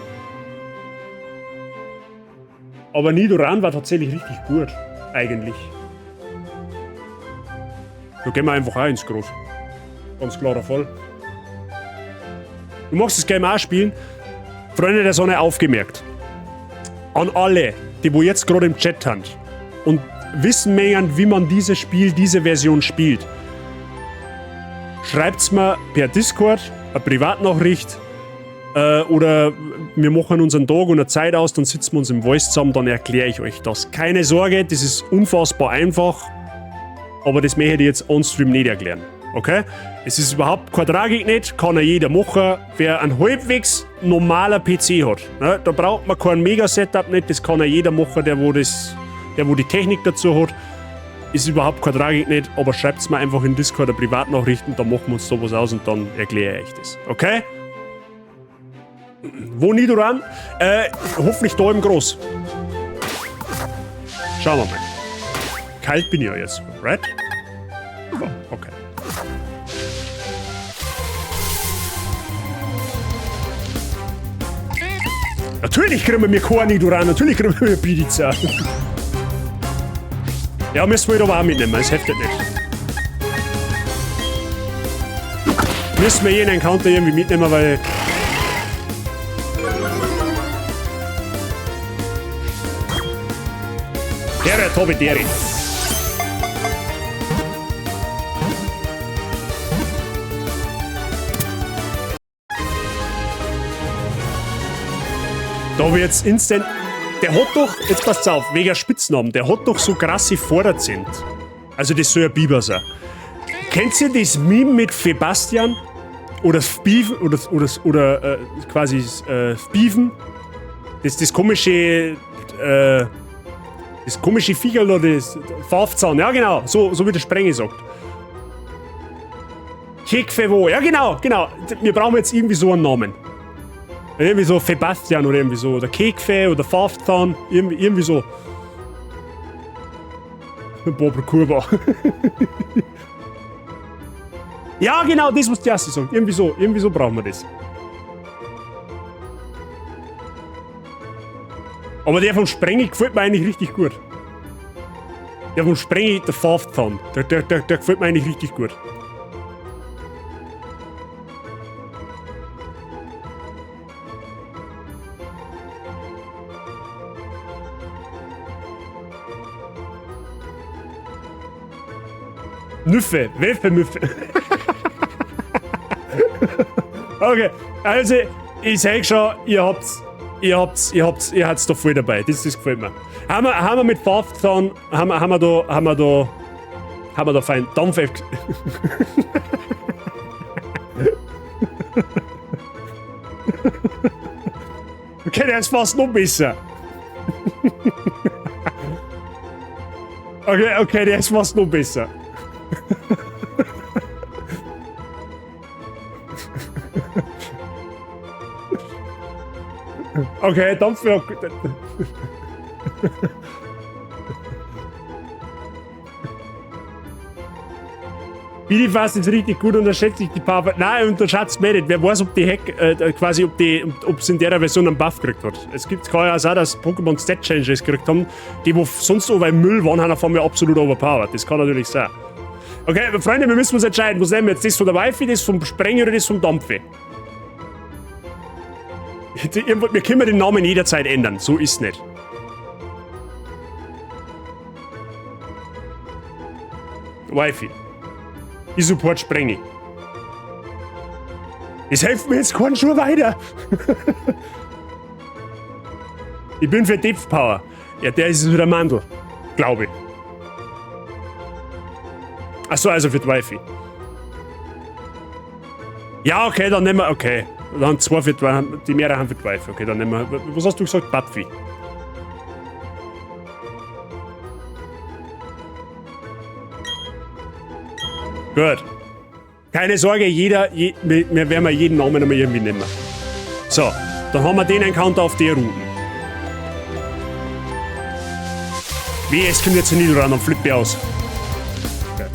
Aber Nidoran war tatsächlich richtig gut. Eigentlich. Da gehen wir einfach auch ins Groß. Ganz klarer Fall. Du magst das Game auch spielen. Freunde der Sonne, aufgemerkt. An alle, die wo jetzt gerade im Chat sind und wissen mögen, wie man dieses Spiel, diese Version spielt. Schreibt's mir per Discord, eine Privatnachricht, oder wir machen uns einen Tag und eine Zeit aus, dann sitzen wir uns im Voice zusammen, dann erkläre ich euch das. Keine Sorge, das ist unfassbar einfach, aber das möchte ich jetzt on-stream nicht erklären. Okay? Es ist überhaupt keine Tragik nicht, kann ja jeder machen, wer einen halbwegs normaler PC hat. Ne? Da braucht man kein Mega-Setup nicht, das kann ja jeder machen, der wo die Technik dazu hat. Ist überhaupt keine Tragik nicht, aber schreibt's mir einfach in Discord eine Privatnachrichten, dann machen wir uns sowas aus und dann erkläre ich das. Okay? Wo Nidoran? Hoffentlich da im Groß. Schauen wir mal. Kalt bin ich ja jetzt, right? Oh, okay. Natürlich kriegen wir keinen Nidoran, natürlich kriegen wir Pizza. Ja, müssen wir aber auch mitnehmen, es heftet nicht. Müssen wir jeden Encounter irgendwie mitnehmen, weil... Der Tobi Deri. Da wird's instant... Der hat doch, jetzt passt's auf, wegen Spitznamen, der hat doch so krasse Vorderzent. Also das soll ein Biber sein. Kennt ihr das Meme mit Sebastian? Oder Spieven, oder quasi Spieven? Das komische, das komische Viecherl oder das Pfaffzahn, ja genau, so wie der Sprenge sagt. Kekfevo, ja genau. Wir brauchen jetzt irgendwie so einen Namen. Irgendwie so Sebastian oder irgendwie so, oder Kekfe oder Pfaffzahn, irgendwie so. Bobber Kurva. Ja, genau, das, was die Jassi sagt. Irgendwie so brauchen wir das. Aber der vom Sprengi gefällt mir eigentlich richtig gut. Der vom Sprengi, der Fafth Thorn, der gefällt mir eigentlich richtig gut. Nüffe, Welpe-Müffe. Okay, also, ich sag schon, ihr habt's da voll dabei. Das gefällt mir. Haben wir mit Fafthorn, haben wir da fein Dampf. Okay, der ist fast noch besser. Okay, der ist fast noch besser. Okay, Dampf wäre. Billy Fast ist richtig gut, unterschätze ich die Power. Nein, unterschätzt mich nicht. Wer weiß, ob die Hack, quasi, ob es in der Version einen Buff gekriegt hat. Es kann ja auch sein, dass Pokémon Stat Changes gekriegt haben, die wo sonst über im Müll waren, haben auf einmal absolut overpowered. Das kann natürlich sein. Okay, Freunde, wir müssen uns entscheiden. Was nehmen wir jetzt? Das von der Wifi, das vom Sprengi oder das vom Dampfe? Wir können den Namen jederzeit ändern. So ist es nicht. Wifi. Ich support Sprengi. Das hilft mir jetzt keinen Schuh weiter. Ich bin für Depth Power. Ja, der ist wieder Mandel. Glaube ich. Achso, also für die Wifi. Ja, okay, dann nehmen wir. Okay. Dann zwei für die mehrere haben für die Wifi. Okay, dann nehmen wir. Was hast du gesagt? Buffy. Gut. Keine Sorge, wir werden jeden Namen einmal irgendwie nehmen. So, dann haben wir den Encounter auf der Route. Wie, es kommt jetzt ein Nidal ran, dann flippt er aus. Okay.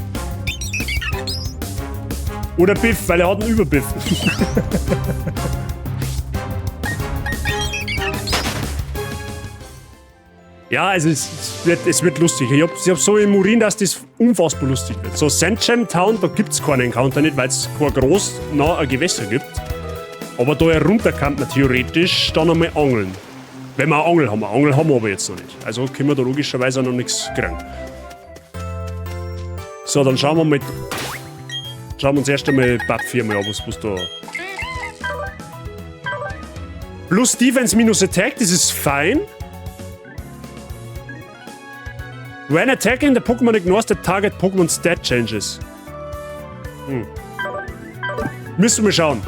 Oder Biff, weil er hat einen Überbiff. Ja, also es wird lustig. Ich hab so im Urin, dass das unfassbar lustig wird. So Sandgem Town, da gibt es keinen Encounter nicht, weil es kein groß nah ein Gewässer gibt. Aber da herunter kann man theoretisch dann einmal angeln. Wenn wir eine Angel haben. Eine Angel haben wir aber jetzt noch nicht. Also können wir da logischerweise auch noch nichts kriegen. So, dann schauen wir uns erst einmal Buffy mal an, was da. Plus Defense minus Attack, das ist fein. When attacking, the Pokémon ignores the target Pokémon stat changes. Müssen wir schauen.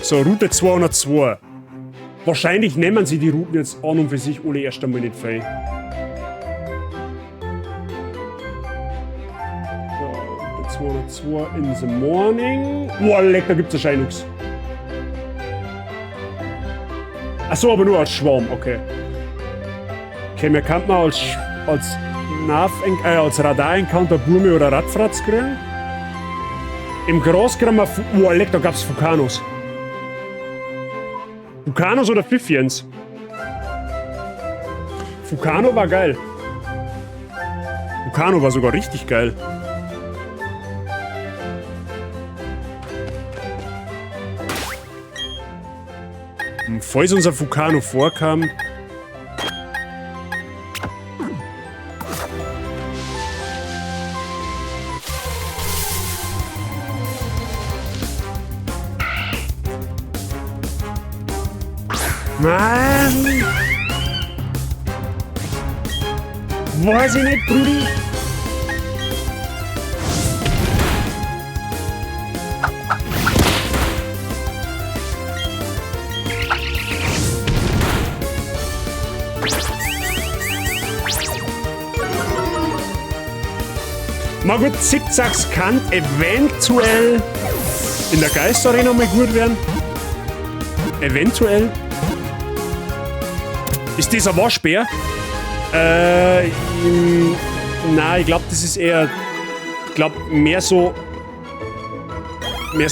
So, Route 202. Wahrscheinlich nehmen sie die Routen jetzt an und für sich alle erst einmal nicht frei. So, Route 202 in the morning. Boah, leck, da gibt's wahrscheinlich nichts. Achso, aber nur als Schwarm, okay. Okay, mir kann man als Radar-Encounter Burme oder Radfratz kriegen. Im Gras kriegen wir. Oh, leck, da gab's Fukanos. Fukanos oder Pfiffiens? Fukano war geil. Fukano war sogar richtig geil. Falls unser Fukano vorkam. Mann! Weiß ich nicht, Brudi. Mal gut, Zickzacks kann eventuell in der Geisterarena mal gut werden. Eventuell. Ist das ein Waschbär? Nein, ich glaube, das ist eher... Ich glaube, mehr so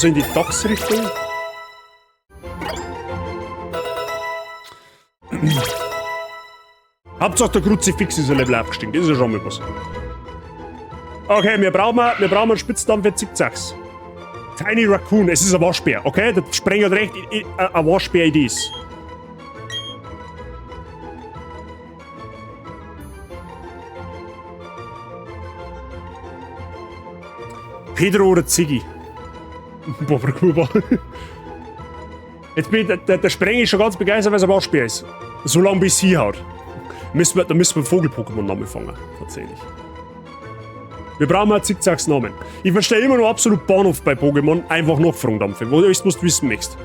in die Dachs-Richtung. Hauptsache der Kruzifix ist ein Level aufgestiegen, das ist ja schon mal was. Okay, wir brauchen einen Spitznamen für Zickzacks. Tiny Raccoon, es ist ein Waschbär, okay? Der Sprenger hat recht, ein Waschbär it is. Pedro oder Ziggy? Boah, jetzt bin ich, der Sprenger ist schon ganz begeistert, weil es ein Waschbär ist. Solange bis hier haut. Da müssen wir einen Vogel-Pokémon-Namen fangen, tatsächlich. Wir brauchen einen Zickzacks-Namen. Ich verstehe immer noch absolut Bahnhof bei Pokémon, einfach nachfragen dampfen. Wo ist, musst du wissen möchtest.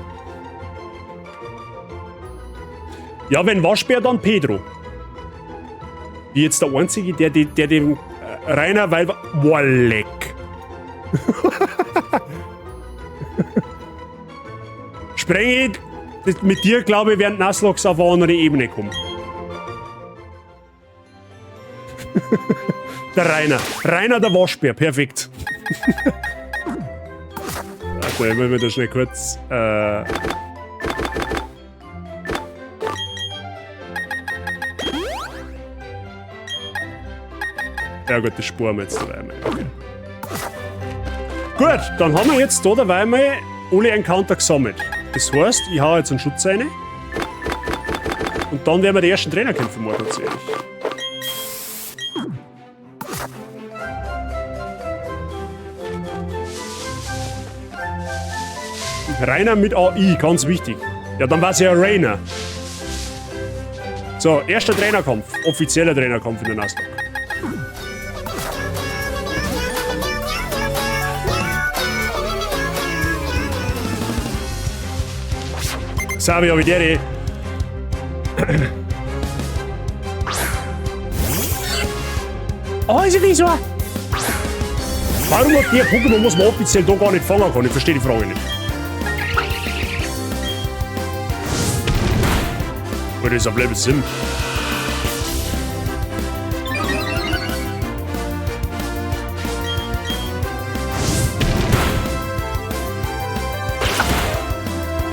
Ja, wenn Waschbär, dann Pedro. Wie jetzt der Einzige, der den Rainer, weil... Boah, leck. Spreng ich, mit dir, glaube ich, werden Nuzlocke auf eine andere Ebene kommen. Der Rainer. Rainer der Waschbär, perfekt. Warte, ich will mir das schnell kurz... Ja gut, das sparen wir jetzt dabei mal. Okay. Gut, dann haben wir jetzt da dabei mal alle Encounter gesammelt. Das heißt, ich hau jetzt einen Schutz rein. Und dann werden wir die ersten Trainerkämpfe machen, tatsächlich. Rainer mit AI, ganz wichtig. Ja, dann war es ja Rainer. So, erster Trainerkampf. Offizieller Trainerkampf in der Nuzlocke. Sabe, aber der. Oh, ist wie so. Warum hat der Pokémon, was man offiziell da gar nicht fangen kann? Ich verstehe die Frage nicht. Oder ist auf Level 7?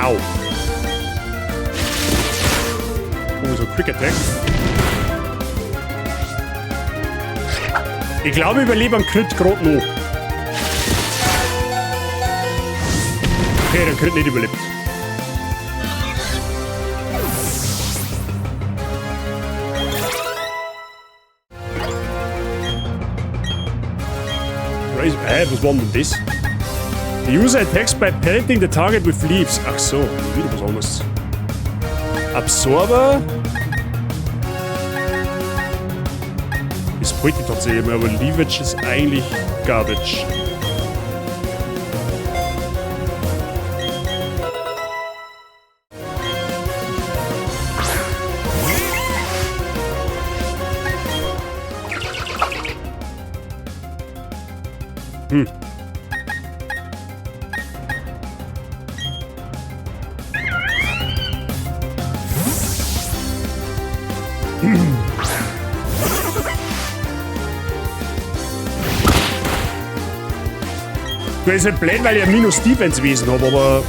Au. Oh, so Quick Attack. Ich glaube, ich überlebe einen Crit gerade noch. Okay, der Crit nicht überlebt. Was war denn das? The user attacks by pelleting the target with leaves. Ach so, wieder was anderes. Absorber. Das wollte ich tatsächlich mal, aber Leafage ist eigentlich Garbage. Das ist halt blöd, weil ich ein Minus-Defense-Wesen habe, aber...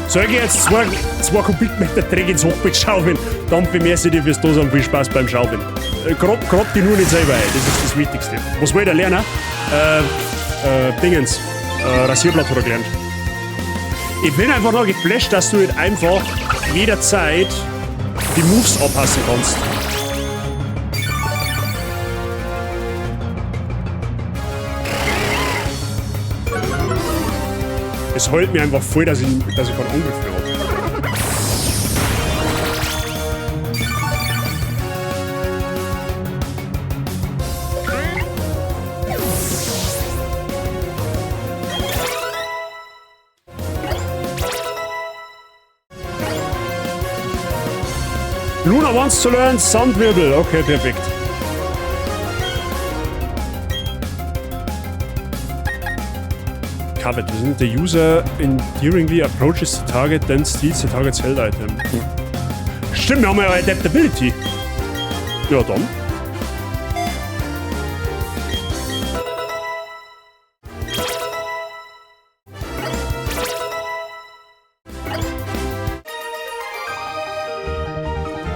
Soll ich jetzt zwei Kubikmeter Dreck ins Hochbett schaufeln? Dann bemerke ich dir fürs Dosen viel Spaß beim Schaufeln. Grob die nur nicht selber ein, das ist das Wichtigste. Was will ich da lernen? Dingens. Rasierblatt hat er gelernt. Ich bin einfach noch geflasht, dass du nicht einfach jederzeit die Moves abpassen kannst. Es heult mir einfach voll, dass ich keinen Angriff mehr habe. Luna wants to learn Sandwirbel. Okay, perfekt. covered. The user endearingly approaches the target, then steals the target's held item. Stimmt, wir haben ja Adaptability. Ja, dann.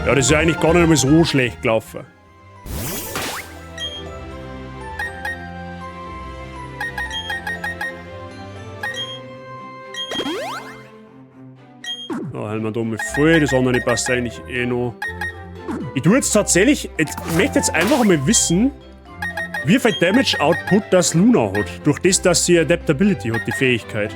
Ja, das ist ja eigentlich gar nicht mal so schlecht gelaufen. Da halten wir da mal voll, das andere passt eigentlich eh noch. Ich tue jetzt tatsächlich, ich möchte jetzt einfach mal wissen, wie viel Damage Output das Luna hat. Durch das, dass sie Adaptability hat, die Fähigkeit.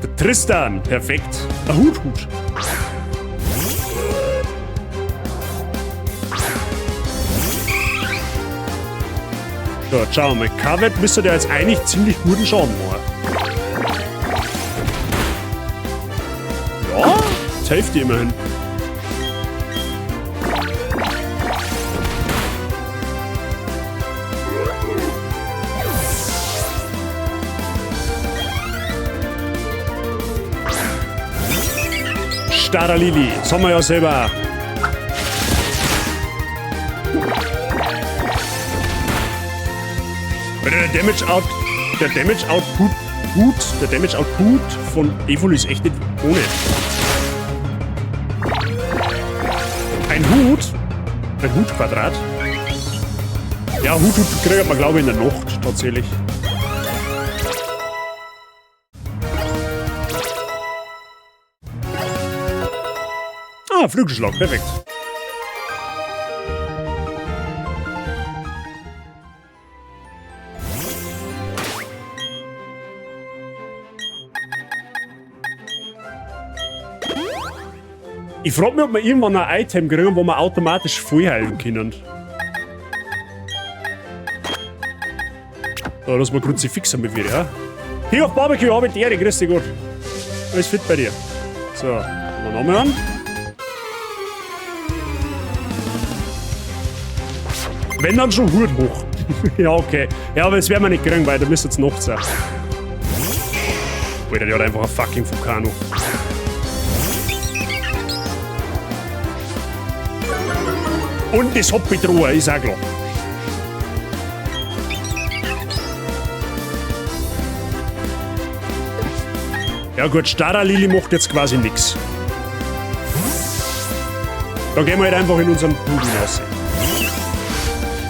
Der Tristan, perfekt. Ein Hut. So, schauen wir mal. Covet müsste der jetzt eigentlich ziemlich guten Schaden machen. Ja, das hilft dir immerhin. Starrer Lili, das haben wir ja selber. Der Damage Output von Evoli ist echt nicht ohne. Ein Hutquadrat. Ja, Hut kriegt man glaube ich in der Nacht tatsächlich. Ah, Flügelschlag, perfekt. Ich frage mich, ob wir irgendwann ein Item kriegen, wo wir automatisch vollheilen können. So, lass mal Kruzifix haben wir wieder, ja? Hier auf Barbecue, hab ich die Ehre, grüß dich gut. Alles fit bei dir. So, mal nochmal an. Wenn dann schon Hut hoch. Ja, okay. Ja, aber das werden wir nicht kriegen, weil da müsste jetzt Nacht sein. Alter, der hat einfach ein fucking Vulkano. Und das Hoppitruhe, ist auch klar. Ja gut, Starrer Lili macht jetzt quasi nichts. Da gehen wir halt einfach in unseren Pool hinaus.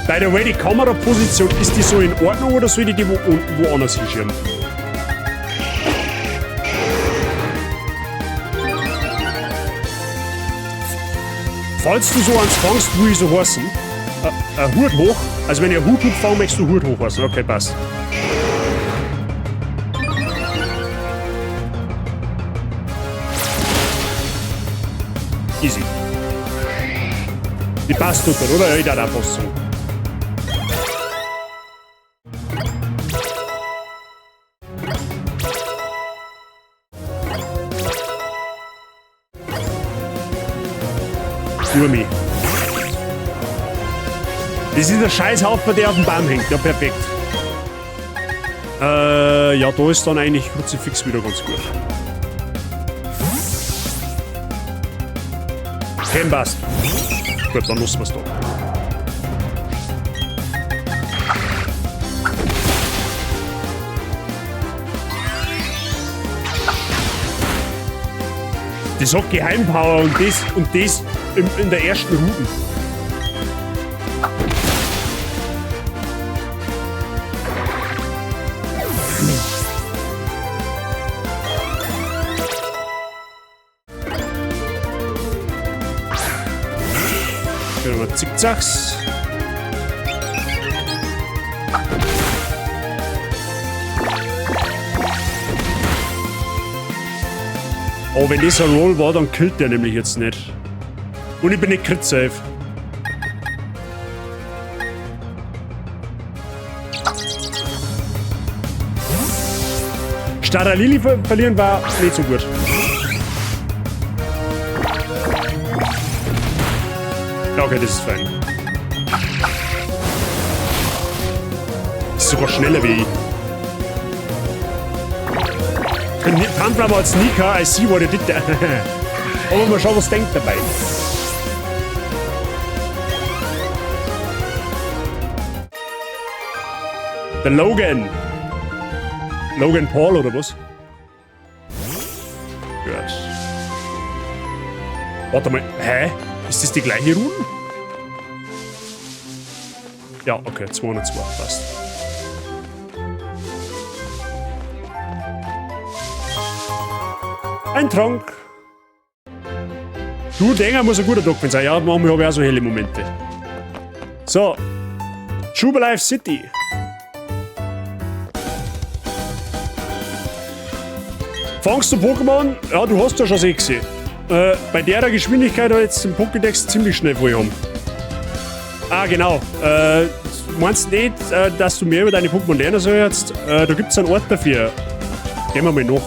By the way, die Kameraposition, ist die so in Ordnung oder soll ich die woanders hinschieben? Falls du so eins fängst, wo ich so heißen, Hut hoch. Also wenn ihr Hut hochfangen, möchtest du Hut hoch heißen. Okay, passt. Easy. Die passt super, oder? Ja, ich darf auch passen. So. Gurmi. Das ist der Scheißhaufen, der auf dem Baum hängt. Ja, perfekt. Ja, da ist dann eigentlich Kruzifix wieder ganz gut. Kein passt. Gut, dann lassen wir es da. Das hat Geheimpower und das in der ersten Route. Können wir Zickzacks. Oh, wenn das ein Roll war, dann killt der nämlich jetzt nicht. Und ich bin nicht crit-safe. Staralili verlieren war nicht so gut. Okay, das ist fein. Das ist sogar schneller wie ich. Panflam hat Sneaker, I see what it did there. Aber mal schauen, was denkt dabei. Der Logan. Logan Paul oder was? Gut. Warte mal, hä? Ist das die gleiche Rune? Ja, okay, 202, passt. Ein Trank. Du, Dinger muss ein guter Tag sein. Ja, manchmal habe ich auch so helle Momente. So. Jubilife City. Fangst du Pokémon? Ja, du hast ja schon 6. Bei der Geschwindigkeit hat jetzt den Pokédex ziemlich schnell voll haben. Ah, genau. Meinst nicht, dass du mehr über deine Pokémon lernen sollst? Da gibt es einen Ort dafür. Gehen wir mal nach.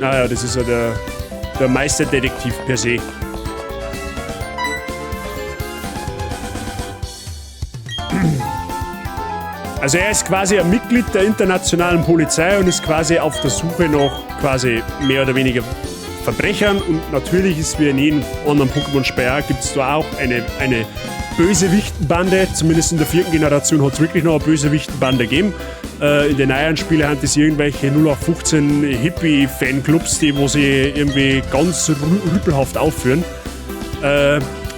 Naja, das ist ja der Meisterdetektiv per se. Also er ist quasi ein Mitglied der internationalen Polizei und ist quasi auf der Suche nach quasi mehr oder weniger Verbrechern. Und natürlich ist wie in jedem anderen Pokémon-Spiel gibt es da auch eine Bösewichtenbande. Zumindest in der 4. Generation hat es wirklich noch eine Bösewichtenbande gegeben. In den neuen Spielen haben das irgendwelche 0815 Hippie-Fanclubs, wo sie irgendwie ganz rüpelhaft aufführen.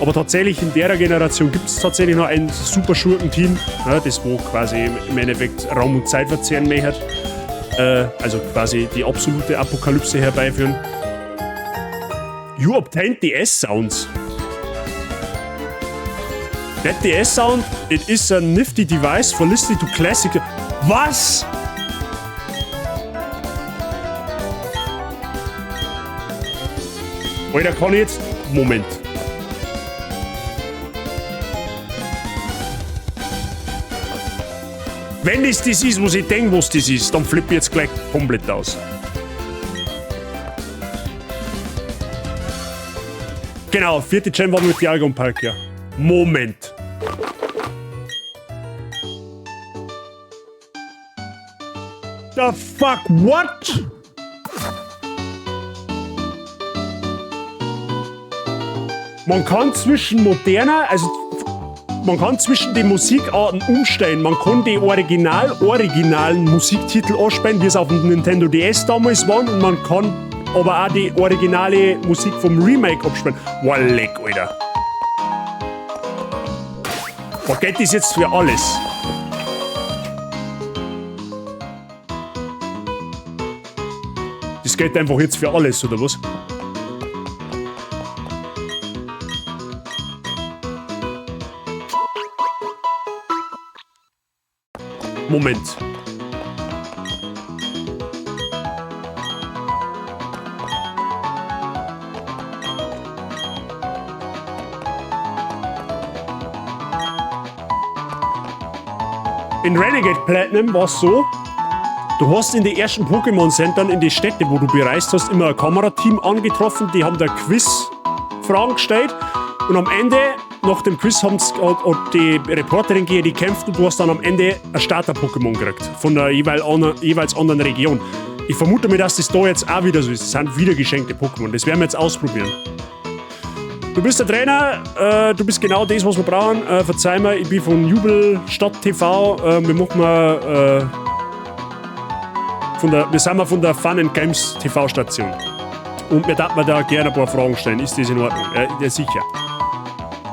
Aber tatsächlich in der Generation gibt es tatsächlich noch ein super Schurkenteam, das wo quasi im Endeffekt Raum und Zeit verzehren möchte. Also quasi die absolute Apokalypse herbeiführen. You obtained DS sounds. That DS sound, it is a nifty device for listening to classic. Was? Alter, kann ich jetzt. Moment. Wenn das ist, was ich denke, was das ist, dann flippe ich jetzt gleich komplett aus. Genau, 4. Gen war mit Dialga und Palkia. Moment. The fuck, what? Man kann zwischen moderner, also man kann zwischen den Musikarten umstellen. Man kann die originalen Musiktitel anspielen, wie es auf dem Nintendo DS damals waren, und man kann aber auch die originale Musik vom Remake abspielen. Wow, leck, Alter. Was geht das jetzt für alles? Das geht einfach jetzt für alles, oder was? Moment. In Renegade Platinum war es so, du hast in den ersten Pokémon-Centern in die Städte, wo du bereist hast, immer ein Kamerateam angetroffen, die haben da Quiz-Fragen gestellt und am Ende, nach dem Quiz, hat die Reporterin gegen die gekämpft und du hast dann am Ende ein Starter-Pokémon gekriegt, von der jeweils anderen Region. Ich vermute mir, dass das da jetzt auch wieder so ist. Das sind wieder geschenkte Pokémon, das werden wir jetzt ausprobieren. Du bist der Trainer, du bist genau das, was wir brauchen. Verzeih mir, ich bin von Jubelstadt TV. Wir sind von der Fun and Games TV-Station. Und wir dachten da gerne ein paar Fragen stellen. Ist das in Ordnung? Ja, sicher.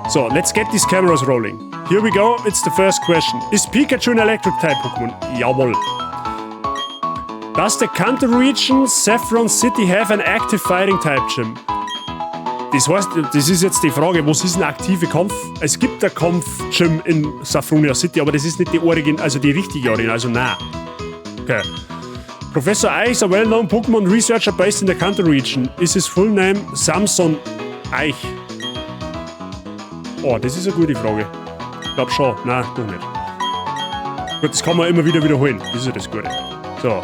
So, let's get these cameras rolling. Here we go, it's the first question. Is Pikachu an Electric-Type Pokémon? Jawohl. Does the Kanto region Saffron City have an active fighting type gym? Das heißt, das ist jetzt die Frage, was ist ein aktiver Kampf? Es gibt einen Kampf-Gym in Saffronia City, aber das ist nicht die richtige Origin, also nein. Okay. Professor Eich is a well-known Pokémon researcher based in the Kanto region. Is his full name Samson Eich? Oh, das ist eine gute Frage. Glaub schon. Nein, doch nicht. Gut, das kann man immer wieder wiederholen. Das ist ja das Gute. So.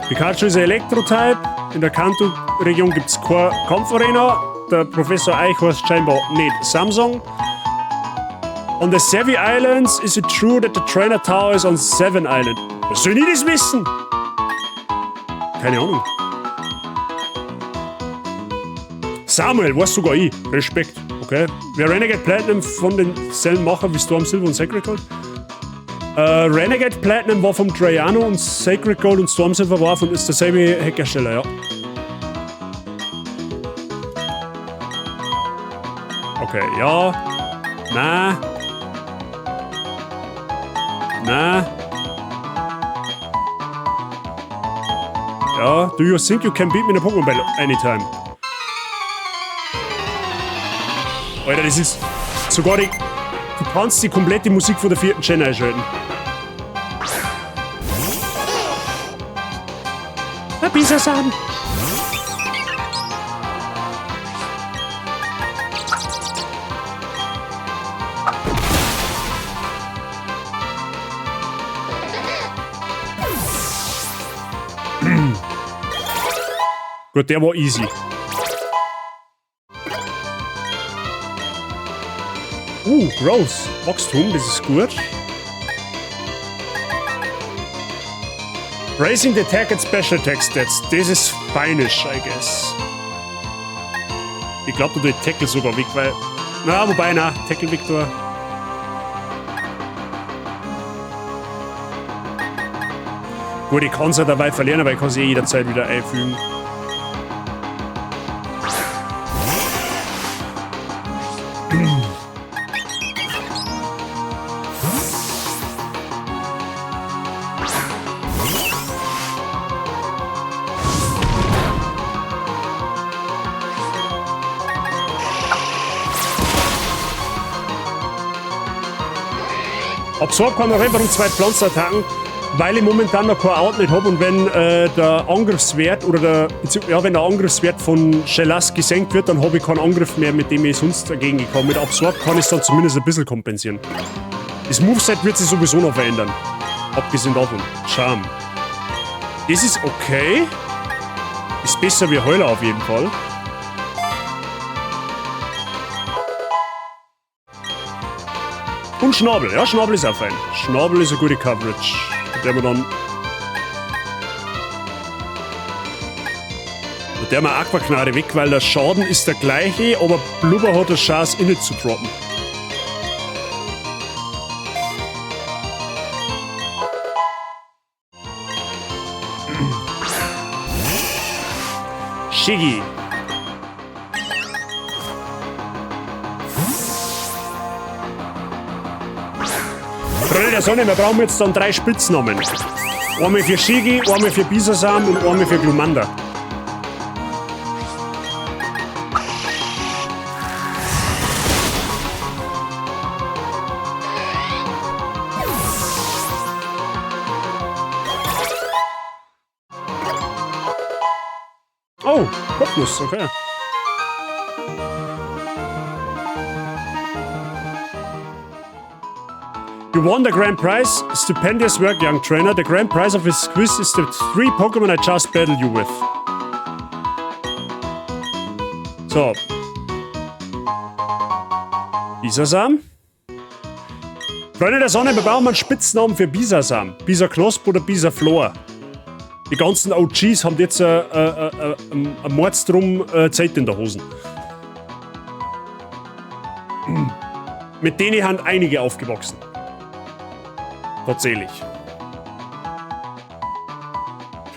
Pikachu ist ein Elektro-Type. In der Kanto-Region gibt es keine Kampfarena. Der Professor Eich heißt scheinbar nicht Samsung. On the Sevi Islands, is it true that the Trainer Tower is on Seven Island? Was soll ich das wissen? Keine Ahnung. Samuel, weiß sogar ich. Respekt. Okay. Wer Renegade Platinum von denselben Macher wie Storm Silver und Sacred Gold? Renegade Platinum war vom Traiano und Sacred Gold und Storm Silver war von ist derselbe Hersteller, ja. Okay, ja. Na. Na. Ja, do you think you can beat me in a Pokémon Battle anytime? Alter, das ist sogar die... Du kannst die komplette Musik von der 4. Gen einschalten. Ein Bisasam. Gut, der war easy. Growth. Wachstum, das ist gut. Raising the attack and special attack stats. Das ist feinisch, I guess. Ich glaube, du tust Tackle sogar weg, weil... Na, wobei, na, Tackle Victor. Gut, ich kann es ja dabei verlieren, aber ich kann es jederzeit wieder einfügen. Absorb kann man einfach um 2 Pflanzenattacken, weil ich momentan noch kein Outlet habe und wenn der Angriffswert oder wenn der Angriffswert von Shellas gesenkt wird, dann habe ich keinen Angriff mehr, mit dem ich sonst dagegen gekommen. Mit Absorb kann ich es dann zumindest ein bisschen kompensieren. Das Moveset wird sich sowieso noch verändern. Abgesehen davon. Charme. Das ist okay. Ist besser wie Heuler auf jeden Fall. Und Schnabel, ja, Schnabel ist auch fein. Schnabel ist eine gute Coverage. Mit der wir dann. Mit der wir Aquaknarre weg, weil der Schaden ist der gleiche, aber Blubber hat eine Chance, inne zu droppen. Shiggy. Freunde der Sonne, wir brauchen jetzt dann 3 Spitznamen. Einmal für Shiggy, einmal für Bisasam und einmal für Glumanda. Oh, Kopfnuss, okay. You won the grand prize. Stupendous work, young trainer. The grand prize of this quiz is the 3 Pokémon I just battled you with. So. Bisasam. Freunde der Sonne, wir brauchen einen Spitznamen für Bisasam. Bisaknosp oder Bisaflor. Die ganzen OGs haben jetzt ein Mordstrom Zeit in der Hosen. Mit denen haben einige aufgewachsen. Tatsächlich.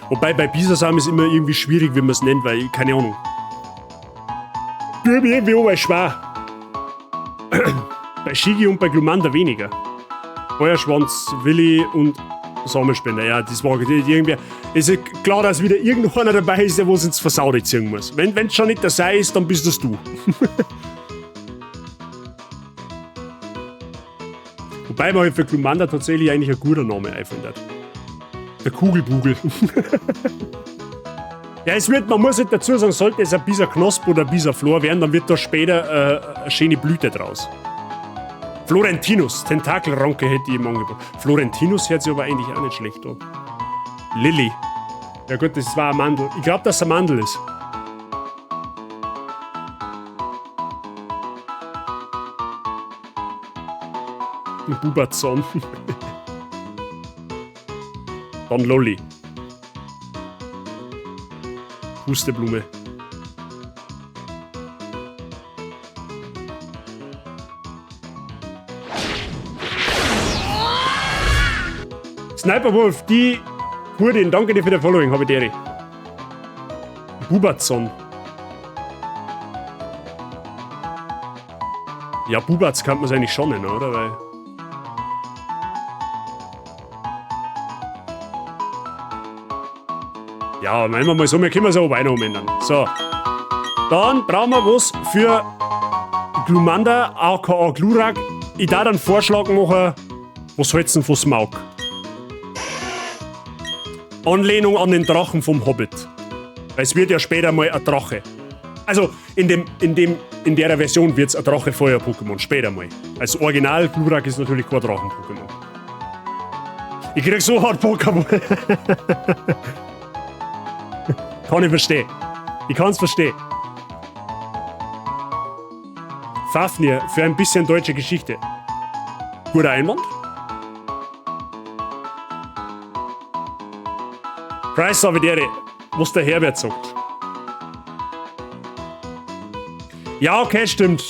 Wobei bei Bisasam ist immer irgendwie schwierig, wie man es nennt, weil, keine Ahnung. Irgendwie oberschwer. Bei Shiggy und bei Glumanda weniger. Feuerschwanz, Willi und Samenspender. Ja, das war irgendwie. Es ist klar, dass wieder irgendeiner dabei ist, der was ins Versaude ziehen muss. Wenn es schon nicht der Sei ist, dann bist das du. Wobei mir für Glumanda tatsächlich eigentlich ein guter Name einfindet. Der Kugelbugel. Ja, man muss halt dazu sagen, sollte es ein Bisaknosp oder ein Bisaflor werden, dann wird da später eine schöne Blüte draus. Florentinus, Tentakelranke hätte ich im Angebot. Florentinus hört sich aber eigentlich auch nicht schlecht an. Lilly. Ja gut, das war ein Mandel. Ich glaube, dass es ein Mandel ist. Ein Bubazon. Dann Lolli. Pusteblume. Sniperwolf, die Hurdin, danke dir für den Following, habe ich dir. Bubazon. Ja, Bubaz kann man es eigentlich schon nennen, oder? Weil ja, meinen wir mal so, wir können es auch weiter umändern. So. Dann brauchen wir was für Glumanda, aka Glurak. Ich darf einen Vorschlag machen, was hältst du denn von Smaug? Anlehnung an den Drachen vom Hobbit. Weil es wird ja später mal ein Drache. Also, in der Version wird es ein Drache-Feuer-Pokémon. Später mal. Als Original Glurak ist natürlich kein Drachen-Pokémon. Ich krieg so hart Pokémon. Kann ich verstehen. Ich kann's verstehen. Fafnir für ein bisschen deutsche Geschichte. Guter Einwand. Price Savidere, was der Herbert sagt. Ja, okay, stimmt.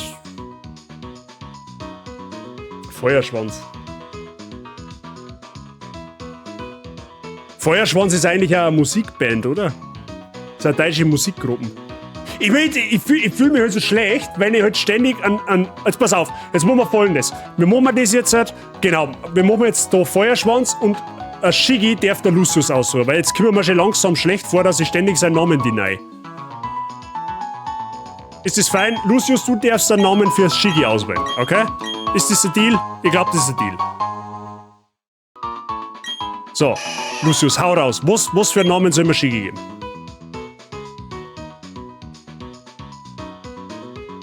Feuerschwanz. Feuerschwanz ist eigentlich auch eine Musikband, oder? Das sind deutsche Musikgruppen. Ich fühl mich halt so schlecht, wenn ich halt ständig jetzt pass auf, jetzt machen wir Folgendes. Wir machen das jetzt halt, genau, wir machen jetzt da Feuerschwanz und ein Shiggy darf der Lucius aussuchen, weil jetzt kommen wir mir schon langsam schlecht vor, dass ich ständig seinen Namen deny. Ist das fein? Lucius, du darfst einen Namen für das Shiggy auswählen, okay? Ist das ein Deal? Ich glaube, das ist ein Deal. So, Lucius, hau raus. Was für einen Namen soll man Shiggy geben?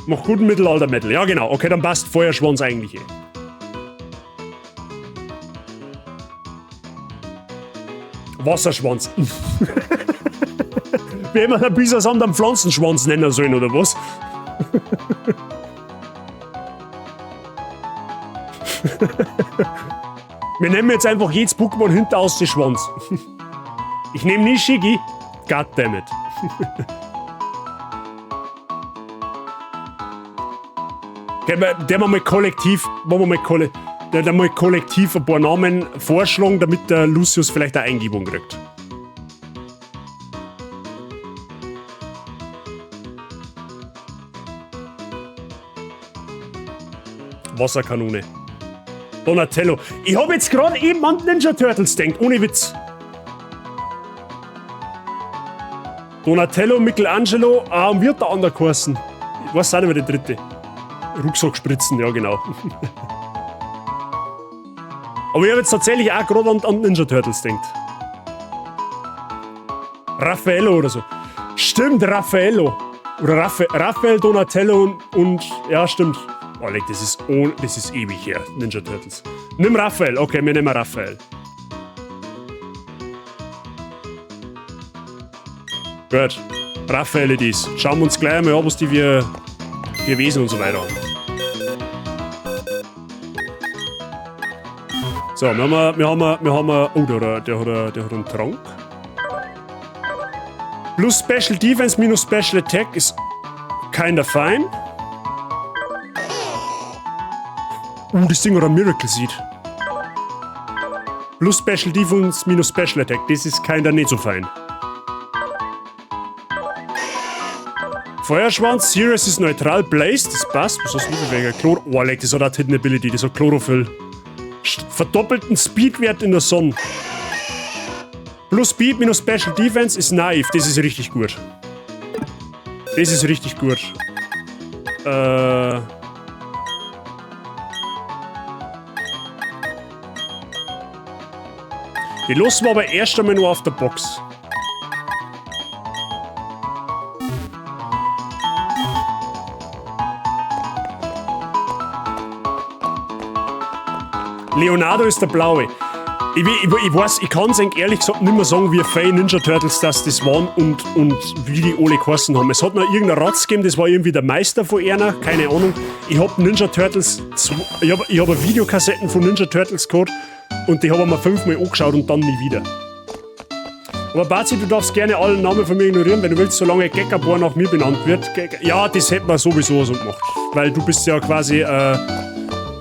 Mach guten Mittelalter-Metal. Ja, genau. Okay, dann passt Feuerschwanz eigentlich eh. Wasserschwanz. Wie immer ein bisschen Sand am Pflanzenschwanz nennen sollen, oder was? Wir nehmen jetzt einfach jedes Pokémon hinter aus den Schwanz. Ich nehme nie Shiggy. Goddammit. Okay, der mal kollektiv ein paar Namen vorschlagen, damit der Lucius vielleicht eine Eingebung kriegt. Wasserkanone. Donatello. Ich habe jetzt gerade eben an Ninja Turtles gedacht, ohne Witz. Donatello, Michelangelo, und wird der andere geheißen? Ich weiß auch nicht mehr, der dritte. Rucksackspritzen, ja genau. Aber ich habe jetzt tatsächlich auch gerade an Ninja Turtles gedacht. Raffaello oder so. Stimmt, Raffaello. Oder Raphael, Donatello und ja, stimmt. Oh, leck, das ist ewig her, Ninja Turtles. Nimm Raphael, okay, wir nehmen Raphael. Gut, Raphael it is. Schauen wir uns gleich einmal an, was die wir Wesen und so weiter haben. So, wir haben oh, der hat einen Trank. Plus Special Defense minus Special Attack ist kinda fine. Das Ding hat ein Miracle Seed. Plus Special Defense minus Special Attack, das ist kinda nicht so fein. Feuerschwanz, Sirius ist neutral, Blaze, das passt. Was hast du denn wegen Chlor? Oh, leck, das hat auch Hidden Ability, das hat Chlorophyll. Verdoppelten Speedwert in der Sonne. Plus Speed minus Special Defense ist Naive, das ist richtig gut. Das ist richtig gut. Die lassen wir aber erst einmal nur auf der Box. Leonardo ist der Blaue. Ich weiß, ich kann es eigentlich ehrlich gesagt nicht mehr sagen, wie viele Ninja Turtles das waren und wie die alle geheißen haben. Es hat noch irgendein Ratz gegeben, das war irgendwie der Meister von einer, keine Ahnung. Ich hab Ninja Turtles, ich hab Videokassetten von Ninja Turtles gehabt und die habe ich mir 5-mal angeschaut und dann nie wieder. Aber Bazi, du darfst gerne alle Namen von mir ignorieren, wenn du willst, solange Gekabor nach mir benannt wird. Ja, das hätten wir sowieso so gemacht, weil du bist ja quasi ein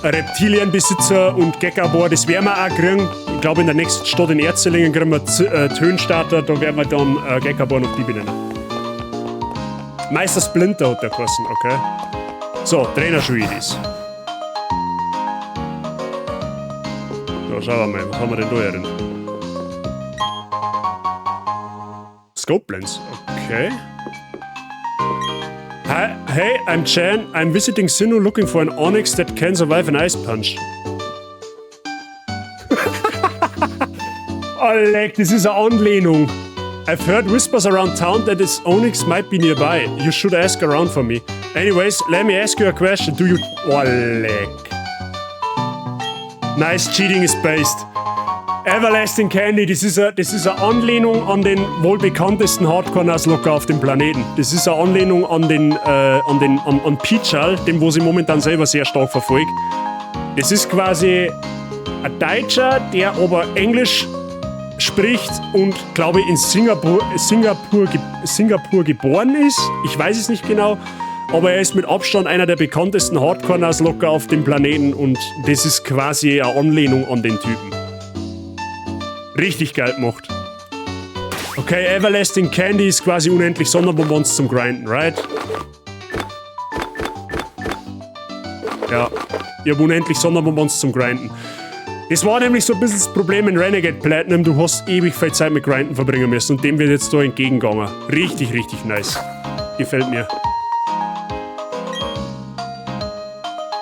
Reptilienbesitzer und Gekabor, das werden wir auch kriegen. Ich glaube, in der nächsten Stadt in Erzelingen kriegen wir Tönenstarter, da werden wir dann Gekabor noch die benennen. Meister Splinter hat der geheißen, okay. So, Trainerschuhe-Idis. So, schauen wir mal, was haben wir denn da drin? Scope-Lens, okay. Hi, hey, I'm Chan. I'm visiting Sinnoh looking for an Onyx that can survive an ice punch. Oh, leck, das ist eine Anlehnung. I've heard whispers around town that this Onyx might be nearby. You should ask around for me. Anyways, let me ask you a question. Do you... Oh, leck. Nice cheating is based. Everlasting Candy, das ist eine Anlehnung an den wohl bekanntesten Hardcore-Nuzlocke auf dem Planeten. Das ist eine Anlehnung an Pichal, dem wo sie momentan selber sehr stark verfolgt. Das ist quasi ein Deutscher, der aber Englisch spricht und glaube in Singapur geboren ist. Ich weiß es nicht genau, aber er ist mit Abstand einer der bekanntesten Hardcore-Nuzlocke auf dem Planeten und das ist quasi eine Anlehnung an den Typen. Richtig geil gemacht. Okay, Everlasting Candy ist quasi unendlich Sonderbonbons zum Grinden, right? Ja, ich hab unendlich Sonderbonbons zum Grinden. Das war nämlich so ein bisschen das Problem in Renegade Platinum, du hast ewig viel Zeit mit Grinden verbringen müssen und dem wird jetzt da entgegengegangen. Richtig, richtig nice. Gefällt mir.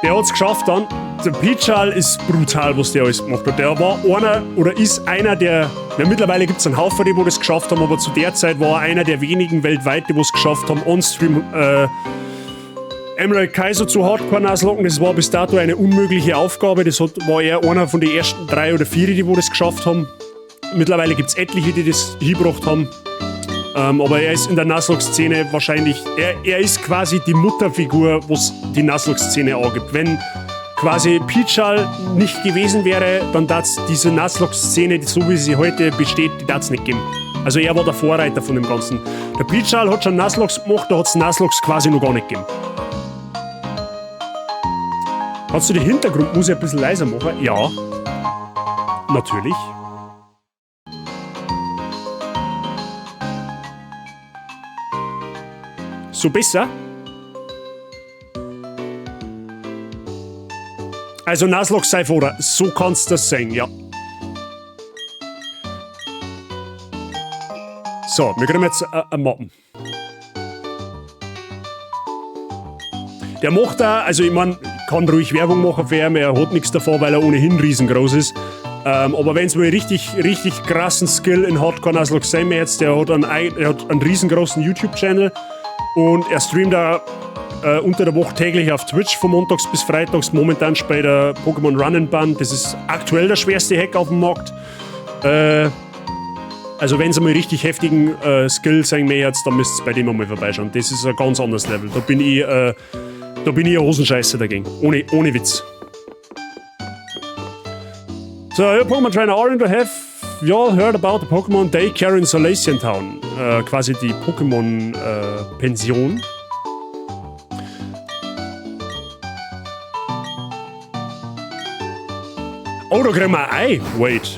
Der hat's geschafft dann. Der Pichal ist brutal, was der alles gemacht hat. Der war einer oder ist einer der. Ja, mittlerweile gibt es einen Haufen, die das geschafft haben, aber zu der Zeit war er einer der wenigen weltweit, die es geschafft haben, on-stream Emerald Kaiser zu Hardcore-Nuzlocken. Das war bis dato eine unmögliche Aufgabe. Das war er einer von den ersten 3 oder 4, die das geschafft haben. Mittlerweile gibt es etliche, die das hingebracht haben. Aber er ist in der Nuzlocke-Szene wahrscheinlich. Er ist quasi die Mutterfigur, was die Nuzlocke-Szene angibt. Wenn quasi Pichal nicht gewesen wäre, dann darf es diese Nuzlocke-Szene, so wie sie heute besteht, die darf es nicht geben. Also er war der Vorreiter von dem Ganzen. Der Pichal hat schon Nuzlocke gemacht, da hat es Nuzlocke quasi noch gar nicht gegeben. Kannst du den Hintergrundmusik ein bisschen leiser machen? Ja. Natürlich. So besser? Also Nuzlocke Seifora, so kannst du das sehen, ja. So, wir kriegen jetzt einen Mappen. Der macht da, also ich meine, kann ruhig Werbung machen für ihn, er hat nichts davon, weil er ohnehin riesengroß ist. Aber wenn es mal richtig krassen Skill in Hardcore Nuzlocke sehen wir jetzt, er hat einen riesengroßen YouTube-Channel und er streamt da unter der Woche täglich auf Twitch von montags bis freitags, momentan bei der Pokémon Run & Bun. Das ist aktuell der schwerste Hack auf dem Markt. Also wenn es einmal richtig heftigen Skill sehen wir jetzt, dann müsst ihr bei dem einmal vorbeischauen. Das ist ein ganz anderes Level. Da bin ich eine Hosenscheiße dagegen. Ohne Witz. So, Pokémon Trainer Orange, have you all heard about the Pokémon Daycare in Solaceon Town? Quasi die Pokémon Pension. Oh, da kriegen wir ein Ei. Wait.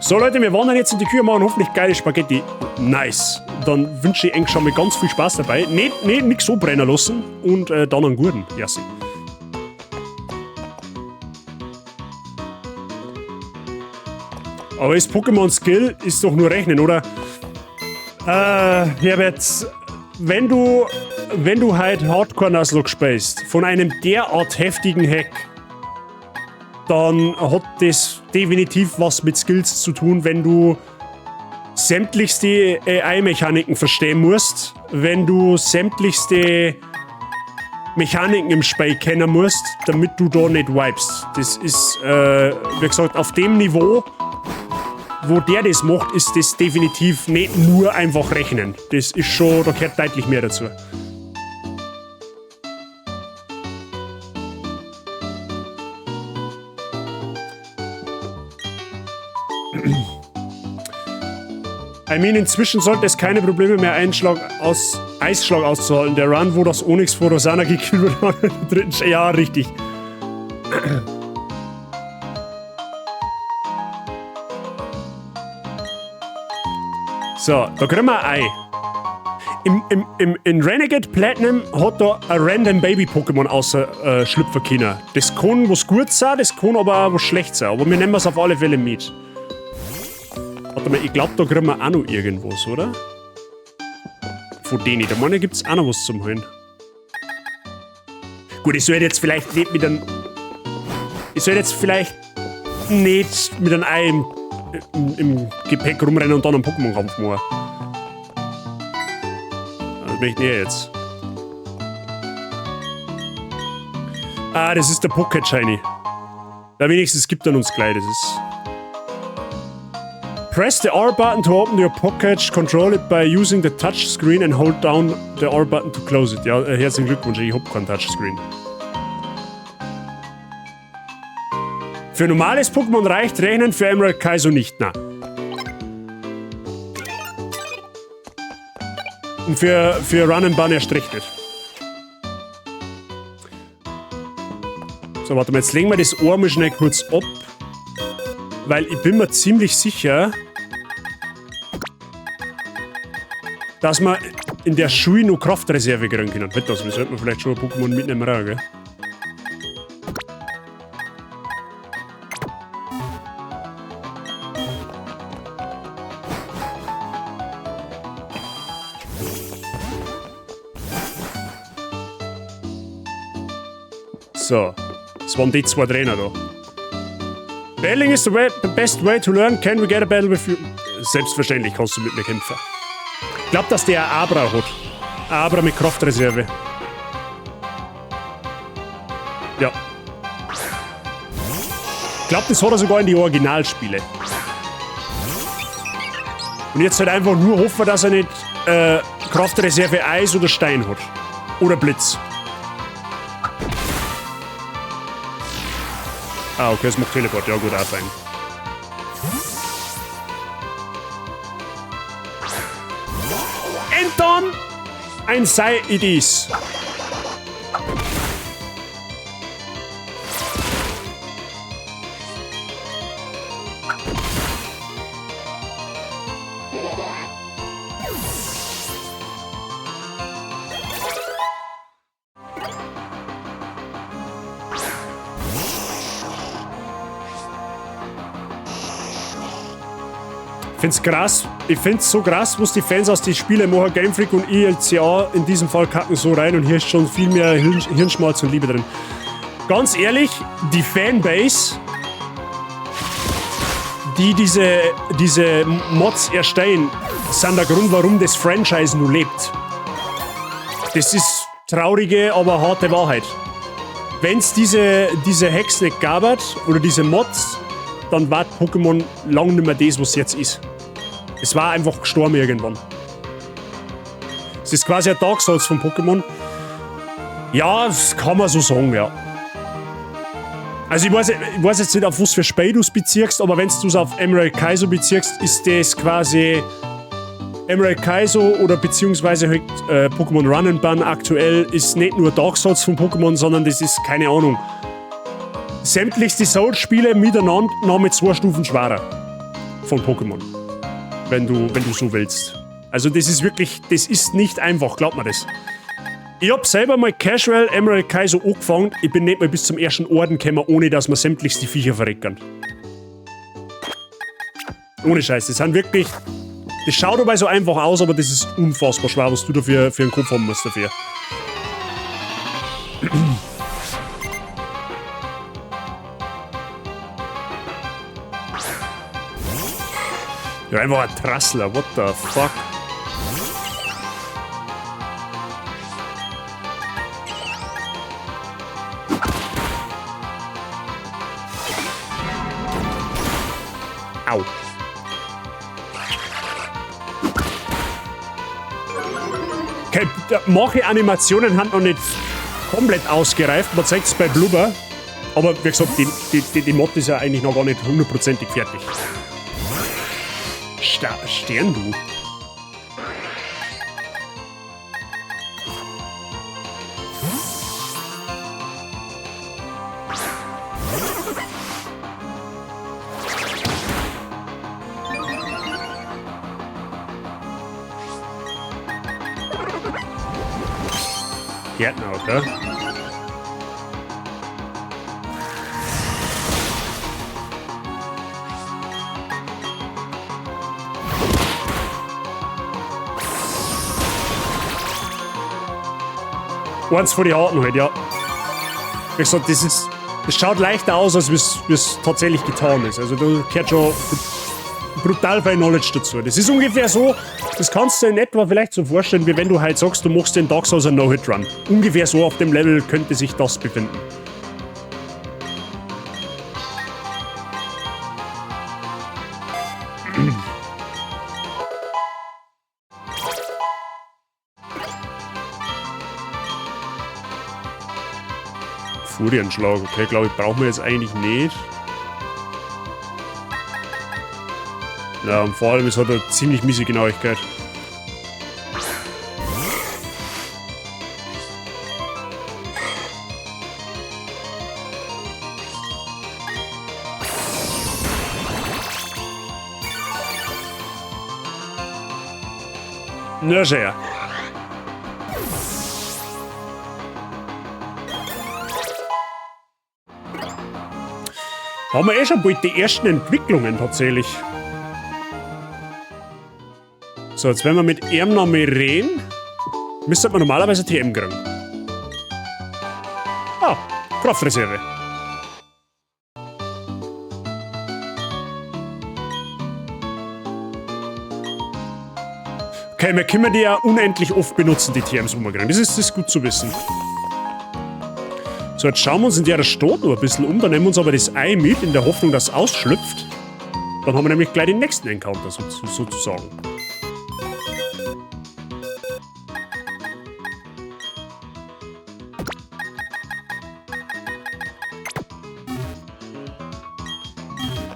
So Leute, wir wandern jetzt in die Küche, machen hoffentlich geile Spaghetti. Nice. Dann wünsche ich euch schon mal ganz viel Spaß dabei. Nicht so brennen lassen und dann einen guten. Jassi. Aber das Pokémon-Skill ist doch nur rechnen, oder? Herbert, wenn du halt Hardcore Nuzlocke spielst, von einem derart heftigen Hack, dann hat das definitiv was mit Skills zu tun, wenn du sämtlichste AI-Mechaniken verstehen musst, wenn du sämtlichste Mechaniken im Spiel kennen musst, damit du da nicht wipest. Das ist, wie gesagt, auf dem Niveau, wo der das macht, ist das definitiv nicht nur einfach rechnen. Das ist schon, da gehört deutlich mehr dazu. I mean, inzwischen sollte es keine Probleme mehr Eisschlag auszuhalten. Der Run, wo das Onyx vor Rosanna gekillt wird, war der dritten. Ja, richtig. So, da kriegen wir ein Ei. In Renegade Platinum hat da ein random Baby-Pokémon außer schlüpfen können. Das kann was gut sein, das kann aber auch was schlecht sein. Aber wir nehmen es auf alle Fälle mit. Warte mal, ich glaube, da kriegen wir auch noch irgendwas, oder? Von denen. Da meine, gibt es auch noch was zum Holen. Gut, ich soll jetzt vielleicht nicht mit einem... Ich soll jetzt vielleicht nicht mit einem Ei im Gepäck rumrennen und dann einen Pokémon-Kampf machen. Das möchte ich nicht jetzt. Ah, das ist der Pocket Shiny. Ja, wenigstens gibt er uns gleich, das ist... Press the R button to open your pocket, control it by using the touchscreen and hold down the R button to close it. Ja, herzlichen Glückwunsch, ich hab keinen Touchscreen. Für normales Pokémon reicht Rechnen, für Emerald Kaizo nicht, na. Und für Run and Bun erst recht nicht. So, warte mal, jetzt legen wir das Ohr mal schnell kurz ab. Weil ich bin mir ziemlich sicher, dass wir in der Schule noch Kraftreserve kriegen können. Nicht das, wir sollten vielleicht schon ein Pokémon mitnehmen, gell? So, das waren die zwei Trainer da. Battling is the best way to learn. Can we get a battle with you? Selbstverständlich kannst du mit mir kämpfen. Ich glaube, dass der Abra hat. Abra mit Kraftreserve. Ja. Ich glaube, das hat er sogar in die Originalspiele. Und jetzt halt einfach nur hoffen, dass er nicht Kraftreserve Eis oder Stein hat. Oder Blitz. Ah, okay, es macht Teleport. Ja gut, auch fein. Und dann ein Sei-Idis. Ich find's so krass, was die Fans aus den Spielen machen. Game Freak und ILCA in diesem Fall kacken so rein und hier ist schon viel mehr Hirnschmalz und Liebe drin. Ganz ehrlich, die Fanbase, die diese Mods erstellen, sind der Grund, warum das Franchise nur lebt. Das ist traurige, aber harte Wahrheit. Wenn's diese Hacks nicht gab oder diese Mods, dann war Pokémon lang nicht mehr das, was es jetzt ist. Es war einfach gestorben irgendwann. Es ist quasi ein Dark Souls von Pokémon. Ja, das kann man so sagen, ja. Also ich weiß jetzt nicht, auf was für Spiel du es beziehst, aber wenn du es auf Emerald Kaizo beziehst, ist das quasi Emerald Kaizo oder beziehungsweise halt, Pokémon Run and Bun aktuell ist nicht nur Dark Souls von Pokémon, sondern das ist, keine Ahnung, sämtlichste Souls-Spiele miteinander noch mit 2 Stufen schwerer von Pokémon. Wenn du so willst. Also das ist wirklich, das ist nicht einfach, glaubt mir das. Ich hab selber mal Casual Emerald Kaizo angefangen, ich bin nicht mal bis zum ersten Orden gekommen, ohne dass man sämtlichste Viecher verreckern. Ohne Scheiß, das sind wirklich, das schaut dabei so einfach aus, aber das ist unfassbar schwer, was du dafür für einen Kopf haben musst dafür. Ja, einfach ein Trassler, what the fuck? Au. Okay, manche Animationen haben noch nicht komplett ausgereift. Man zeigt es bei Blubber. Aber wie gesagt, die Mod ist ja eigentlich noch gar nicht hundertprozentig fertig. Stern, du. Gärtner, oder? Eins von den Harten halt, ja. Wie gesagt, das schaut leichter aus, als es tatsächlich getan ist. Also da gehört schon brutal viel Knowledge dazu. Das ist ungefähr so, das kannst du in etwa vielleicht so vorstellen, wie wenn du halt sagst, du machst den Dark Souls einen No-Hit-Run. Ungefähr so auf dem Level könnte sich das befinden. Furienschlag, okay, glaube ich, brauchen wir jetzt eigentlich nicht. Ja, und vor allem, es hat eine ziemlich miese Genauigkeit. Na, sehr. Haben wir eh schon bald die ersten Entwicklungen tatsächlich. So, jetzt wenn wir mit ihm noch mal reden, müsste man normalerweise TM kriegen. Ah, Kraftreserve. Okay, wir können die ja unendlich oft benutzen, die TMs, wo wir kriegen. Das ist gut zu wissen. So, jetzt schauen wir uns in der Stadt noch ein bisschen um, dann nehmen wir uns aber das Ei mit, in der Hoffnung, dass es ausschlüpft. Dann haben wir nämlich gleich den nächsten Encounter sozusagen.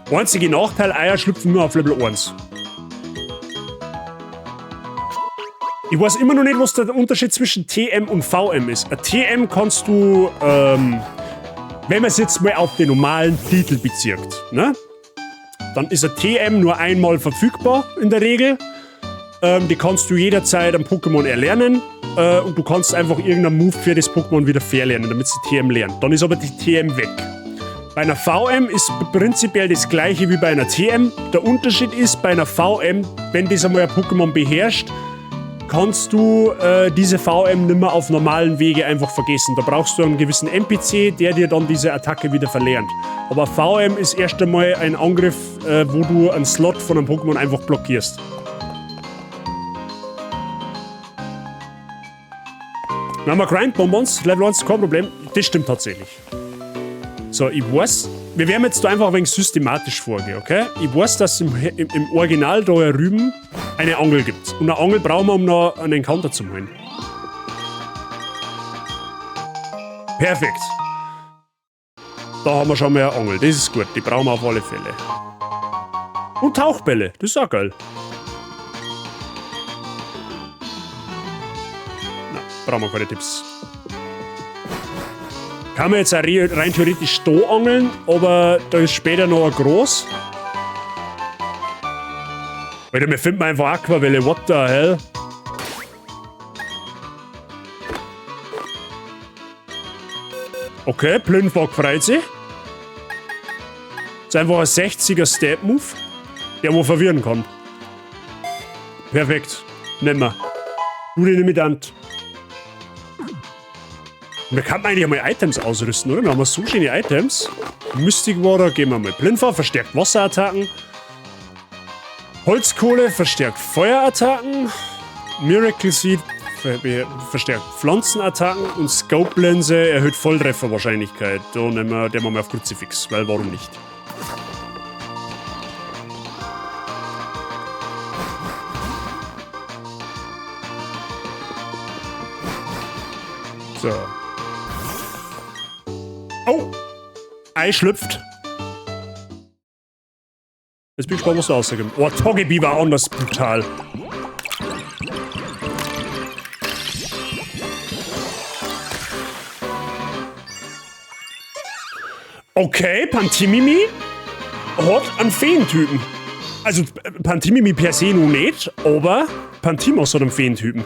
Einziger Nachteil, Eier schlüpfen nur auf Level 1. Ich weiß immer noch nicht, was der Unterschied zwischen TM und VM ist. Ein TM kannst du, wenn man es jetzt mal auf den normalen Titel bezieht, ne? Dann ist ein TM nur einmal verfügbar in der Regel. Die kannst du jederzeit am Pokémon erlernen und du kannst einfach irgendeinen Move für das Pokémon wieder verlernen, damit sie TM lernt. Dann ist aber die TM weg. Bei einer VM ist prinzipiell das gleiche wie bei einer TM. Der Unterschied ist, bei einer VM, wenn das einmal ein Pokémon beherrscht, kannst du diese VM nicht mehr auf normalen Wege einfach vergessen. Da brauchst du einen gewissen NPC, der dir dann diese Attacke wieder verlernt. Aber VM ist erst einmal ein Angriff, wo du einen Slot von einem Pokémon einfach blockierst. Dann haben wir Grindbonbons, Level 1, kein Problem. Das stimmt tatsächlich. So, ich weiß, wir werden jetzt da einfach ein wenig systematisch vorgehen, okay? Ich weiß, dass es im Original da drüben eine Angel gibt. Und eine Angel brauchen wir, um noch einen Encounter zu holen. Perfekt. Da haben wir schon mal eine Angel. Das ist gut, die brauchen wir auf alle Fälle. Und Tauchbälle, das ist auch geil. Na, brauchen wir keine Tipps. Kann man jetzt auch rein theoretisch da angeln, aber da ist später noch ein groß. Alter, wir finden einfach Aquavelle, what the hell? Okay, Plünfag freut sich. Das ist einfach ein 60er Step-Move, der wo verwirren kann. Perfekt, nehmen wir. Du den mit an. Wir können eigentlich einmal Items ausrüsten, oder? Wir haben so schöne Items. Mystic Water, geben wir mal Blindfall, verstärkt Wasserattacken. Holzkohle, verstärkt Feuerattacken. Miracle Seed, verstärkt Pflanzenattacken. Und Scope Linse erhöht Volltrefferwahrscheinlichkeit. Da nehmen wir den mal auf Kruzifix, weil warum nicht? So. Oh! Ei schlüpft. Jetzt bin ich gespannt, was du aussagst. Oh, Togepi war anders brutal. Okay, Pantimimi hat einen Feentypen. Also, Pantimimi per se noch nicht, aber Pantimos hat einen Feentypen.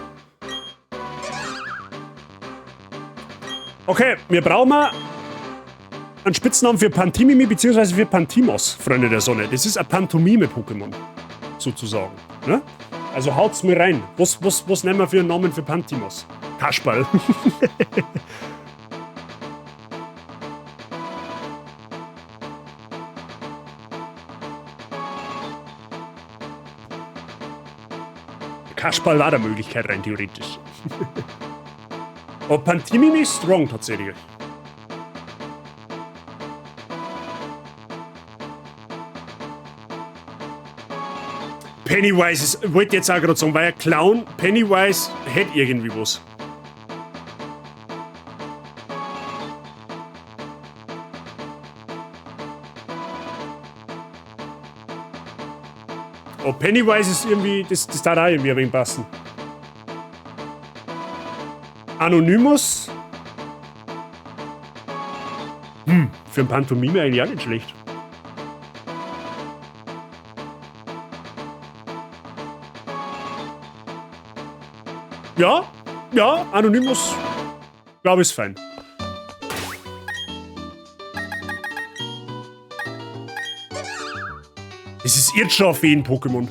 Okay, wir brauchen einen Spitznamen für Pantimimi bzw. für Pantimos, Freunde der Sonne. Das ist ein Pantomime-Pokémon, sozusagen. Ne? Also haut's mir rein. Was nehmen wir für einen Namen für Pantimos? Kasperl. Kasperl war der Möglichkeit rein theoretisch. Aber Pantimimi ist strong tatsächlich. Pennywise ist, wollte jetzt auch gerade sagen, weil ein Clown, Pennywise hätte irgendwie was. Oh, Pennywise ist irgendwie, das darf auch irgendwie ein wenig passen. Anonymous. Für ein Pantomime eigentlich auch nicht schlecht. Ja, Anonymous, glaube ich, ist fein. Es ist jetzt schon ein Feen-Pokémon.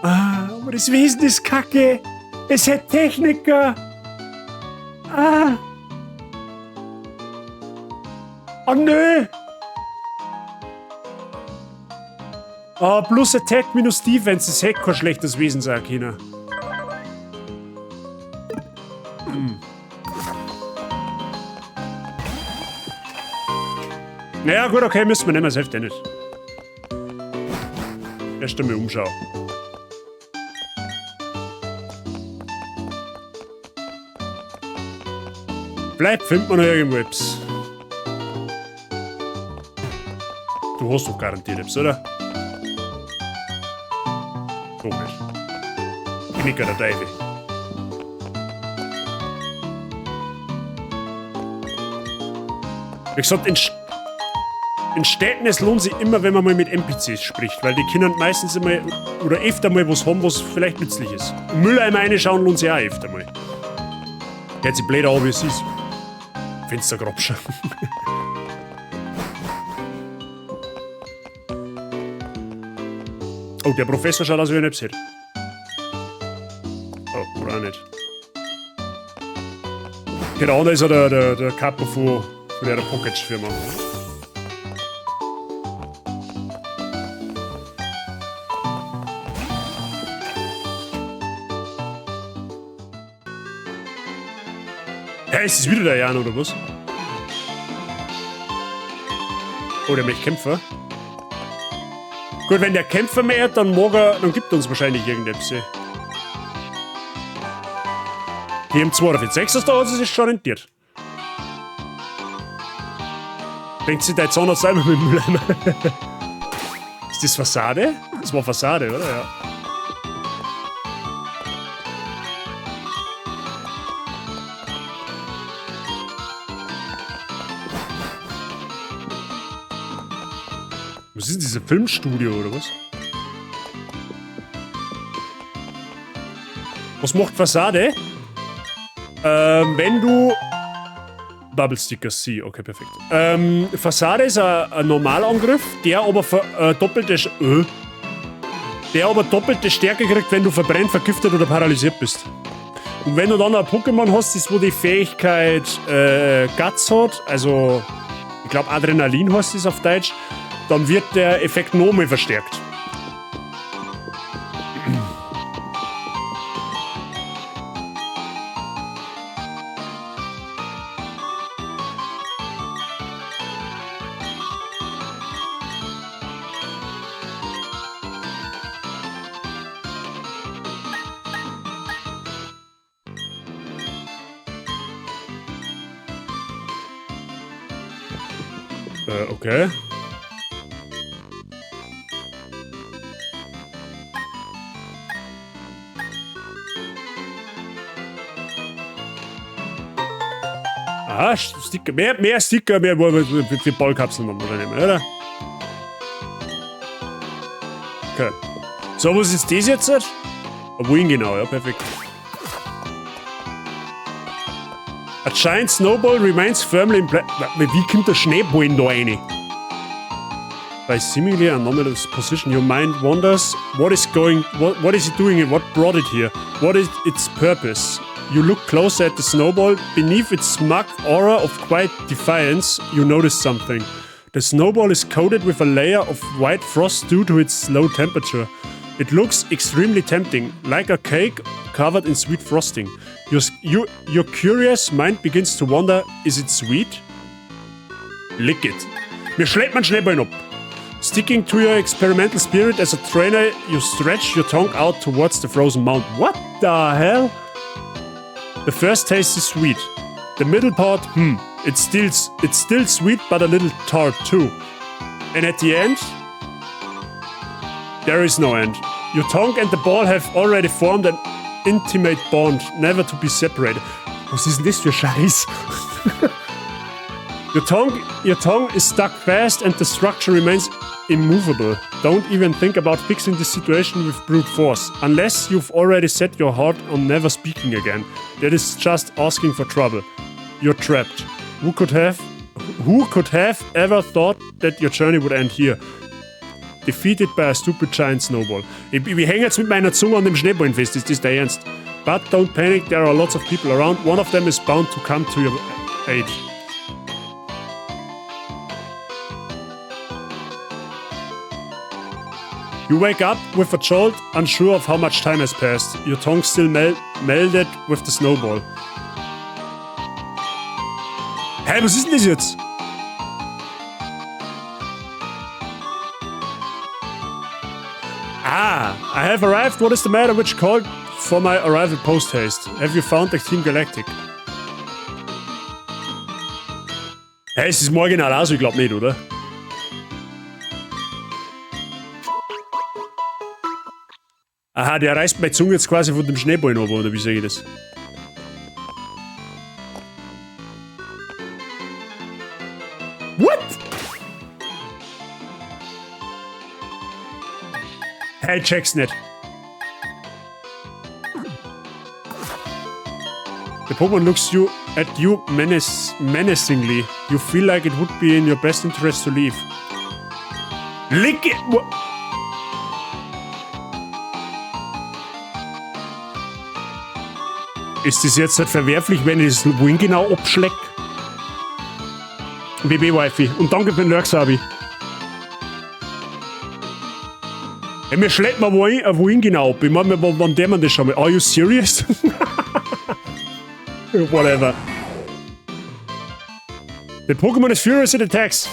Ah, aber das Wesen ist kacke. Es hat Techniker. Ah. Oh nö. Ah, plus Attack minus Defense. Das hätte kein schlechtes Wesen sein können. Naja, gut, okay, müssen wir nehmen, das hilft ja nicht. Erst einmal umschauen. Vielleicht findet man noch irgendwo etwas. Du hast doch garantiert etwas, oder? Doch nicht. Knicker der Teufel. Wie gesagt, in Städten, es lohnt sich immer, wenn man mal mit NPCs spricht, weil die Kinder meistens immer oder öfter mal was haben, was vielleicht nützlich ist. Mülleimer reinschauen lohnt sich auch öfter mal. Hört sich blöd an, wie es ist. Fenstergrabscher. Oh, der Professor schaut aus wie ein Epset. Oh, oder auch nicht. Genau, da ist ja der Kappa von der Pocket-Firma. Ja, ist es wieder der Jan, oder was? Oh, der möchte Kämpfer. Gut, wenn der Kämpfer mehr hat, dann gibt er uns wahrscheinlich irgendetwas. Die haben 2 auf 6, da hat es sich schon rentiert. Denkt sich der Zahnarzt einmal mit dem Mülleimer. Ist das Fassade? Das war Fassade, oder? Ja. Was ist denn dieses Filmstudio, oder was? Was macht Fassade? Wenn du... Bubble Sticker C, okay, perfekt. Fassade ist ein Normalangriff, der aber doppelte Stärke kriegt, wenn du verbrennt, vergiftet oder paralysiert bist. Und wenn du dann ein Pokémon hast, das wo die Fähigkeit Guts hat, also ich glaube Adrenalin heißt es auf Deutsch, dann wird der Effekt nochmal verstärkt. Okay. Ah, Sticker. Mehr Sticker, mehr für Ballkapseln haben wir nicht mehr, oder? Okay. So, was ist das jetzt? Wohin genau, ja, perfekt. A giant snowball remains firmly in place. Wie kommt der Schneeball da rein? By seemingly anomalous position, your mind wonders what is it doing and what brought it here? What is its purpose? You look closer at the snowball. Beneath its smug aura of quiet defiance, you notice something. The snowball is coated with a layer of white frost due to its low temperature. It looks extremely tempting, like a cake covered in sweet frosting. Your curious mind begins to wonder, is it sweet? Lick it. Mir schlägt man Schneeball ab. Sticking to your experimental spirit as a trainer, you stretch your tongue out towards the frozen mountain. What the hell? The first taste is sweet. The middle part, it's still sweet but a little tart too. And at the end, there is no end. Your tongue and the ball have already formed an intimate bond, never to be separated. Was ist denn das für Scheiß? Your tongue is stuck fast and the structure remains immovable. Don't even think about fixing the situation with brute force, unless you've already set your heart on never speaking again. That is just asking for trouble. You're trapped. Who could have ever thought that your journey would end here? Defeated by a stupid giant snowball. Ich hänge jetzt mit meiner Zunge an dem Schneeballen fest, ist das der Ernst? But don't panic, there are lots of people around. One of them is bound to come to your aid. You wake up with a jolt, unsure of how much time has passed. Your tongue still melded with the snowball. Hey, was ist denn das jetzt? Ah, I have arrived. What is the matter? Which called for my arrival post-haste. Have you found the Team Galactic? Hey, es ist im Original auch so, ich glaub nicht, oder? Aha, der reißt meine Zunge jetzt quasi von dem Schneeball ab, oder wie sage ich das? What? Hey, check's nicht. The Pokémon looks at you menacingly. You feel like it would be in your best interest to leave. Lick it! Ist das jetzt halt verwerflich, wenn ich das wohin genau abschleck? BB-Wifi. Und danke für den Lurksabi. Ja, mir schlägt man wohin genau ab. Ich meine, wann der man das schon mal? Are you serious? Whatever. The Pokémon is furious at attacks.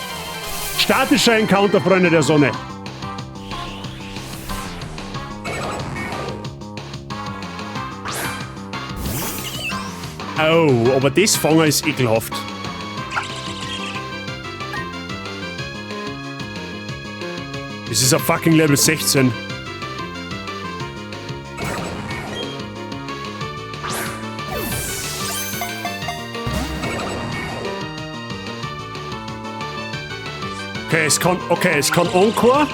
Statischer Encounter, Freunde der Sonne. Oh, aber das Fangen ist ekelhaft. Das ist ein fucking Level 16. Okay, es kann Encore.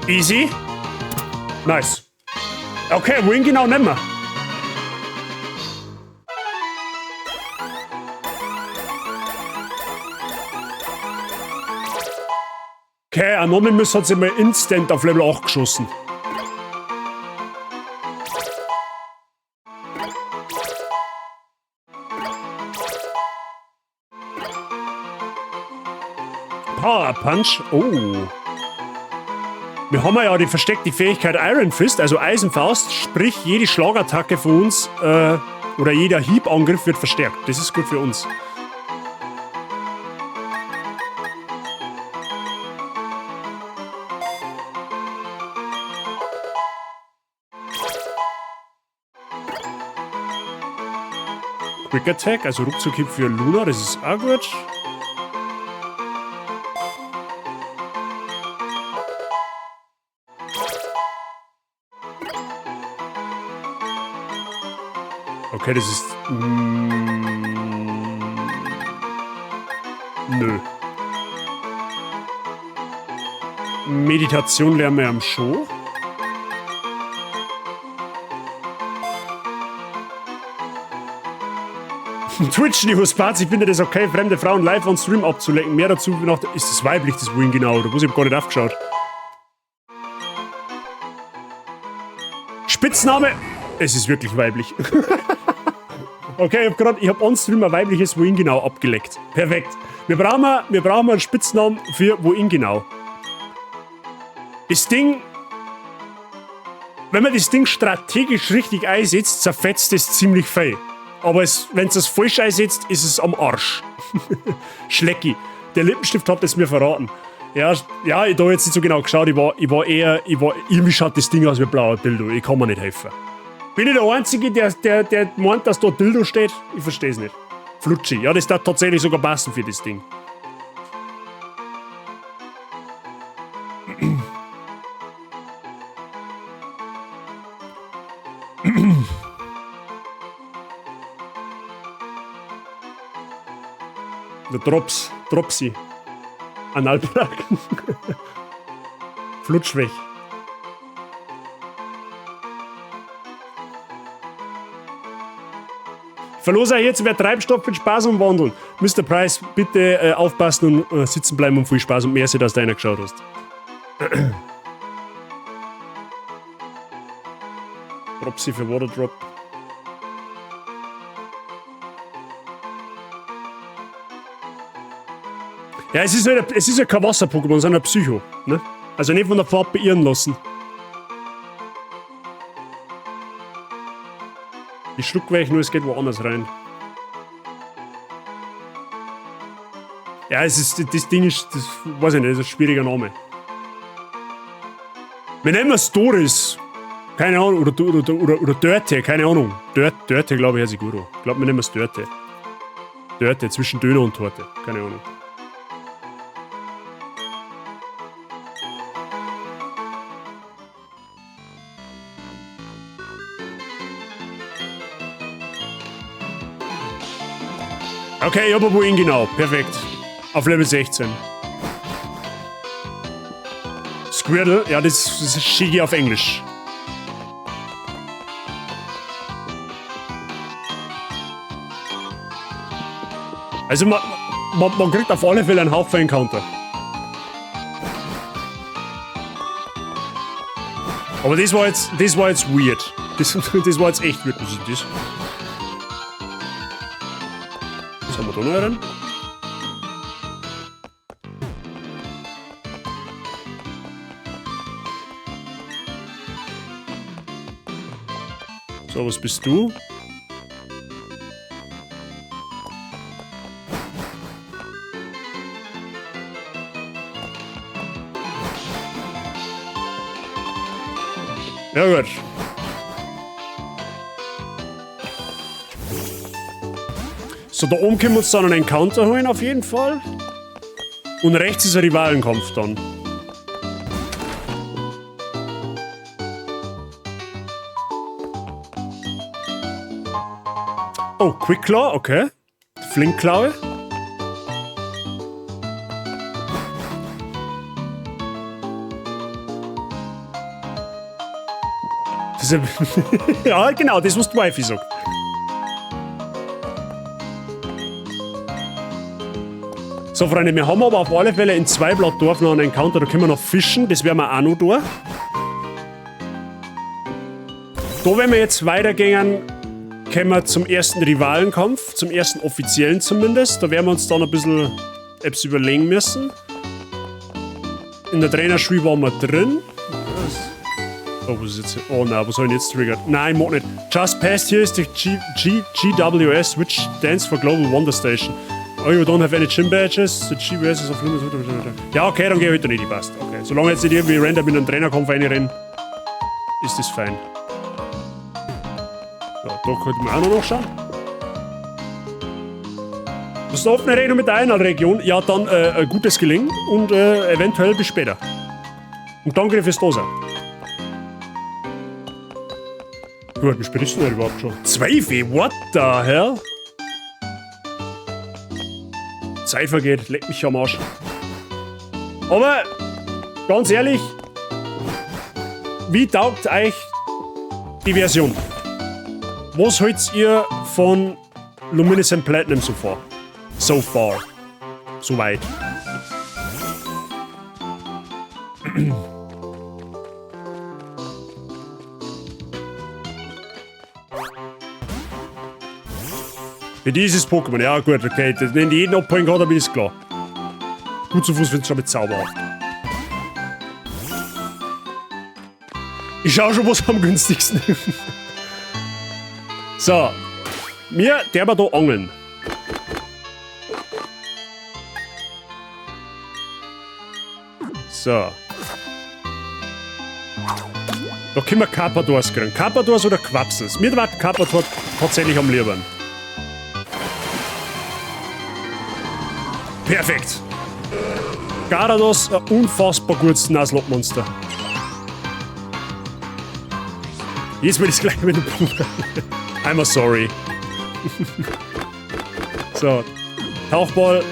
Easy. Nice. Okay, wohin genau nehmen wir? Okay, Anonymous hat sich mal instant auf Level 8 geschossen. Power Punch. Oh. Wir haben ja die versteckte Fähigkeit Iron Fist, also Eisenfaust, sprich jede Schlagattacke von uns oder jeder Hiebangriff wird verstärkt. Das ist gut für uns. Quick Attack, also Ruckzuck-Hit für Luna, das ist auch gut. Okay, das ist... nö. Meditation lernen wir am Show. Twitch News, Parts, ich finde das okay, fremde Frauen live on Stream abzulecken. Mehr dazu noch. Ist das weiblich, das Wing genau? Da muss ich gar nicht aufgeschaut. Spitzname. Es ist wirklich weiblich. Okay, ich hab on Stream ein weibliches Wohin genau abgeleckt. Perfekt. Wir brauchen einen Spitznamen für Wohin genau. Das Ding, wenn man das Ding strategisch richtig einsetzt, zerfetzt es ziemlich viel. Aber wenn es falsch einsetzt, ist es am Arsch. Schlecki. Der Lippenstift hat es mir verraten. Ja, ich habe jetzt nicht so genau geschaut. Irgendwie schaut das Ding aus wie ein blauer Dildo. Ich kann mir nicht helfen. Bin ich der Einzige, der meint, dass da Dildo steht? Ich verstehe es nicht. Flutschi. Ja, das darf tatsächlich sogar passen für das Ding. Der Dropsy. Analplug. Flutschweg. Verlose jetzt, wer Treibstoff mit Spaß umwandeln. Mr. Price, bitte aufpassen und sitzen bleiben und viel Spaß und merci, dass du einer geschaut hast. Dropsy für Waterdrop. Ja, es ist ja kein Wasser-Pokémon, sondern ein Psycho. Ne? Also nicht von der Farbe beirren lassen. Ich schluck weg, nur es geht woanders rein. Ja, das Ding ist, das weiß ich nicht, das ist ein schwieriger Name. Wir nennen es Doris. Keine Ahnung, oder Dörte, keine Ahnung. Dörte, glaube ich, heißt Guru. Ich glaube, wir nennen es Dörte. Dörte, zwischen Döner und Torte. Keine Ahnung. Okay, aber wohin genau? Perfekt. Auf Level 16. Squirtle, ja, das ist Shigi auf Englisch. Also man kriegt auf alle Fälle einen Haufen Encounter. Aber das war jetzt weird. Das war jetzt echt weird. Was ist das? Was haben wir da noch rein? So, was bist du? Ja gut. So, da oben können wir uns dann einen Encounter holen, auf jeden Fall. Und rechts ist ein Rivalenkampf dann. Oh, Quickclaw, okay. Flinkklaue. Ja, genau, das, was die Wifi sagt. So, Freunde, wir haben aber auf alle Fälle in 2 Blattdorf noch einen Encounter, da können wir noch fischen, das werden wir auch noch da. Da, wenn wir jetzt weitergehen, kommen wir zum ersten Rivalenkampf, zum ersten offiziellen zumindest. Da werden wir uns dann ein bisschen etwas überlegen müssen. In der Trainerschule waren wir drin. Oh, was ist jetzt? Oh nein, was soll ich jetzt triggern? Nein, mag nicht. Just past here is the GWS, which stands for Global Wonder Station. Oh, you don't have any gym badges? The GWS is of limits. Ja, okay, dann gehe ich heute nicht, passt. Okay, solange jetzt nicht irgendwie random in einen Trainerkampf reinrennen, ist das fein. So, da könnten wir auch noch nachschauen. Das ist eine offene Rechnung mit der Einladregion. Ja, dann gutes Gelingen und eventuell bis später. Und danke fürs Dasein. Gut, wie spät ist denn das überhaupt schon? 12 Uhr? What the hell? Zeit vergeht, leck mich am Arsch. Aber, ganz ehrlich, wie taugt euch die Version? Was haltet ihr von Luminescent Platinum so far? So far. So weit. Für dieses Pokémon, ja gut, okay. Wenn die jeden abholen kann, dann bin ich klar. Gut zu Fuß, wenn es schon mit Zauberhaft. Ich schau schon, was am günstigsten ist. So. Wir der da angeln. So. Da können wir Carpadors kriegen. Carpadors oder Quapsels? Mir war Carpador tatsächlich am liebsten. Perfekt. Gyarados, ein unfassbar gutes Nuzlocke-Monster. Jetzt will ich es gleich mit dem Bruder. I'm sorry. So. Tauchball.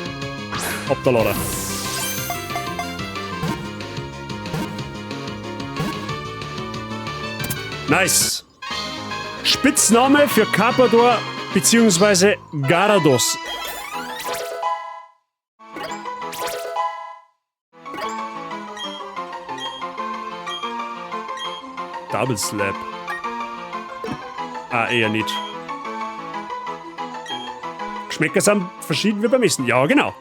Ab der Lader. Nice. Spitzname für Carpador bzw. Gyarados. Double Slap. Ah, eher nicht. Geschmäcker sind verschieden wie beim Essen. Ja, genau.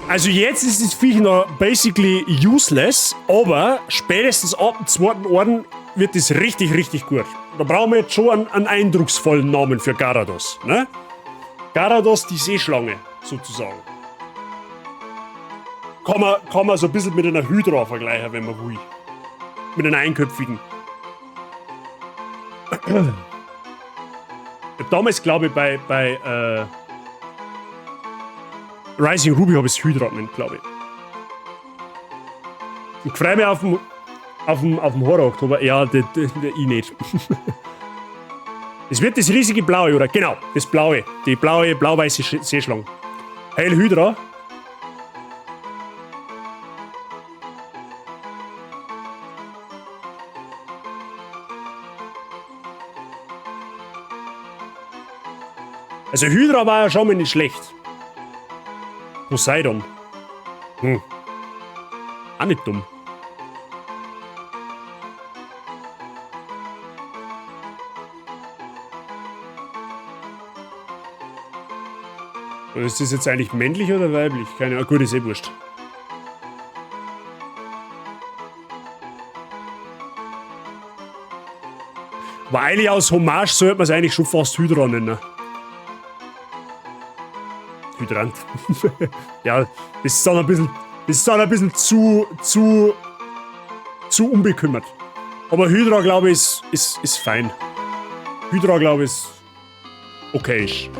Also jetzt ist das Viech noch basically useless, aber spätestens ab dem 2. Orden wird das richtig, richtig gut. Da brauchen wir jetzt schon einen eindrucksvollen Namen für Gyarados. Ne? Gyarados, die Seeschlange, sozusagen. Kann man so ein bisschen mit einer Hydra vergleichen, wenn man will. Mit einer einköpfigen. Ich hab damals, glaube ich, bei Rising Ruby habe ich es Hydra genannt, glaube ich. Ich freue mich auf den Horror-Oktober. Ja, ich nicht. Es wird das riesige Blaue, oder? Genau, das Blaue. Die blau-weiße Seeschlange. Heil Hydra. Also Hydra war ja schon mal nicht schlecht. Poseidon. Auch nicht dumm. Ist das jetzt eigentlich männlich oder weiblich? Keine Ahnung. Gut, ist eh wurscht. Weil aus Hommage sollte man es eigentlich schon fast Hydra nennen. Hydrant. Ja, das ist dann ein bisschen zu unbekümmert. Aber Hydra, glaube ich, ist fein. Hydra, glaube ich, ist okay.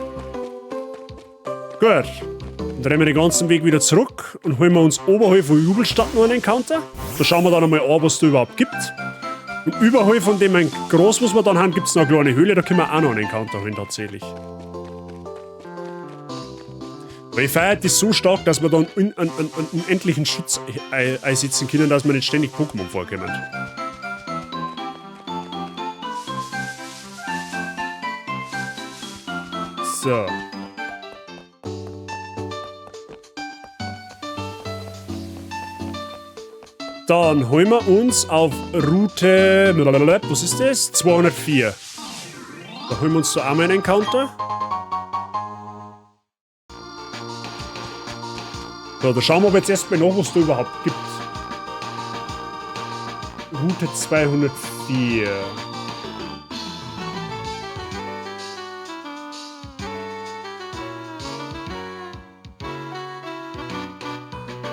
Gut. Dann drehen wir den ganzen Weg wieder zurück und holen wir uns oberhalb von Jubelstadt noch einen Encounter. Da schauen wir dann einmal an, was es da überhaupt gibt. Und überhalb von dem ein Groß, was wir dann haben, gibt es noch eine kleine Höhle, da können wir auch noch einen Encounter holen, tatsächlich. Weil ich feiere das so stark, dass wir dann einen unendlichen Schutz einsetzen können, dass wir nicht ständig Pokémon vorkommen. So. Dann holen wir uns auf Route... Was ist das? 204. Da holen wir uns so einmal einen Encounter. So, da schauen wir aber jetzt erstmal nach, was es da überhaupt gibt. Route 204.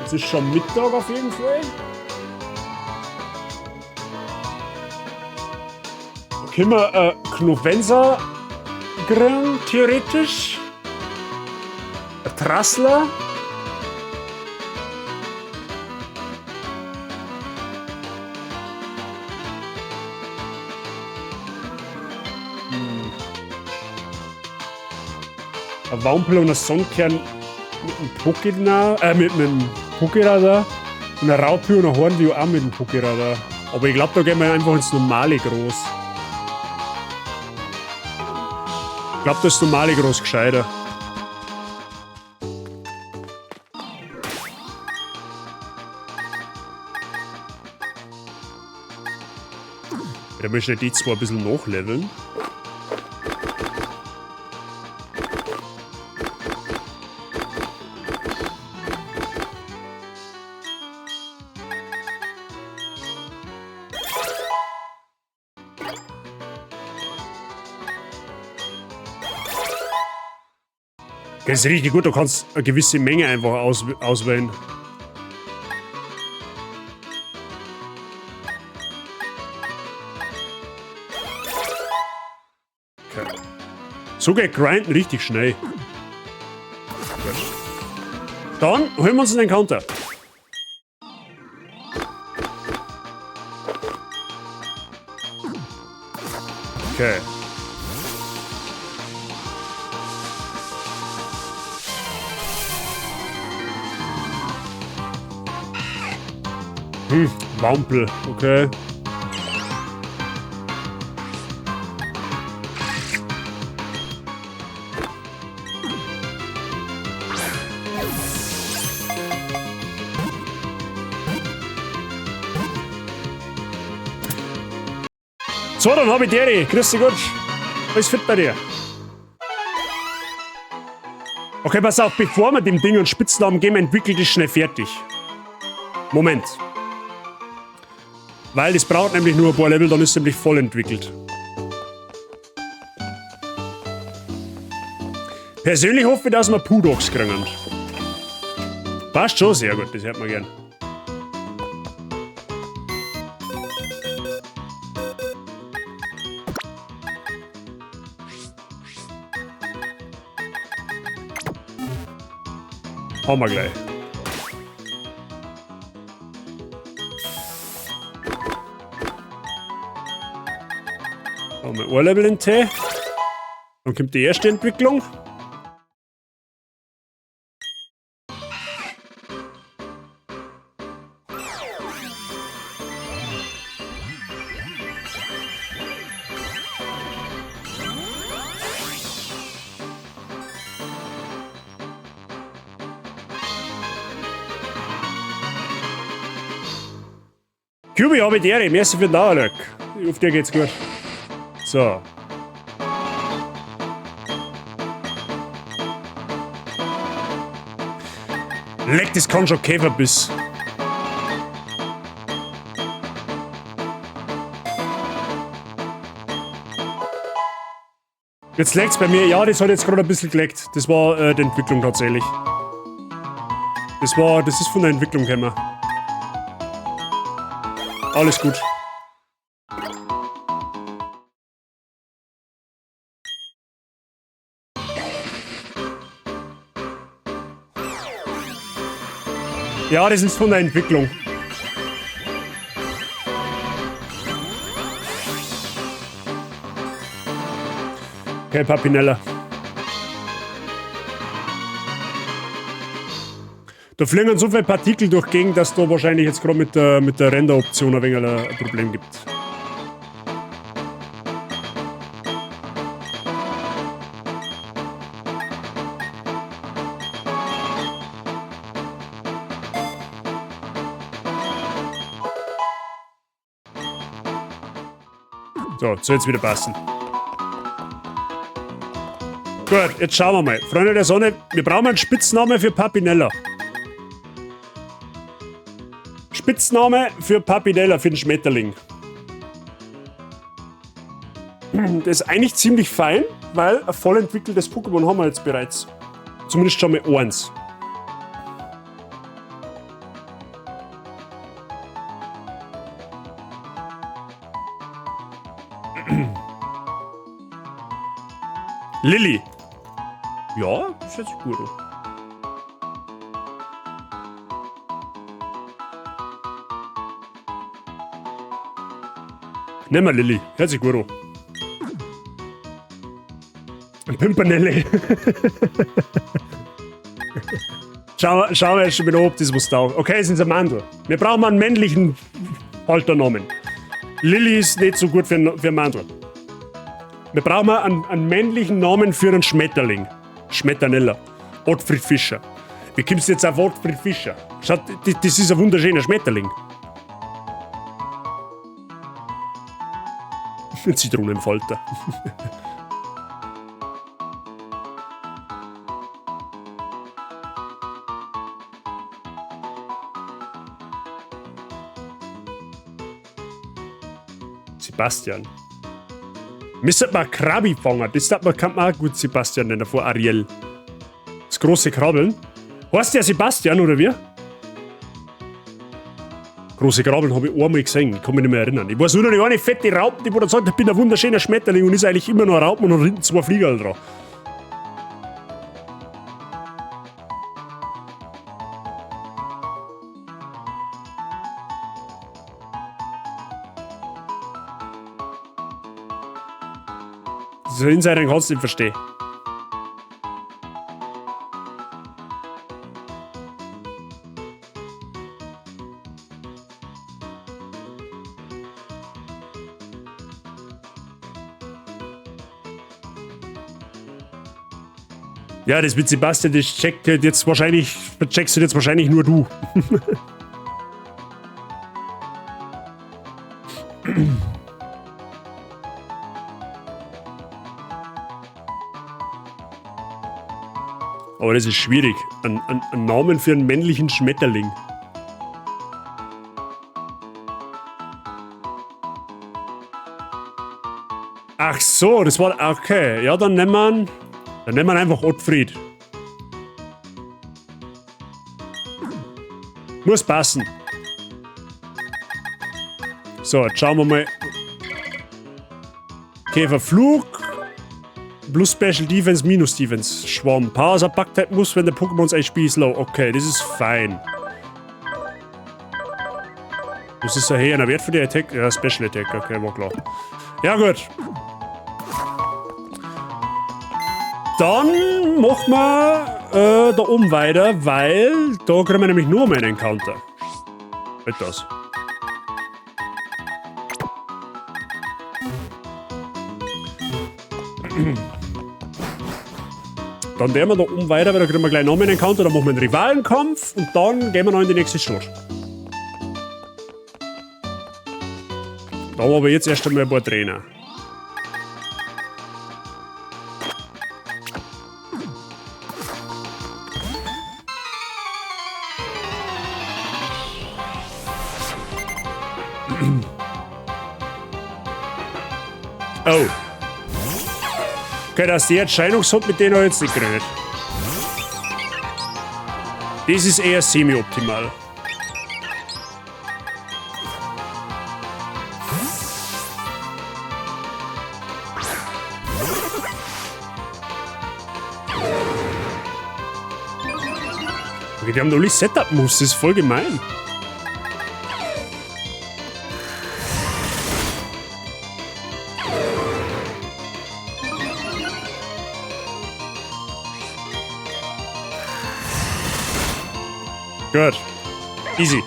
Jetzt ist schon Mittag auf jeden Fall. Da können wir Knovenser grillen, theoretisch. Ein Trassler. Ein Wampel und ein Sonnenkern mit einem Pokéradar, mit einem Pokéradar. Und ein Raupe und ein Hornlio auch mit dem Pokéradar. Aber ich glaube, da gehen wir einfach ins normale Groß. Ich glaube, das normale Groß gescheiter. Da möchte ich die zwei ein bisschen nachleveln. Das ist richtig gut, du kannst eine gewisse Menge einfach auswählen. Okay. So geht Grinden richtig schnell. Dann holen wir uns den Counter. Okay. Wampel, okay. So, dann habe ich die. Grüß dich gut. Alles fit bei dir? Okay, pass auf, bevor wir dem Ding einen Spitznamen geben, entwickelt es schnell fertig. Moment. Weil das braucht nämlich nur ein paar Level, dann ist es nämlich voll entwickelt. Persönlich hoffe ich, dass wir Pudox kriegen. Passt schon, sehr gut, das hört man gern. Haben wir gleich. Haben wir ein Level in T. Dann kommt die erste Entwicklung. Kubi, habe ich dir. Merci für den Dauerlöck. Auf dir geht's gut. So. Leck, das kann schon Käferbiss. Jetzt leckt's bei mir. Ja, das hat jetzt gerade ein bisschen geleckt. Das war die Entwicklung tatsächlich. Das ist von der Entwicklung gekommen. Alles gut. Ja, das ist von der Entwicklung. Okay, Papinella. Da fliegen so viele Partikel durch die Gegend, dass da wahrscheinlich jetzt gerade mit der Render-Option ein wenig ein Problem gibt. So, soll jetzt wieder passen. Gut, jetzt schauen wir mal. Freunde der Sonne, wir brauchen einen Spitznamen für Papinella. Spitzname für Papinella, für den Schmetterling. Das ist eigentlich ziemlich fein, weil ein voll entwickeltes Pokémon haben wir jetzt bereits. Zumindest schon mal eins. Lilly. Ja, das hört sich gut an. Nehmen wir Lilly. Hört sich gut an. Ein Pimpernelli. Schauen wir jetzt schon wieder, ob das was taugt. Okay, es ist ein Mandel. Wir brauchen einen männlichen Halternamen. Lilly ist nicht so gut für Mandel. Wir brauchen einen männlichen Namen für einen Schmetterling. Schmetterneller. Ottfried Fischer. Wie kommst du jetzt auf Ottfried Fischer? Schaut, das ist ein wunderschöner Schmetterling. Ein Zitronenfalter. Sebastian. Müsste man Krabi fangen. Das kann man auch gut Sebastian nennen, vor Ariel. Das große Krabbeln. Heißt der Sebastian, oder wie? Große Krabbeln habe ich einmal gesehen. Ich kann mich nicht mehr erinnern. Ich weiß nur noch eine fette Raupe, die sagt, ich bin ein wunderschöner Schmetterling und ist eigentlich immer noch ein Raupen und hinten 2 Fliegerl dran. So Insider kannst du nicht verstehen. Ja, das mit Sebastian, das checkst du jetzt wahrscheinlich nur du. Aber das ist schwierig. Ein Namen für einen männlichen Schmetterling. Ach so, das war... Okay, ja, dann nehmen wir einfach Ottfried. Muss passen. So, jetzt schauen wir mal. Käferflug. Plus Special Defense, minus Defense. Schwamm. Power Backtap muss, wenn der Pokémon sein Spiel ist low. Okay, das ist fein. Das ist ein höherer Wert für die Attack. Ja, Special Attack. Okay, war klar. Ja, gut. Dann machen wir da oben weiter, weil da kriegen wir nämlich nur meinen Encounter. Etwas. Dann werden wir da oben weiter, weil da kriegen wir gleich noch einen Encounter, dann machen wir einen Rivalenkampf und dann gehen wir noch in die nächste Stadt. Da haben wir aber jetzt erst einmal ein paar Trainer. Oh. Okay, dass die Erscheinungs hat, mit denen habe ich jetzt nicht geredet. Das ist eher semi-optimal. Okay, die haben doch nicht Setup-Muss, das ist voll gemein. Gut. Easy.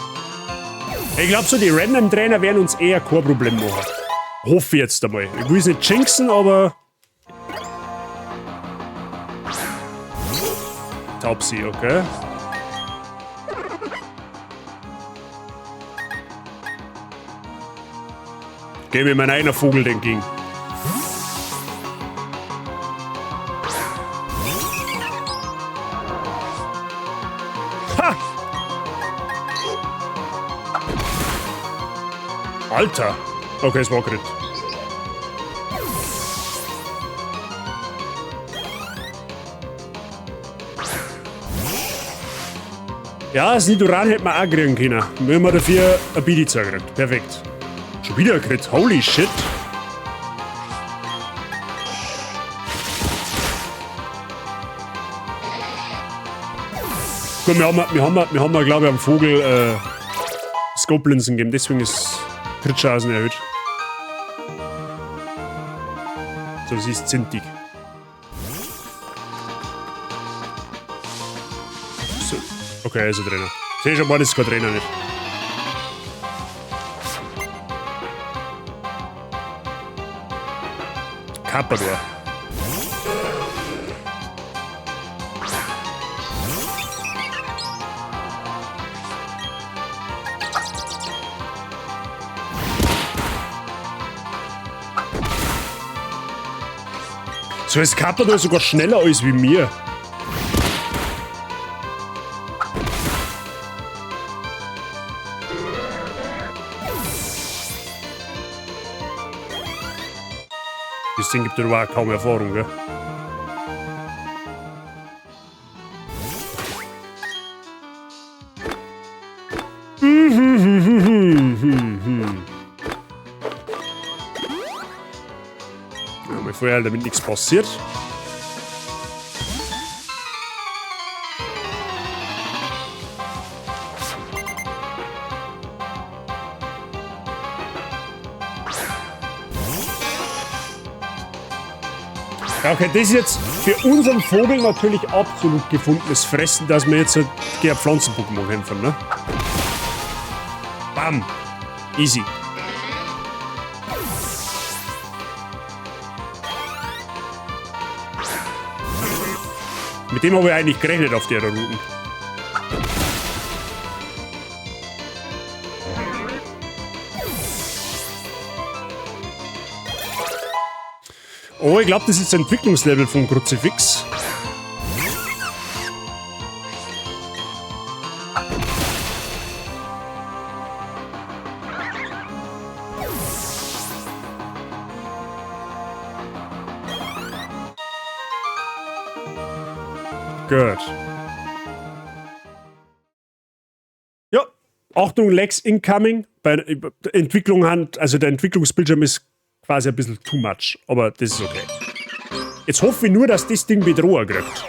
Ich glaube, so die Random-Trainer werden uns eher kein Problem machen. Hoffe jetzt einmal. Ich will es nicht jinxen, aber... Taubsi, okay. Geh mir mein eigener Vogel den ging. Alter! Okay, es war Crit. Ja, das Nidoran hätte man auch kriegen können. Wir haben dafür ein Bidiza gekriegt. Perfekt. Schon wieder ein Crit. Holy shit. Gut, wir haben glaube ich, am Vogel Scope-Linsen gegeben. Deswegen ist Crit-Chancen erhöht. So, sie ist zintig. So. Okay, ist er drin. Seh schon mal, das ist kein Trainer nicht. Kappador. So ist Kappador sogar schneller als wie mir. Das Ding gibt ja kaum Erfahrung, gell? Ja, mir vorher damit nichts passiert. Ja, okay, das ist jetzt für unseren Vogel natürlich absolut gefundenes Fressen, dass wir jetzt gegen Pflanzen-Pokémon kämpfen, ne? Bam! Easy. Mit dem habe ich eigentlich gerechnet auf der Route. Oh, ich glaube, das ist das Entwicklungslevel von Kruzifix. Gut. Ja, Achtung, Lags incoming. Bei der Entwicklung also der Entwicklungsbildschirm ist quasi ein bisschen too much, aber das ist okay. Jetzt hoffe ich nur, dass das Ding Bedroher kriegt.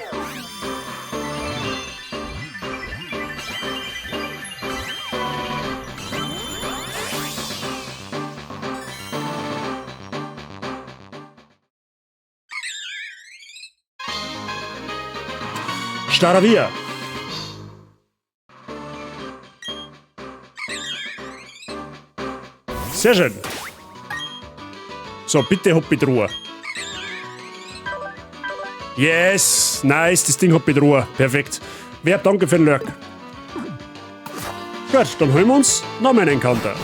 Staravia. Sehr schön. So, bitte hab Bedroher. Yes, nice, das Ding hat Bedroher. Perfekt. Wer danke für den Lurk. Gut, dann holen wir uns noch mal einen Encounter.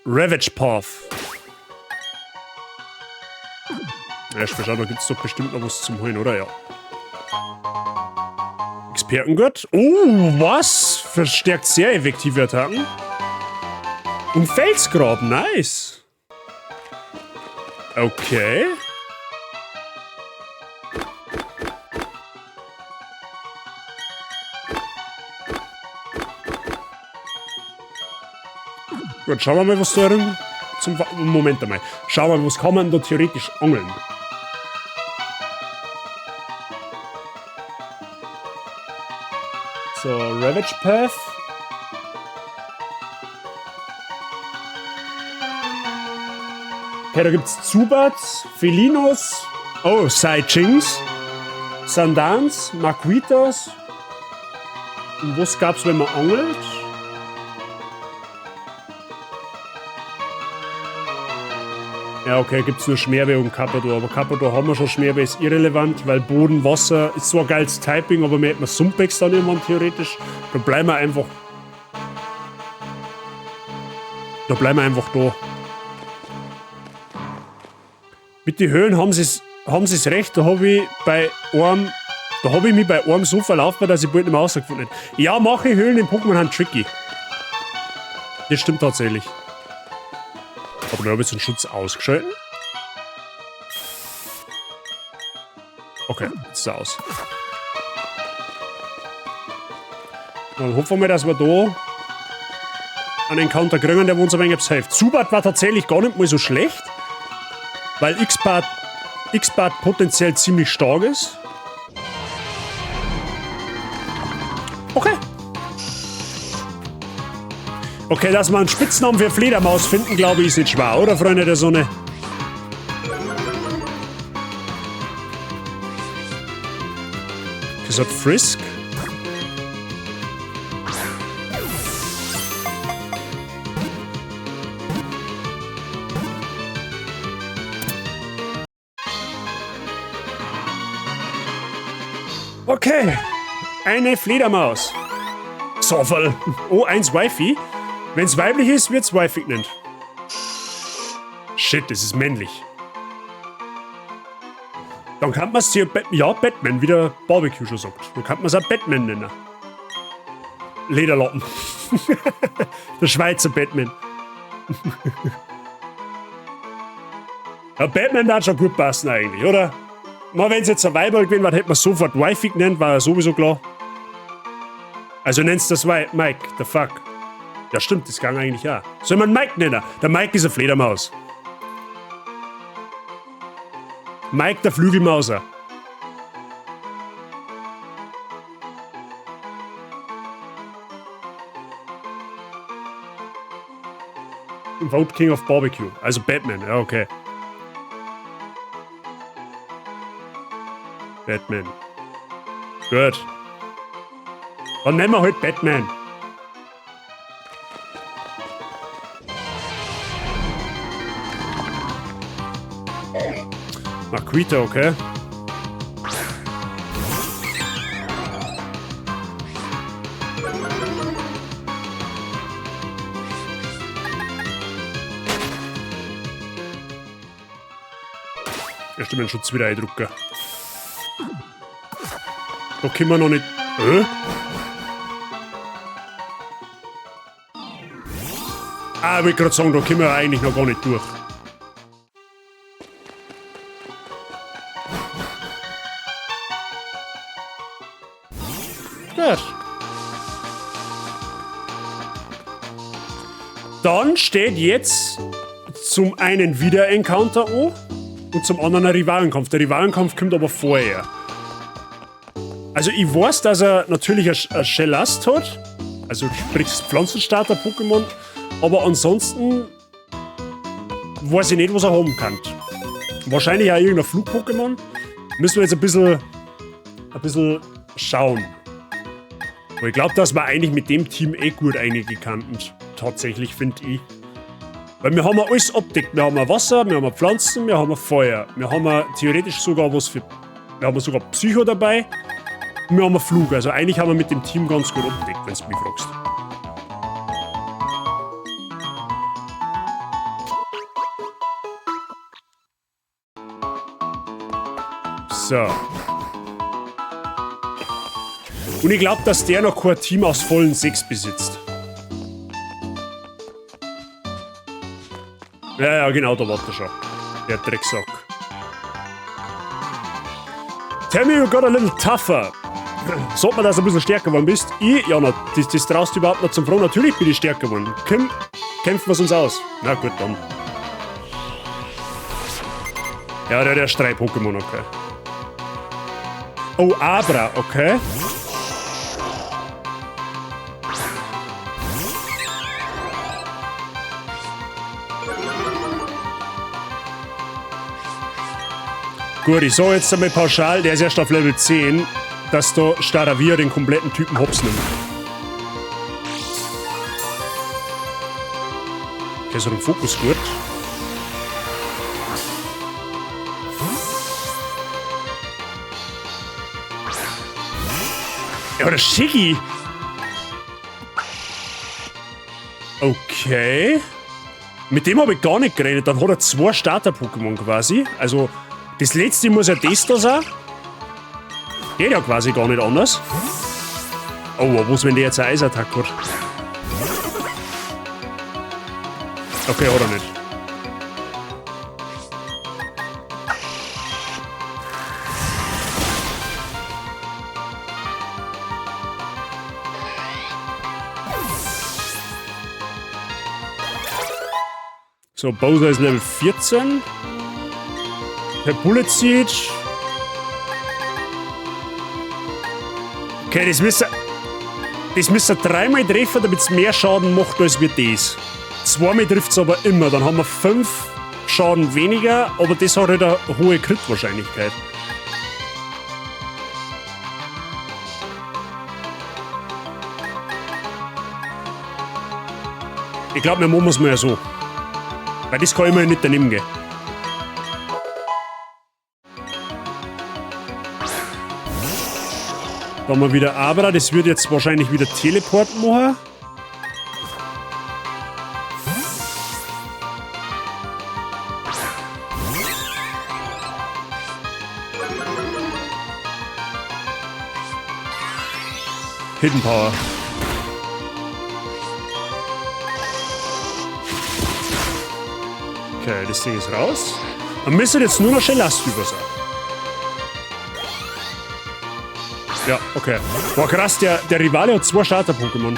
Ravage Path. Ja, ich verstehe, da gibt es doch bestimmt noch was zum Holen, oder? Ja. Expertengurt. Oh, was? Verstärkt sehr effektive Attacken. Und Felsgrab, nice. Okay. Gut, schauen wir mal, was da zum... Moment einmal. Schauen wir mal, was kann man da theoretisch angeln? So, Ravage Path. Okay, da gibt's Zubats, Felinos, oh, Saichings, Sandans, Marquitas. Und was gab's, wenn man angelt? Ja, okay, gibt's nur Schmerwe und Kappador. Aber Kappador haben wir schon, Schmerwe ist irrelevant, weil Boden, Wasser ist zwar geiles Typing, aber wir hätten Sumpex dann irgendwann theoretisch. Da bleiben wir einfach. Da bleiben wir einfach da. Mit den Höhlen haben sie's recht, da habe ich mich bei einem so verlaufen, dass ich bald nicht mehr rausgefunden habe. Ja, mache Höhlen in Pokémon Hunt tricky. Das stimmt tatsächlich. Aber da habe ich jetzt den Schutz ausgeschalten. Okay, jetzt ist er aus. Dann hoffen wir, dass wir da einen Encounter kriegen, der uns ein wenig hilft. Zubat war tatsächlich gar nicht mal so schlecht. Weil X-Bart potenziell ziemlich stark ist. Okay. Okay, dass wir einen Spitznamen für Fledermaus finden, glaube ich, ist nicht schwer, oder, Freunde der Sonne? Das hat Frisk. Okay. Eine Fledermaus. Soffel. Oh, eins Wifi. Wenn es weiblich ist, wird es Wifi genannt. Shit, das ist männlich. Dann kann man es hier... Ja, Batman, wie der Barbecue schon sagt. Dann kann man es auch Batman nennen. Lederlappen. Der Schweizer Batman. Ja, Batman darf schon gut passen eigentlich, oder? Mal wenn es jetzt ein Weiberl gewesen wäre, hätte man sofort Wifi genannt, war ja sowieso klar. Also nennst du das Mike, the fuck. Ja stimmt, das kann eigentlich auch. Soll man Mike nennen? Der Mike ist eine Fledermaus. Mike der Flügelmauser. Vote King of Barbecue. Also Batman, ja okay. Batman. Gut. Dann nennen wir halt Batman. Marquita, okay. Erst den Schutz wieder eindrucken. Da können wir noch nicht... Ah, ich wollte gerade sagen, da können wir eigentlich noch gar nicht durch. Gut. Dann steht jetzt zum einen wieder Encounter an und zum anderen ein Rivalenkampf. Der Rivalenkampf kommt aber vorher. Also ich weiß, dass er natürlich ein Shellast hat, also sprich Pflanzenstarter-Pokémon, aber ansonsten weiß ich nicht, was er haben kann. Wahrscheinlich auch irgendein Flug-Pokémon. Müssen wir jetzt ein bisschen schauen. Aber ich glaube, dass wir eigentlich mit dem Team eh gut einige kannten. Tatsächlich, finde ich. Weil wir haben ja alles abdeckt. Wir haben Wasser, wir haben Pflanzen, wir haben Feuer. Wir haben theoretisch sogar was für... Wir haben sogar Psycho dabei. Und wir haben Flug. Also eigentlich haben wir mit dem Team ganz gut abdeckt, wenn du mich fragst. So. Und ich glaube, dass der noch kein Team aus vollen 6 besitzt. Ja, genau, da war er schon. Der Drecksack. Tell me you got a little tougher. Sagt man, dass du ein bisschen stärker geworden bist? Ich? Ja, na, das traust du überhaupt nicht zum Fragen. Natürlich bin ich stärker geworden. Komm, kämpfen wir uns aus. Na gut, dann. Ja, der Streit-Pokémon, okay. Oh, Abra, okay. Gut, ich sage jetzt einmal pauschal, der ist erst auf Level 10, dass da Staravia den kompletten Typen hops nimmt. Okay, so ein Fokus gut. Ja, der Shiggy. Okay. Mit dem habe ich gar nicht geredet. Dann hat er 2 Starter-Pokémon quasi. Also, das letzte muss ja das da sein. Geht ja quasi gar nicht anders. Oh, was, wenn der jetzt eine Eisattacke hat? Okay, hat er nicht. So, Bowser ist Level 14. Der Bullet Seed. Okay, das müsste 3-mal treffen, damit es mehr Schaden macht, als wir das. 2-mal trifft es aber immer. Dann haben wir 5 Schaden weniger, aber das hat halt eine hohe Crit-Wahrscheinlichkeit. Ich glaube, wir machen es mal so. Weil das kann ich mir nicht daneben gehen. Da haben wir wieder Abra. Das wird jetzt wahrscheinlich wieder Teleport machen. Hidden Power. Okay, das Ding ist raus. Wir müssen jetzt nur noch schnell Last über sein. Ja, okay. Boah, krass, der Rivale hat 2 Starter-Pokémon.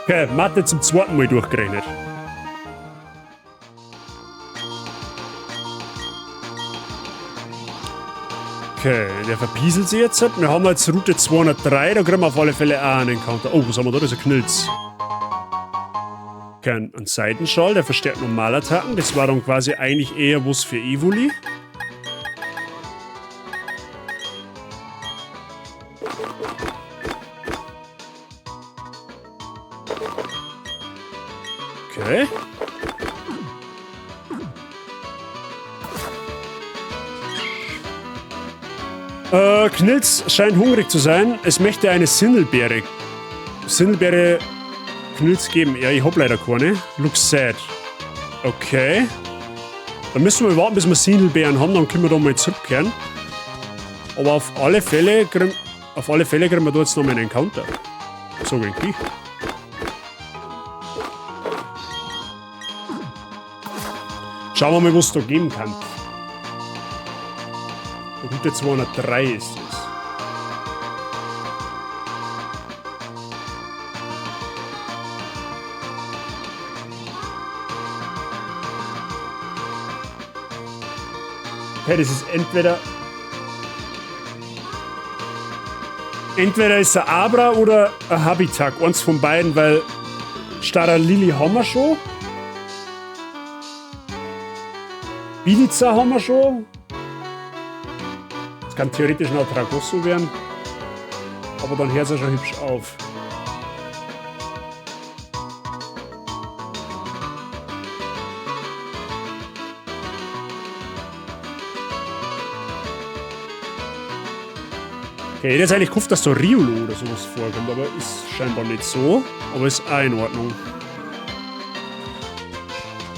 Okay, Mathe zum 2. Mal durchgerechnet. Okay, der verpieselt sich jetzt. Wir haben jetzt Route 203, da kriegen wir auf alle Fälle auch einen Encounter. Oh, was haben wir da? Das ist ein Knilz. Okay, ein Seitenschall, der verstärkt Normalattacken. Das war dann quasi eigentlich eher was für Evoli. Okay. Knilz scheint hungrig zu sein. Es möchte eine Sindelbeere. Sindelbeere Knilz geben. Ja, ich hab leider keine. Looks sad. Okay. Dann müssen wir warten, bis wir Sindelbeeren haben. Dann können wir da mal zurückkehren. Aber auf alle Fälle kriegen wir da jetzt noch mal einen Encounter. So irgendwie. Schauen wir mal, was es da geben kann. Route 203 ist es. Okay, das ist entweder ist ein Abra oder ein Habitat. Eins von beiden, weil Staralili haben wir schon. Bidiza haben wir schon. Das kann theoretisch noch Tragosso werden. Aber dann hört es ja schon hübsch auf. Okay, ich hätte jetzt eigentlich gehofft, dass da Riolo oder sowas vorkommt, aber ist scheinbar nicht so. Aber ist auch in Ordnung.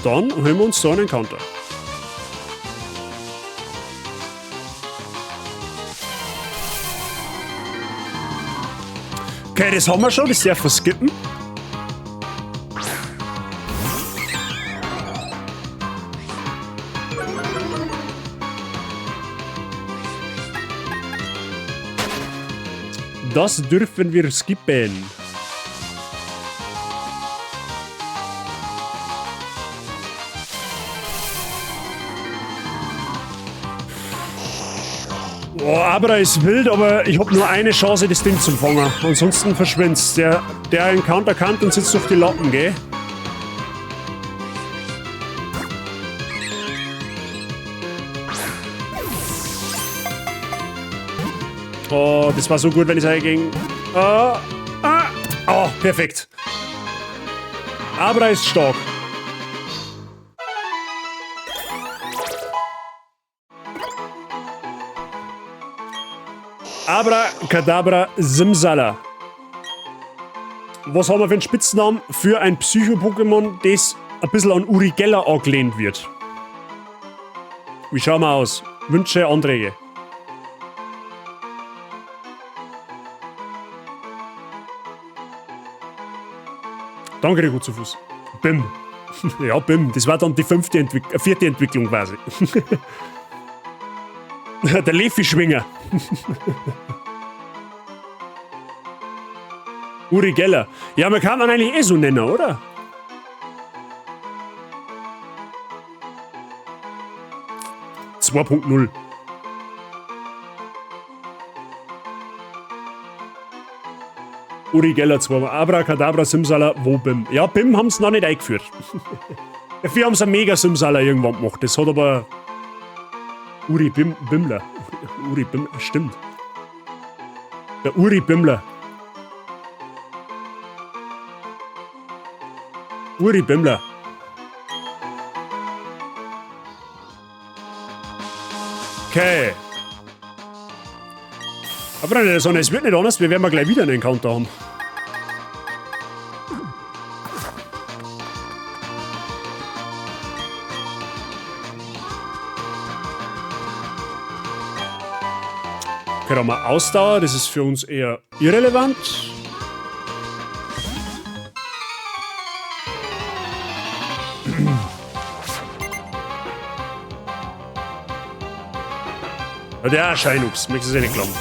Dann holen wir uns so einen Encounter. Okay, das haben wir schon, das darf man skippen. Das dürfen wir skippen. Oh, Abra ist wild, aber ich habe nur eine Chance, das Ding zu fangen. Ansonsten verschwindet's. Der Encounter kann uns jetzt durch die Lappen, gell? Oh, das war so gut, wenn ich sage gegen... Oh, perfekt. Abra ist stark. Abra, Kadabra, Simsala. Was haben wir für einen Spitznamen für ein Psycho-Pokémon, das ein bisschen an Urigella angelehnt wird? Wie schauen wir aus? Wünsche, Anträge. Danke, der gut zu Fuß. Bim. Ja, Bim. Das war dann die vierte Entwicklung quasi. Der Lefi-Schwinger. Uri Geller. Ja, man kann ihn eigentlich eh so nennen, oder? .0. Uri Geller 2. Abracadabra, Simsala, wo Bim? Ja, Bim haben es noch nicht eingeführt. Dafür haben sie einen Mega-Simsaler irgendwann gemacht. Das hat aber Uri Bimmler. Uri Bimmler, stimmt. Der Uri Bimmler. Uri Bimmler. Okay. Aber Freunde, es wird nicht anders, wir werden gleich wieder einen Encounter haben. Okay, da haben wir Ausdauer, das ist für uns eher irrelevant. Ja, der Scheinups, möchtest du nicht glauben.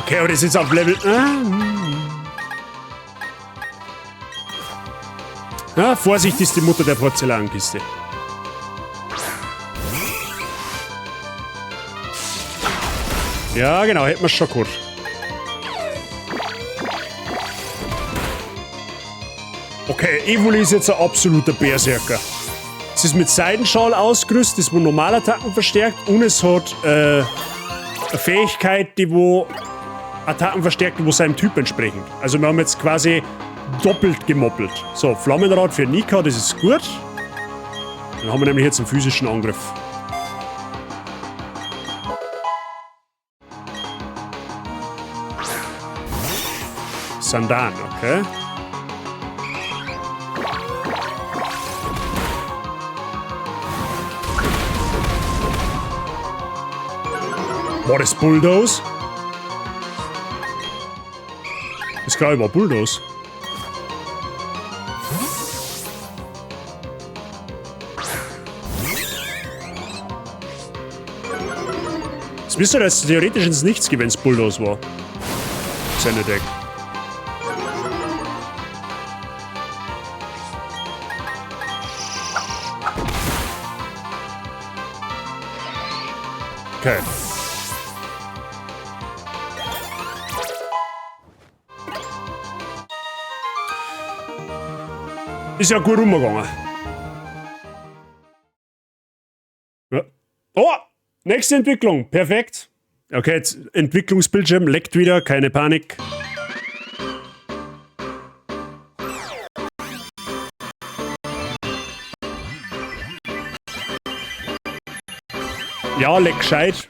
Okay, aber das ist jetzt auf Level... Ja, Vorsicht ist die Mutter der Porzellankiste. Ja, genau, hätten wir es schon gehabt. Okay, Evoli ist jetzt ein absoluter Berserker. Es ist mit Seidenschal ausgerüstet, das wo Normalattacken verstärkt und es hat eine Fähigkeit, die wo Attacken verstärkt, wo seinem Typ entsprechend. Also wir haben jetzt quasi doppelt gemoppelt. So, Flammenrad für Nika, das ist gut. Dann haben wir nämlich jetzt einen physischen Angriff. Sandan, okay. War das Bulldoze? Das glaube ich war Bulldoze. Das müsste jetzt theoretisch ins Nichts gehen, wenn es Bulldoze war. Seine Deck. Okay. Ist ja gut rumgegangen. Ja. Oh! Nächste Entwicklung. Perfekt. Okay, jetzt Entwicklungsbildschirm leckt wieder. Keine Panik. Ja, leck gescheit.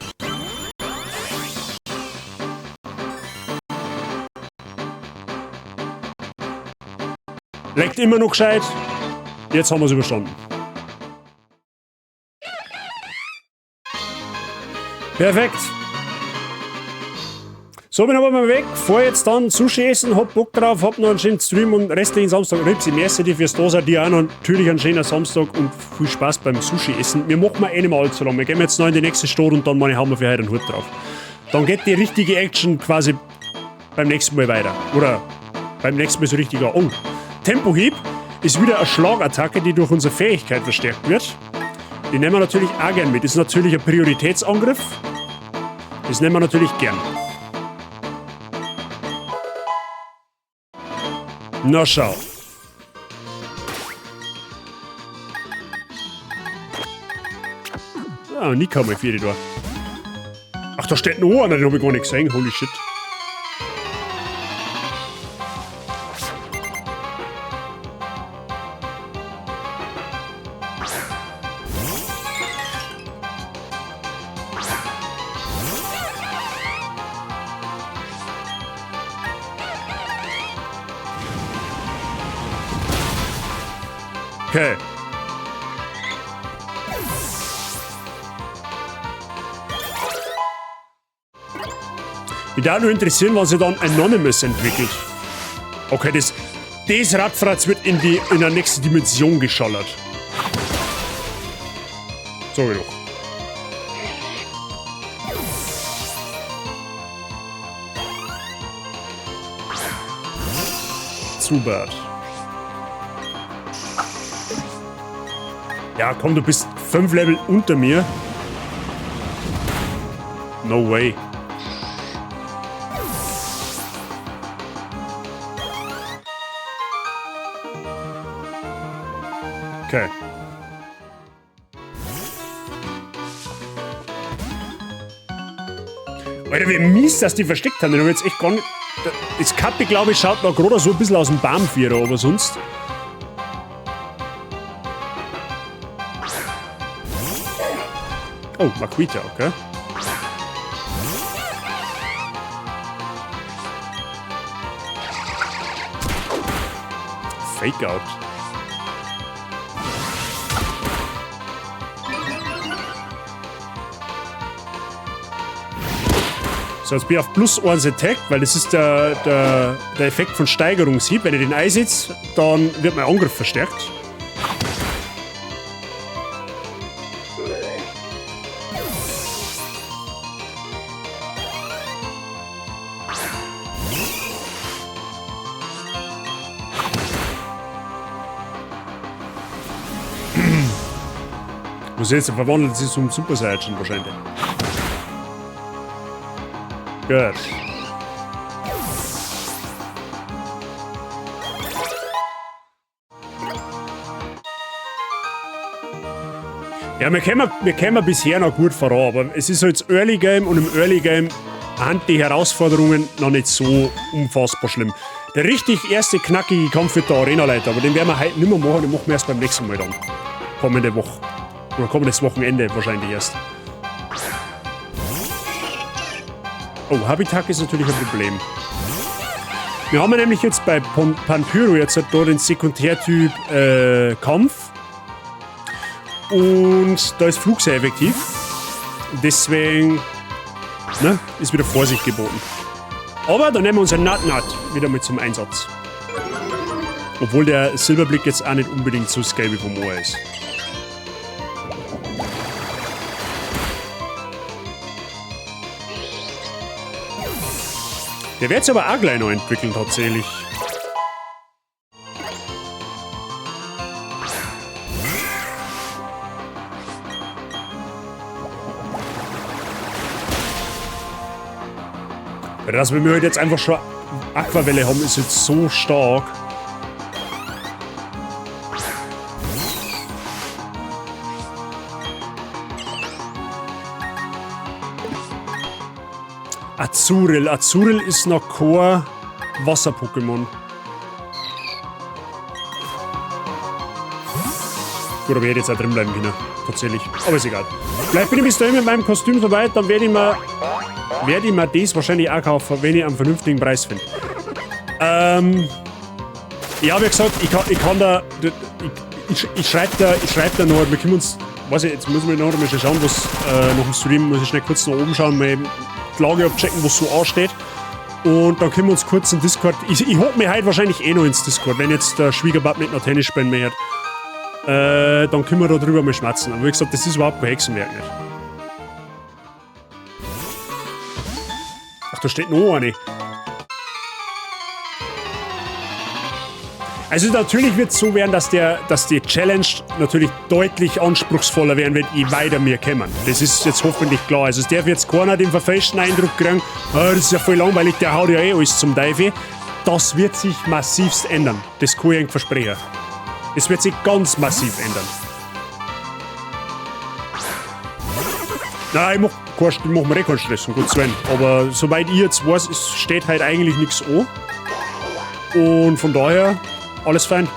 Leckt immer noch gescheit. Jetzt haben wir es überstanden. Perfekt. So, bin aber mal weg. Fahr jetzt dann Sushi essen, hab Bock drauf, hab noch einen schönen Stream und restlichen Samstag. Ripsi, merci dir fürs Dasein, dir auch noch natürlich einen schönen Samstag und viel Spaß beim Sushi essen. Wir machen mal nicht mehr allzu lange. Wir gehen jetzt noch in die nächste Stunde und dann hauen wir für heute einen Hut drauf. Dann geht die richtige Action quasi beim nächsten Mal weiter. Oder beim nächsten Mal so richtiger. Oh, Tempohieb ist wieder eine Schlagattacke, die durch unsere Fähigkeit verstärkt wird. Die nehmen wir natürlich auch gern mit. Das ist natürlich ein Prioritätsangriff. Das nehmen wir natürlich gern. Na schau. Ah, Nika mal für die da. Ach, da steht noch einer, den habe ich gar nicht gesehen. Holy shit. Okay. Mich würde nur interessieren, was sich dann Anonymous entwickelt. Okay, das Radfratz wird in der nächste Dimension geschallert. So genug. Zubert. Ja, komm, du bist 5 Level unter mir. No way. Okay. Alter, wie mies, dass die versteckt haben. Ich hab jetzt echt gar nicht... Das Kappe, glaube ich, schaut noch gerade so ein bisschen aus dem Baumvierer, aber sonst... Oh, Makuita, okay. Fake out. So, jetzt bin ich auf +1 Attack, weil das ist der Effekt von Steigerungshieb. Wenn ich den einsetze, dann wird mein Angriff verstärkt. Muss jetzt verwandelt sich zum Super Saiyan wahrscheinlich. Gut. Ja, wir kämen bisher noch gut voran, aber es ist halt das Early Game und im Early Game sind die Herausforderungen noch nicht so unfassbar schlimm. Der richtig erste knackige Kampf wird der Arena-Leiter, aber den werden wir heute nicht mehr machen, den machen wir erst beim nächsten Mal dann. Kommende Woche. Oder kommendes Wochenende wahrscheinlich erst. Oh, Habitak ist natürlich ein Problem. Wir haben nämlich jetzt bei Panpyro jetzt halt da den Sekundärtyp Kampf. Und da ist Flug sehr effektiv. Deswegen ist wieder Vorsicht geboten. Aber dann nehmen wir unseren Nut wieder mit zum Einsatz. Obwohl der Silberblick jetzt auch nicht unbedingt so scary vom Ohr ist. Der wird es aber auch gleich noch entwickeln, tatsächlich. Dass wir halt jetzt einfach schon Aquavelle haben, ist jetzt so stark. Azurill. Azurill ist noch kein Wasser-Pokémon. Gut, aber ich hätte jetzt auch drin bleiben können. Tatsächlich. Aber ist egal. Vielleicht bin ich bis dahin mit meinem Kostüm soweit, dann werde ich mir das wahrscheinlich auch kaufen, wenn ich einen vernünftigen Preis finde. Ja, wie gesagt, ich schreibe da noch, wir können uns, weiß ich, jetzt müssen wir noch mal schauen, was nach dem Stream, muss ich schnell kurz nach oben schauen, mal die Lage abchecken, was so ansteht. Und dann können wir uns kurz im Discord, ich hole mich heute wahrscheinlich eh noch ins Discord, wenn jetzt der Schwiegerbab nicht noch Tennis spielen möchte. Dann können wir da drüber mal schmatzen. Aber wie gesagt, das ist überhaupt kein Hexenwerk nicht. Ach, da steht noch eine. Also natürlich wird es so werden, dass die Challenge natürlich deutlich anspruchsvoller werden wird, je weiter wir kommen. Das ist jetzt hoffentlich klar. Also es darf jetzt keiner den verfälschten Eindruck kriegen, das ist ja voll langweilig, der haut ja eh alles zum Teufel. Das wird sich massivst ändern. Das kann ich Ihnen versprechen. Es wird sich ganz massiv ändern. Nein, ich mach mir eh keinen Stress, um Gottes Willen. Aber soweit ich jetzt weiß, es steht halt eigentlich nichts an. Und von daher, alles fein.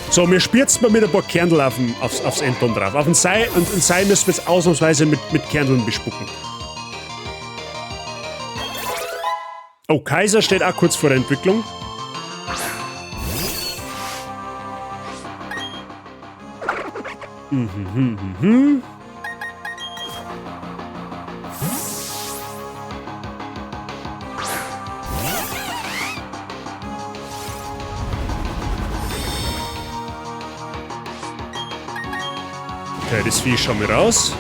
So, wir spürzen mal mit ein paar Kernl aufs Endton drauf. Auf den Sei müssen wir jetzt ausnahmsweise mit Kerneln bespucken. Oh, Kaiser steht auch kurz vor der Entwicklung. Okay, das Vieh schauen wir raus.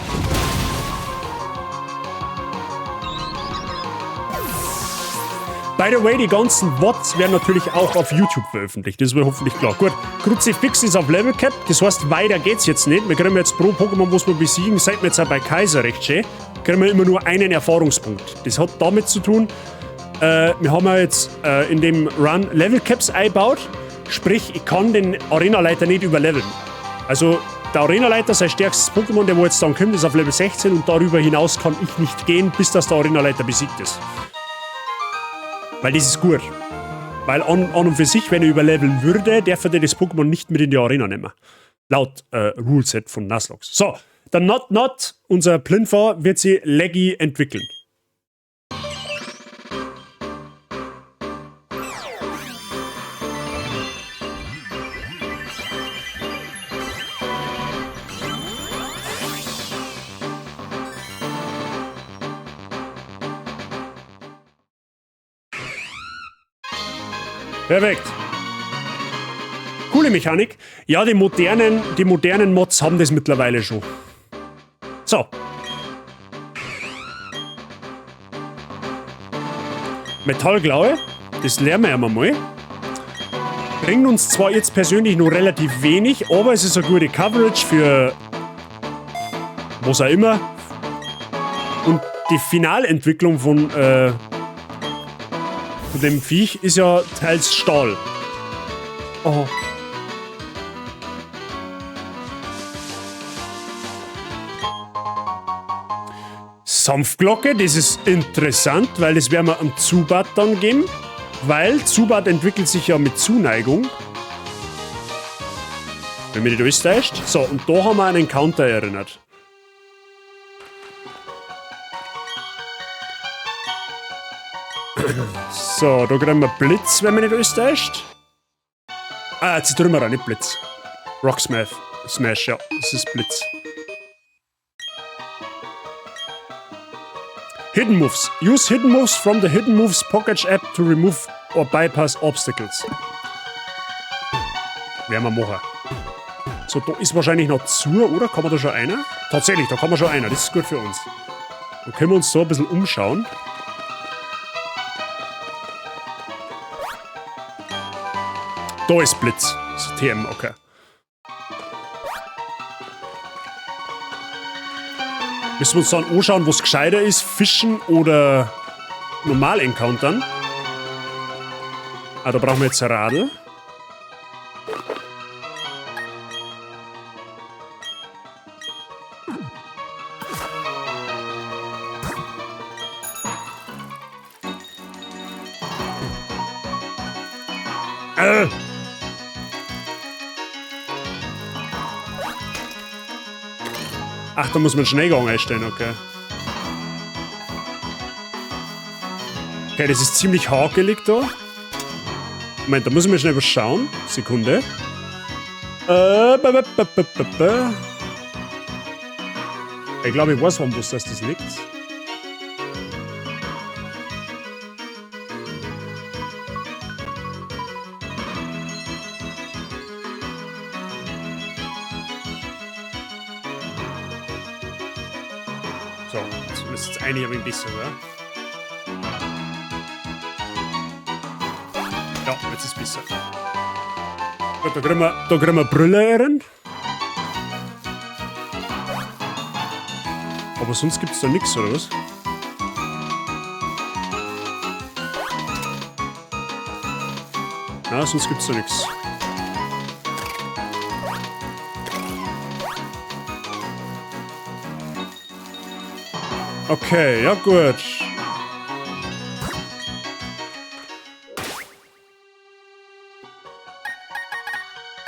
By the way, die ganzen Wots werden natürlich auch auf YouTube veröffentlicht. Das wird hoffentlich klar. Gut, Kruzifix ist auf Level Cap. Das heißt, weiter geht's jetzt nicht. Wir kriegen jetzt pro Pokémon, was wir besiegen, seit wir jetzt auch bei Kaiser recht schön, kriegen wir immer nur einen Erfahrungspunkt. Das hat damit zu tun, wir haben ja jetzt in dem Run Level Caps eingebaut. Sprich, ich kann den Arenaleiter nicht überleveln. Also, der Arenaleiter, sein stärkstes Pokémon, der wo jetzt dann kommt, ist auf Level 16 und darüber hinaus kann ich nicht gehen, bis das der Arenaleiter besiegt ist. Weil das ist gut. Weil an und für sich, wenn er überleveln würde, darf er das Pokémon nicht mit in die Arena nehmen. Laut Ruleset von Nuzlocke. So, der Not, unser Plinfa, wird sie laggy entwickeln. Perfekt. Coole Mechanik. Ja, die modernen Mods haben das mittlerweile schon. So. Metallklaue, das lernen wir ja mal. Bringt uns zwar jetzt persönlich nur relativ wenig, aber es ist eine gute Coverage für was auch immer. Und die Finalentwicklung von dem Viech ist ja teils Stahl. Oh. Sanftglocke, das ist interessant, weil das werden wir am Zubat dann geben. Weil Zubat entwickelt sich ja mit Zuneigung. Wenn mich nicht alles täuscht. So, und da haben wir einen Encounter erinnert. So, da kriegen wir Blitz, wenn man nicht alles täuscht. Ah, Zitrümmerer, nicht Blitz. Rock Smash, ja, das ist Blitz. Hidden Moves. Use Hidden Moves from the Hidden Moves Pocket App to remove or bypass obstacles. Werden wir machen. So, da ist wahrscheinlich noch zu, oder? Kann man da schon einer? Tatsächlich, da kann man schon einer. Das ist gut für uns. Dann können wir uns so ein bisschen umschauen. Da ist Blitz. Das ist TM, okay. Müssen wir uns dann anschauen, was gescheiter ist, fischen oder normal encountern. Ah, da brauchen wir jetzt ein Radl. Ach, da muss man Schneegang einstellen, okay. Okay, das ist ziemlich hakelig da. Moment, da muss ich mir schnell was schauen. Sekunde. Ich glaube, ich weiß, warum das liegt. So, jetzt müsste es eigentlich ein bisschen, oder? Ja, jetzt ist es besser. Gut, da kriegen wir Brille rein. Aber sonst gibt es da nichts, oder was? Na, sonst gibt es da nichts. Okay, ja gut.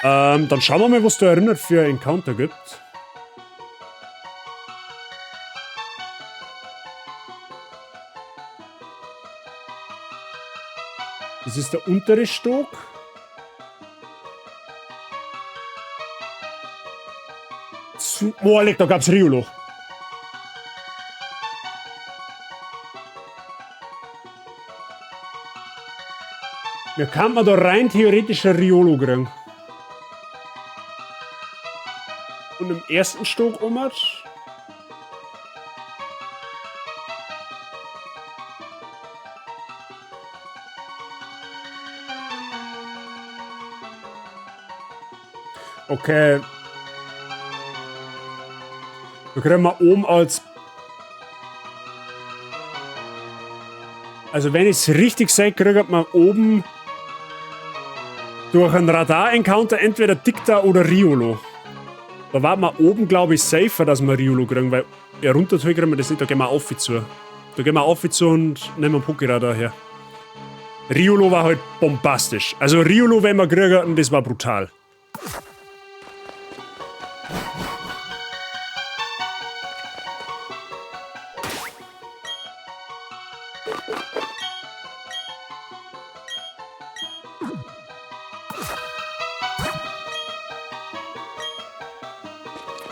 Dann schauen wir mal, was da erinnert für Encounter gibt. Das ist der untere Stock. Oh, da gab's Riolo. Ja, kann man da rein theoretisch ein Riolo kriegen. Und im ersten Stock ummert. Okay. Da kriegen wir oben als... Also wenn ich es richtig sehe, kriegt man oben durch einen Radar-Encounter entweder Dicta oder Riolo. Da war man oben, glaube ich, safer, dass wir Riolo kriegen, weil runter kriegen wir das nicht, da gehen wir auf zu. Da gehen wir auf zu und nehmen einen Pokéradar her. Riolo war halt bombastisch. Also Riolo, wenn wir kriegen, das war brutal.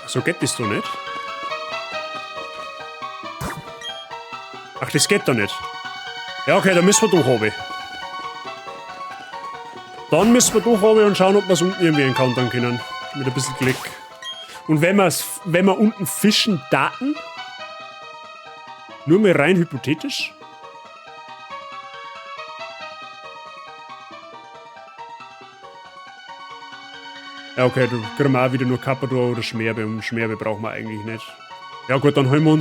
So geht das doch nicht. Ach, das geht doch nicht. Ja, okay, dann müssen wir durchhaben. Dann müssen wir durchhaben und schauen, ob wir es unten irgendwie encountern können. Mit ein bisschen Glück. Und wenn wir unten fischen Daten, nur mal rein hypothetisch. Ja, okay, du kriegen wir auch wieder nur Kappador oder Schmerbe. Und Schmerbe brauchen wir eigentlich nicht. Ja gut, dann holen wir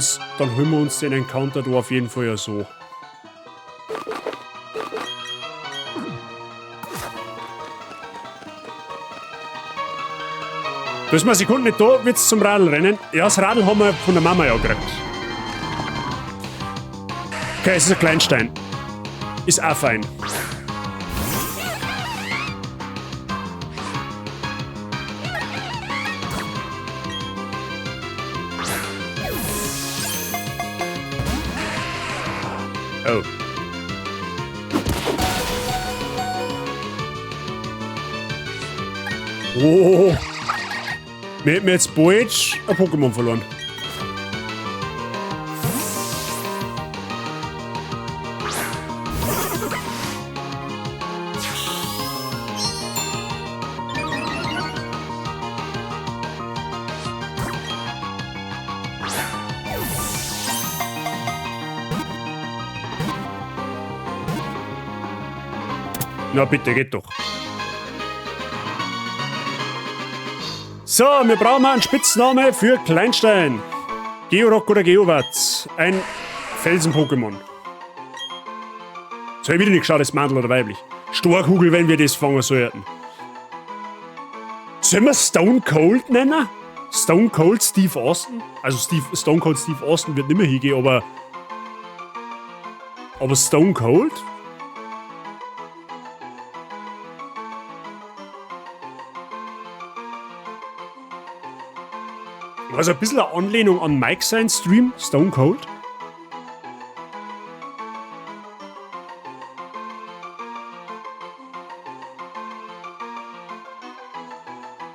uns den Encounter da auf jeden Fall ja so. Da ist mal eine Sekunde nicht da, wird's zum Radl rennen. Ja, das Radl haben wir von der Mama ja gekriegt. Okay, es ist ein Kleinstein. Ist auch fein. Oh. Oh. Wir hätten jetzt bald ein Pokémon verloren. Na bitte, geht doch. So, wir brauchen einen Spitzname für Kleinstein. Georock oder Geowatz. Ein Felsen-Pokémon. So, ich wieder nicht geschaut, ist Mandel oder weiblich. Storkugel, wenn wir das fangen sollten. Sollen wir Stone Cold nennen? Stone Cold Steve Austin? Also Stone Cold Steve Austin wird nicht mehr hingehen, aber Stone Cold? Also ein bisschen eine Anlehnung an Mike sein Stream, Stone Cold.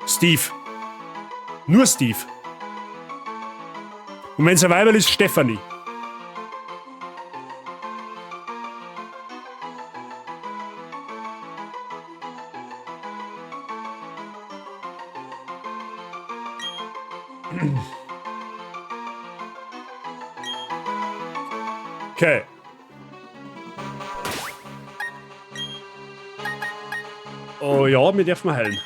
Steve. Nur Steve. Und wenn es ein Weiberl ist, Stephanie. Okay. Oh ja, wir dürfen heilen.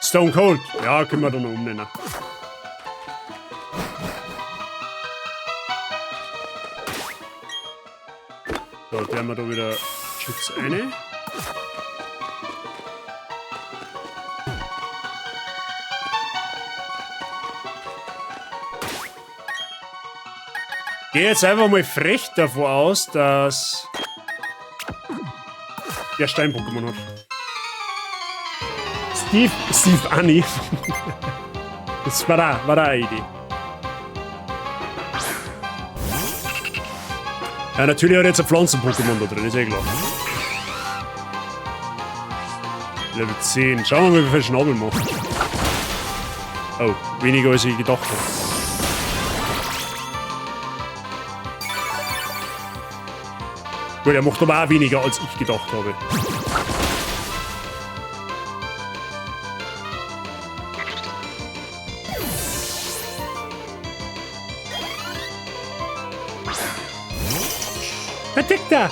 Stone Cold. Ja, können wir da noch umnennen. So, da haben wir da wieder Schutz eine. Gehe jetzt einfach mal frech davon aus, dass der Stein-Pokémon hat. Steve Annie. Das war da eine Idee. Ja, natürlich hat er jetzt ein Pflanzen-Pokémon da drin, ist eh klar. Level 10. Schauen wir mal, wie viel Schnabel macht. Oh, weniger als ich gedacht habe. Gut, er macht aber auch weniger als ich gedacht habe. Da tickt er.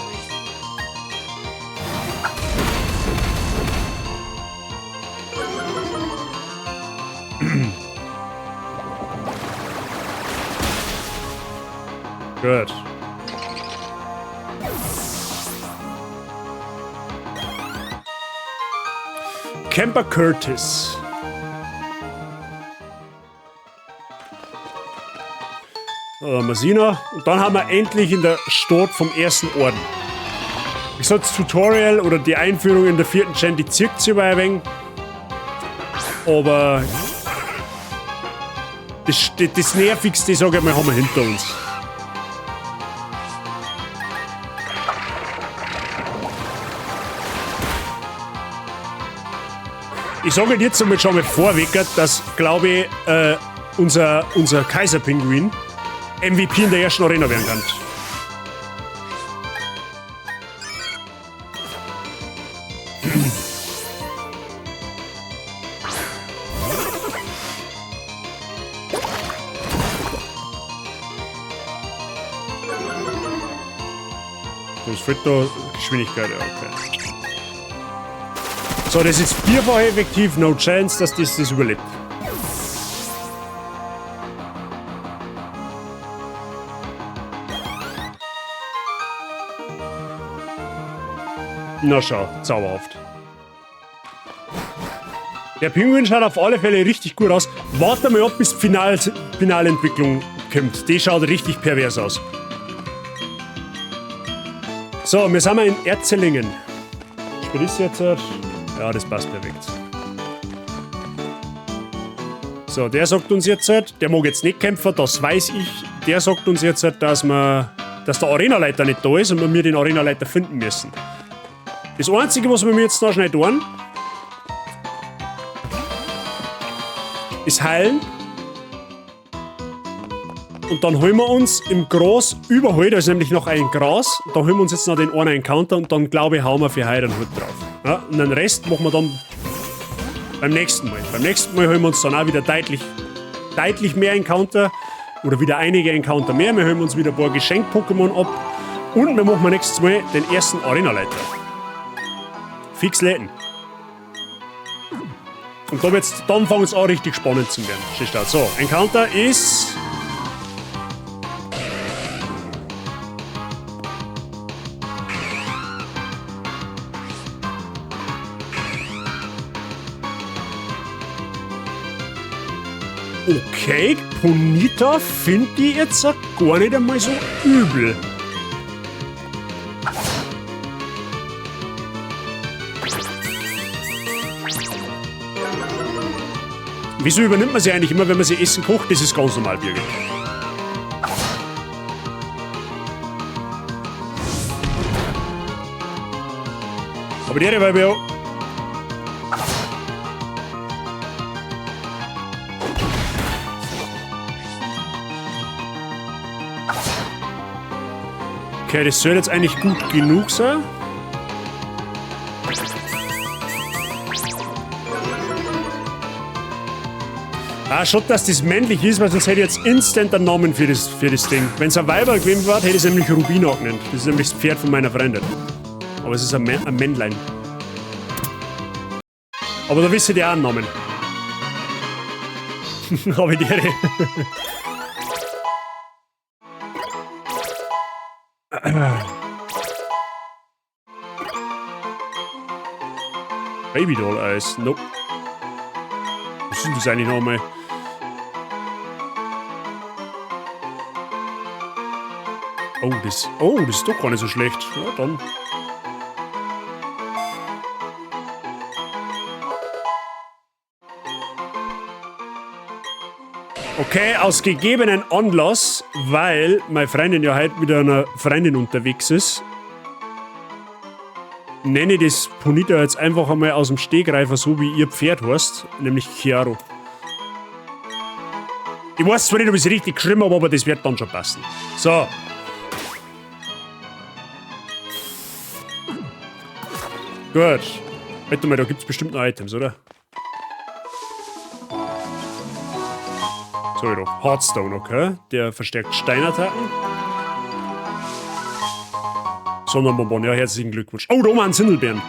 Gut. Camper Curtis. Masina. Und dann haben wir endlich in der Stadt vom ersten Orden. Ich sag, das Tutorial oder die Einführung in der 4. Gen, die zirkt sich über ein wenig. Aber das Nervigste, sag ich mal, haben wir hinter uns. Ich sage jetzt einmal schon mal vorweg, dass, glaube ich, unser Kaiserpinguin MVP in der ersten Arena werden kann. Das fehlt da Geschwindigkeit, ja, okay. So, das ist vierfach effektiv, no chance, dass das überlebt. Na schau, zauberhaft. Der Pinguin schaut auf alle Fälle richtig gut aus. Warte mal ab, bis die Finalentwicklung kommt. Die schaut richtig pervers aus. So, wir sind in Erzellingen. Spiel ist jetzt... Ja, das passt perfekt. So, der sagt uns jetzt, der mag jetzt nicht kämpfen, das weiß ich. Der sagt uns jetzt, dass der Arenaleiter nicht da ist und wir den Arenaleiter finden müssen. Das Einzige, was wir jetzt noch schnell tun, ist heilen. Und dann holen wir uns im Gras überall, da ist nämlich noch ein Gras, da holen wir uns jetzt noch den einen Encounter und dann, glaube ich, hauen wir für heute einen Hut drauf. Ja, und den Rest machen wir dann beim nächsten Mal. Beim nächsten Mal holen wir uns dann auch wieder deutlich mehr Encounter oder wieder einige Encounter mehr. Wir holen uns wieder ein paar Geschenk-Pokémon ab und wir machen nächstes Mal den ersten Arenaleiter. Fix läden. Und dann fängt es an, richtig spannend zu werden. So, Encounter ist... Okay, Ponyta finde ich jetzt gar nicht einmal so übel. Wieso übernimmt man sie eigentlich immer, wenn man sie Essen kocht? Das ist ganz normal, Birgit. Aber der, weil wir... Okay, das soll jetzt eigentlich gut genug sein. Ah, schaut, dass das männlich ist, weil sonst hätte ich jetzt instant einen Namen für das Ding. Wenn es ein Weiber gewesen wäre, hätte ich es nämlich Rubina genannt. Das ist nämlich das Pferd von meiner Freundin. Aber es ist ein Männlein. Aber da wisst ihr auch einen Namen. Habe ich die Ehre. Babydoll-Eis. Nope. Was ist denn das eigentlich nochmal? Oh, das ist doch gar nicht so schlecht. Ja, dann. Okay, aus gegebenen Anlass, weil meine Freundin ja heute mit einer Freundin unterwegs ist, nenne ich das Ponyta jetzt einfach einmal aus dem Stegreifer, so wie ihr Pferd heißt, nämlich Chiaro. Ich weiß zwar nicht, ob ich es richtig geschrieben habe, aber das wird dann schon passen. So. Gut. Warte mal, da gibt es bestimmt noch Items, oder? So, da. Hearthstone, okay. Der verstärkt Steinattacken. Sonderbonbon, ja, herzlichen Glückwunsch. Oh, da oben ein Sindelbeeren.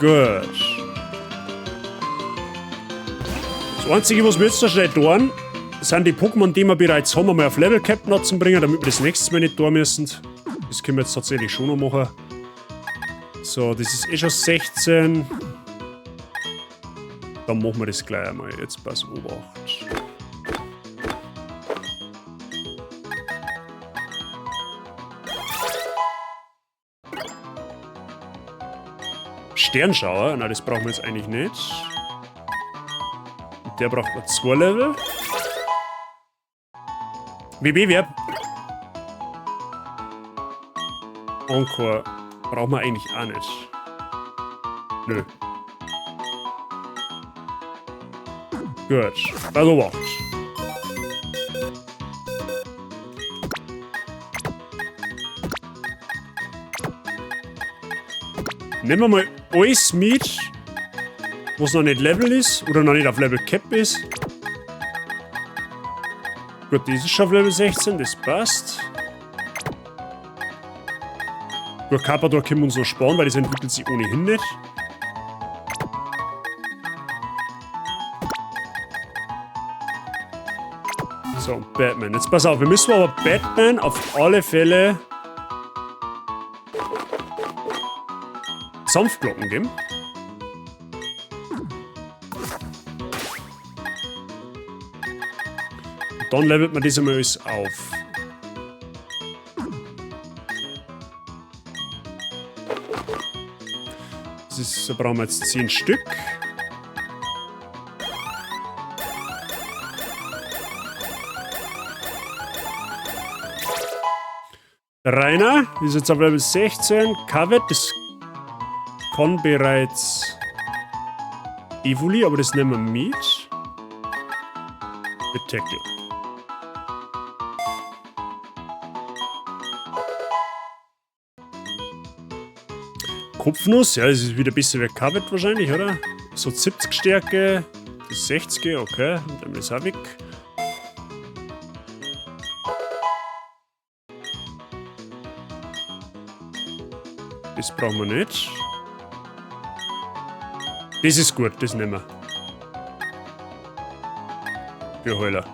Gut. Das Einzige, was wir jetzt da schnell tun, sind die Pokémon, die wir bereits haben, mal auf Level Cap nutzen bringen, damit wir das nächste Mal nicht tun müssen. Das können wir jetzt tatsächlich schon noch machen. So, das ist eh schon 16. Dann machen wir das gleich einmal. Jetzt pass Obacht. Sternschauer, na das brauchen wir jetzt eigentlich nicht. Der braucht noch 2 Level. WB-Verb. Encore brauchen wir eigentlich auch nicht. Nö. Gut. Also wacht. Nehmen wir mal alles mit, was noch nicht Level ist oder noch nicht auf Level Cap ist. Gut, das ist schon auf Level 16, das passt. Gut, Carpador können wir uns noch sparen, weil das entwickelt sich ohnehin nicht. So, Batman. Jetzt pass auf, wir müssen aber Batman auf alle Fälle Sanftglocken geben. Und dann levelt man das einmal alles auf. Das ist, da brauchen wir jetzt 10 Stück. Rainer ist jetzt auf Level 16. Covet, das kann bereits Evoli, aber das nehmen wir mit. Mit Tackle. Kopfnuss, ja, das ist wieder ein bisschen wie Covet wahrscheinlich, oder? So 70 Stärke, das 60, okay, und dann ist er weg. Das brauchen wir nicht. Das ist gut, das nehmen wir. Für Heuler.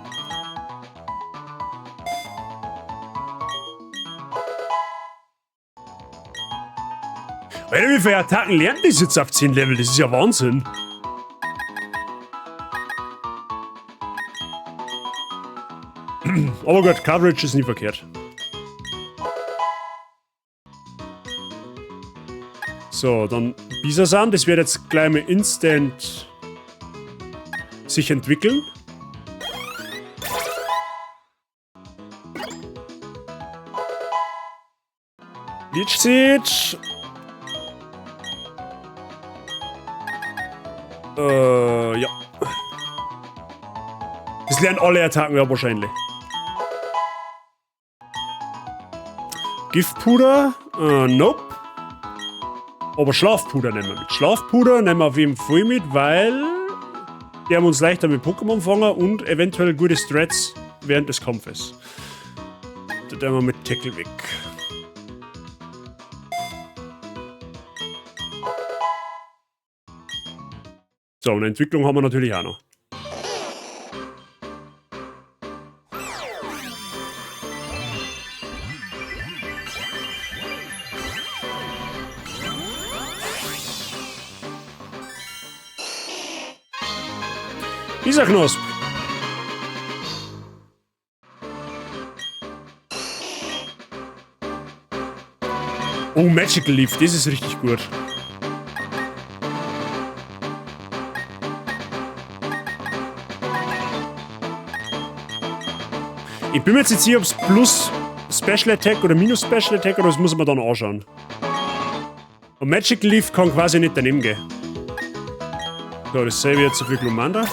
Alter, wie viele Attacken lernt das jetzt auf 10 Level? Das ist ja Wahnsinn. Aber gut, Coverage ist nie verkehrt. So, dann Bisasam, das wird jetzt gleich mal instant sich entwickeln. Leech-Seed. Ja. Das lernen alle Attacken ja wahrscheinlich. Giftpuder? Nope. Aber Schlafpuder nehmen wir mit. Schlafpuder nehmen wir auf jeden Fall mit, weil die haben uns leichter mit Pokémon fangen und eventuell gute Strats während des Kampfes. Da nehmen wir mit Tackle weg. So, eine Entwicklung haben wir natürlich auch noch. Dieser Knosp. Oh, Magical Leaf, das ist richtig gut. Ich bin mir jetzt nicht sicher, ob es plus Special Attack oder minus Special Attack oder das muss man dann anschauen. Und Magical Leaf kann quasi nicht daneben gehen. So, das save ich jetzt für Glumanda.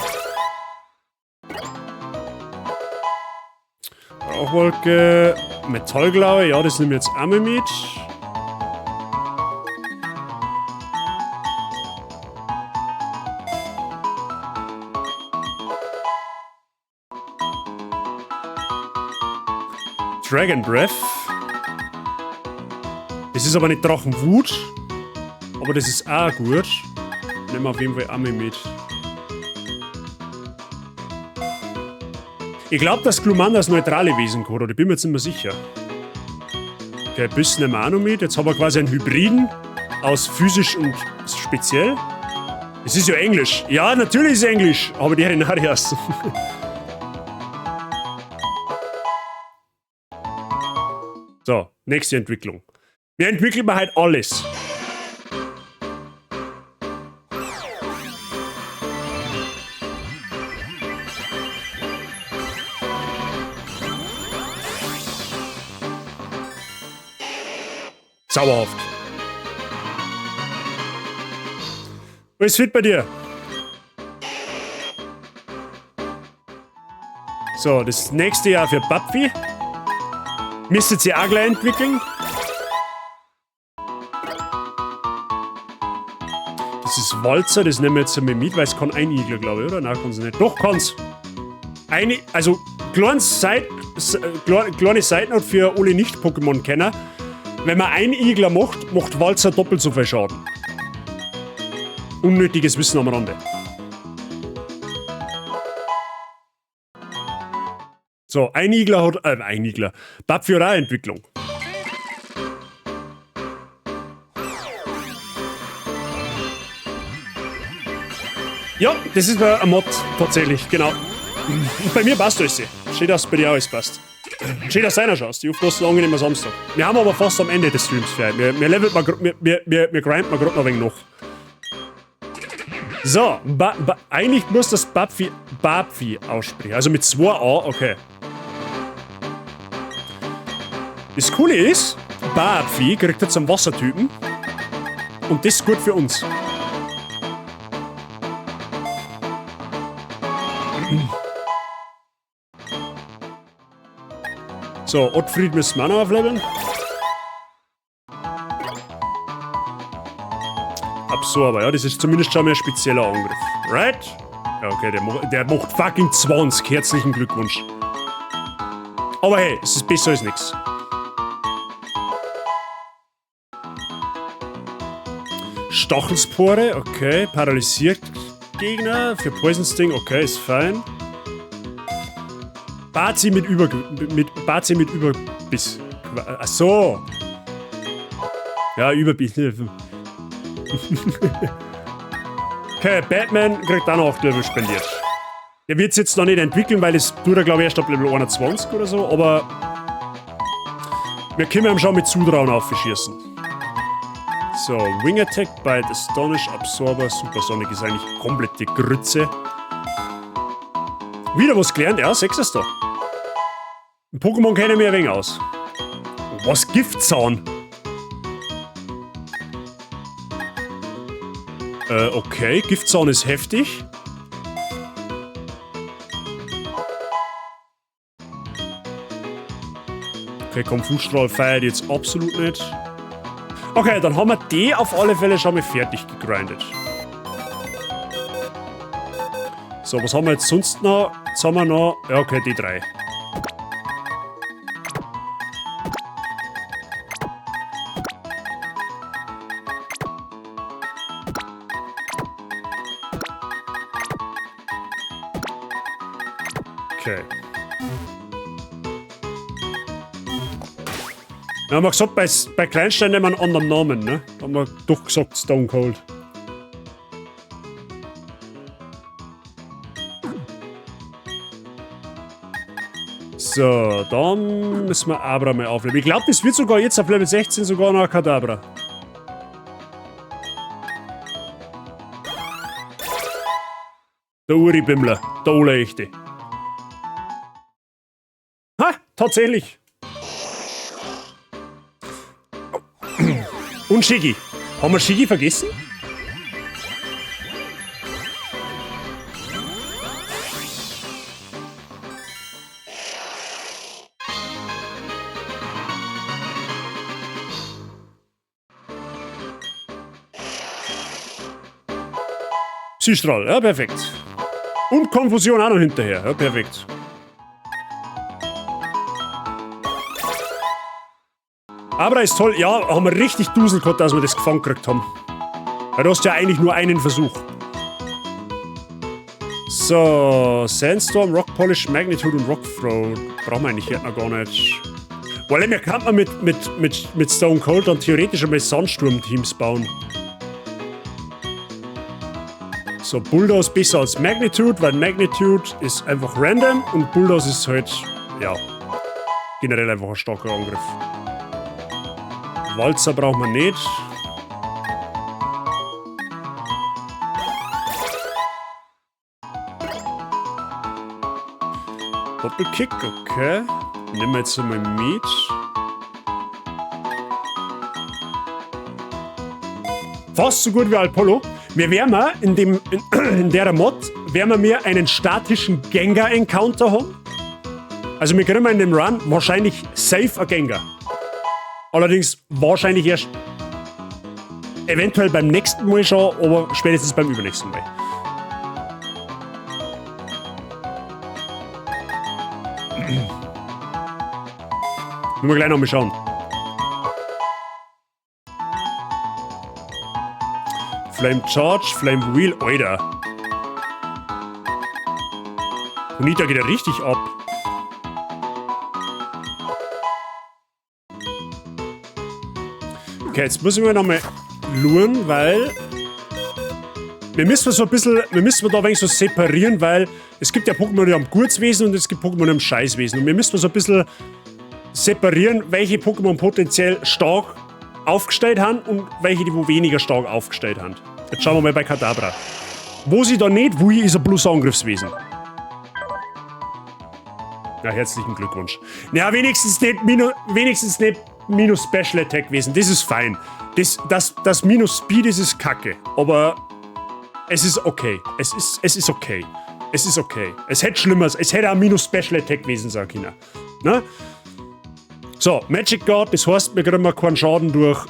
Rauchwolke, Metallglaue, ja, das nehmen wir jetzt einmal mit. Dragon Breath. Das ist aber nicht Drachenwut. Aber das ist auch gut. Nehmen wir auf jeden Fall einmal mit. Ich glaube, dass Glumanda das neutrale Wesen kann, oder? Ich bin mir jetzt nicht mehr sicher. Okay, Biss nehmen wir auch noch mit. Jetzt haben wir quasi einen Hybriden aus physisch und speziell. Es ist ja Englisch. Ja, natürlich ist es Englisch. Aber die Arenarias. So, nächste Entwicklung. Wir entwickeln mal halt alles. Sauerhaft. Was ist fit bei dir? So, das nächste Jahr für Papfi. Müsstet ihr auch gleich entwickeln. Das ist Walzer, das nehmen wir jetzt einmal mit, weil es kann ein Igler, glaube ich, oder? Nein, kann es nicht. Doch, kann's. Also, kleine Seitennote für alle Nicht-Pokémon-Kenner. Wenn man einen Igler macht, macht Walzer doppelt so viel Schaden. Unnötiges Wissen am Rande. So, ein Igler hat. Ein Igler. Papfi hat auch Entwicklung. Ja, das ist ein Mod, tatsächlich, genau. Und bei mir passt alles. Steht, dass bei dir alles passt. Steht, dass seiner schaust. Ich hoffe, du hast einen angenehmen Samstag. Wir haben aber fast am Ende des Streams fertig. Wir grinden mal gerade noch ein wenig noch. So, eigentlich muss das Babfi aussprechen. Also mit 2a, okay. Das Coole ist, Babfi kriegt jetzt einen Wassertypen. Und das ist gut für uns. So, Ottfried müssen wir auch noch aufleveln. Absorber, ja, das ist zumindest schon mal ein spezieller Angriff. Right? Ja, okay, der macht fucking 20. Herzlichen Glückwunsch. Aber hey, es ist besser als nichts. Stachelspore, okay. Paralysiert Gegner für Poison Sting, okay, ist fein. Bazi mit Überbiss. Ach so. Ja, Überbiss. Okay, Batman kriegt auch noch 8 Level spendiert. Der wird es jetzt noch nicht entwickeln, weil es tut er, glaube ich, erst ab Level 21 oder so, aber wir können ihm schon mit Zutrauen aufschießen. So, Wing Attack, Bite, Astonish, Absorber, Supersonic ist eigentlich komplette Grütze. Wieder was gelernt, ja, 6 ist da. Pokémon kenne ich mir ein wenig aus. Was, Giftzahn? Okay, Giftzahn ist heftig. Okay, Konfusstrahl feiert jetzt absolut nicht. Okay, dann haben wir die auf alle Fälle schon mal fertig gegrindet. So, was haben wir jetzt sonst noch? Jetzt haben wir noch... Ja, okay, die 3. Okay. Ja, haben wir gesagt, bei Kleinstein nehmen wir einen anderen Namen, ne? Haben wir doch gesagt, Stone Cold. So, dann müssen wir Abra mal aufnehmen. Ich glaube, das wird sogar jetzt auf Level 16 sogar noch ein Kadabra. Der Uri-Bimmler, der Ole-Echte. Ha, tatsächlich. Und Shiggy. Haben wir Shiggy vergessen? Psystrahl, ja, perfekt. Und Konfusion auch noch hinterher, ja, perfekt. Aber ist toll. Ja, haben wir richtig Dusel gehabt, dass wir das gefangen gekriegt haben. Weil du hast ja eigentlich nur einen Versuch. So, Sandstorm, Rock Polish, Magnitude und Rock Throw. Brauchen wir eigentlich noch gar nicht. Weil wir kann man mit Stone Cold dann theoretisch einmal Sandsturm-Teams bauen. So, Bulldoze besser als Magnitude, weil Magnitude ist einfach random und Bulldoze ist halt, ja, generell einfach ein starker Angriff. Walzer brauchen wir nicht. Doppelkick, okay. Nehmen wir jetzt einmal mit. Fast so gut wie Alpolo. Wir werden in der Mod werden wir einen statischen Gengar-Encounter haben. Also wir kriegen in dem Run wahrscheinlich safe ein Gengar. Allerdings wahrscheinlich erst eventuell beim nächsten Mal schon, aber spätestens beim übernächsten Mal. Müssen wir gleich noch mal schauen. Flame Charge, Flame Wheel, Alter. Bonita geht ja richtig ab. Okay, jetzt müssen wir nochmal luren, weil wir müssen so ein bisschen, da ein wenig so separieren, weil es gibt ja Pokémon, die haben Gutswesen und es gibt Pokémon, die haben Scheißwesen. Und wir müssen so ein bisschen separieren, welche Pokémon potenziell stark aufgestellt haben und welche, die wo weniger stark aufgestellt haben. Jetzt schauen wir mal bei Kadabra. Wo sie da nicht, wo ist ein Plus-Angriffswesen. Ja, herzlichen Glückwunsch. Ja, wenigstens nicht Minus Special Attack Wesen. Das ist fein. Das Minus Speed ist kacke. Aber es ist okay. Es ist okay. Es ist okay. Es hätte Schlimmeres. Es hätte ein Minus Special Attack Wesen, sag ich. Ne? So, Magic Guard, das heißt, wir kriegen keinen Schaden durch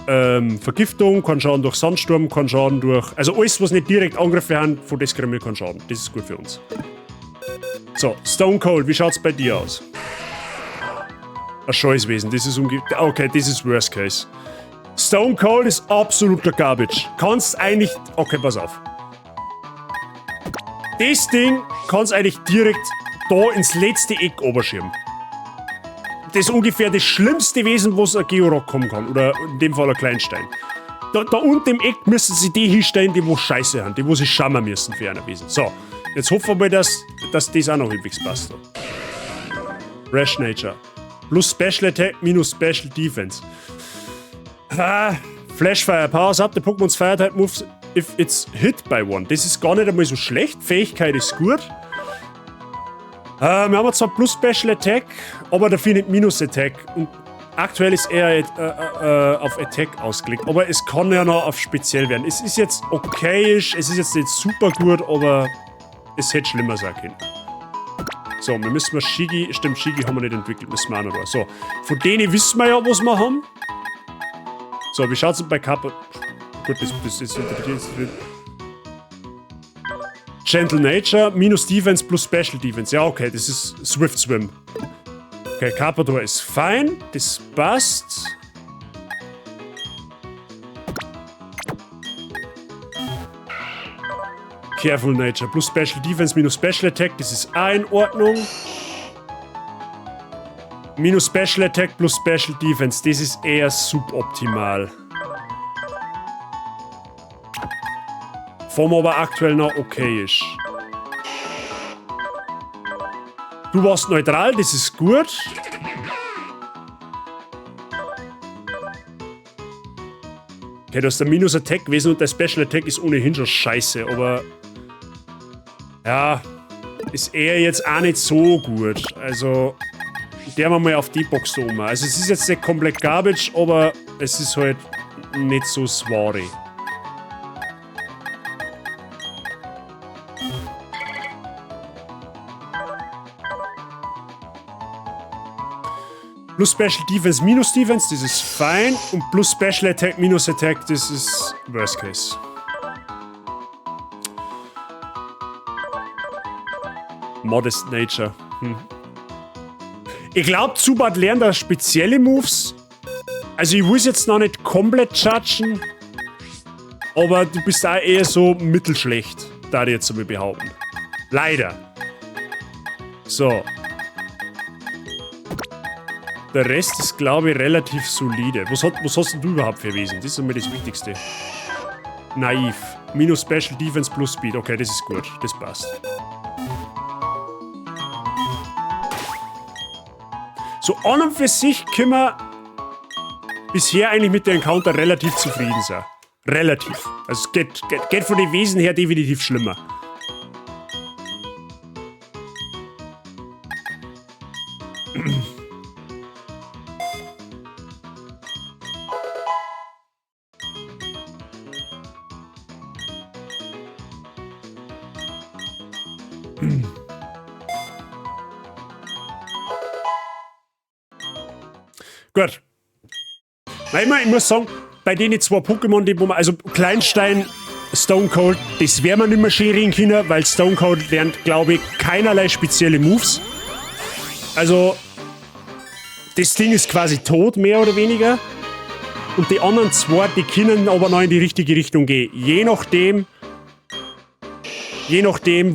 Vergiftung, keinen Schaden durch Sandsturm, keinen Schaden durch. Also alles, was nicht direkt Angriffe haben, von das kriegen wir keinen Schaden. Das ist gut für uns. So, Stone Cold, wie schaut's bei dir aus? Ein Scheißwesen, das ist okay, das ist Worst Case. Stone Cold ist absoluter Garbage. Kannst eigentlich. Okay, pass auf. Das Ding kannst eigentlich direkt da ins letzte Eck oberschieben. Das ist ungefähr das schlimmste Wesen, was ein Georock kommen kann. Oder in dem Fall ein Kleinstein. Da unten im Eck müssen sie die hinstellen, die wo Scheiße haben, die wo sie schammern müssen für ein Wesen. So, jetzt hoffen wir mal, dass das auch noch halbwegs passt. Rash Nature. Plus Special Attack, minus Special Defense. Flash Fire. Powers up the Pokémon's Fire Type moves if it's hit by one. Das ist gar nicht einmal so schlecht. Fähigkeit ist gut. Wir haben zwar Plus Special Attack, aber dafür nicht Minus Attack. Und aktuell ist er auf Attack ausgelegt. Aber es kann ja noch auf speziell werden. Es ist jetzt okayisch, es ist jetzt nicht super gut, aber es hätte schlimmer sein können. So, wir müssen mal Shigi. Stimmt, Shigi haben wir nicht entwickelt, müssen wir auch noch da. So, von denen wissen wir ja, was wir haben. So, wie schaut's denn bei Kappa? Gut, das ist Gentle Nature, minus Defense plus Special Defense. Ja, okay, das ist Swift Swim. Okay, Carpador ist fein, das passt. Careful Nature plus Special Defense minus Special Attack, das ist auch in Ordnung. Minus Special Attack plus Special Defense, das ist eher suboptimal. Form aber aktuell noch okay ist. Du warst neutral, das ist gut. Okay, du hast der Minus Attack gewesen und der Special Attack ist ohnehin schon scheiße, aber ja, ist eher jetzt auch nicht so gut. Also, der wir mal auf die Box da um. Also, es ist jetzt nicht komplett Garbage, aber es ist halt nicht so swari. Plus Special Defense minus Defense, das ist fein. Und plus Special Attack minus Attack, das ist Worst Case. Modest Nature. Ich glaube, Zubat lernt da spezielle Moves. Also ich will es jetzt noch nicht komplett judgen, aber du bist da eher so mittelschlecht, da ich jetzt mal behaupten. Leider. So. Der Rest ist, glaube ich, relativ solide. Was hast denn du überhaupt für Wesen? Das ist einmal das Wichtigste. Naiv. Minus Special Defense plus Speed. Okay, das ist gut. Das passt. So an und für sich können wir bisher eigentlich mit der Encounter relativ zufrieden sein. Relativ. Also es geht von den Wesen her definitiv schlimmer. Gut. Nein, ich muss sagen, bei denen zwei Pokémon, die wo man, also Kleinstein, Stone Cold, das werden wir nicht mehr scheren können, weil Stone Cold lernt, glaube ich, keinerlei spezielle Moves. Also, das Ding ist quasi tot, mehr oder weniger. Und die anderen zwei, die können aber noch in die richtige Richtung gehen. Je nachdem,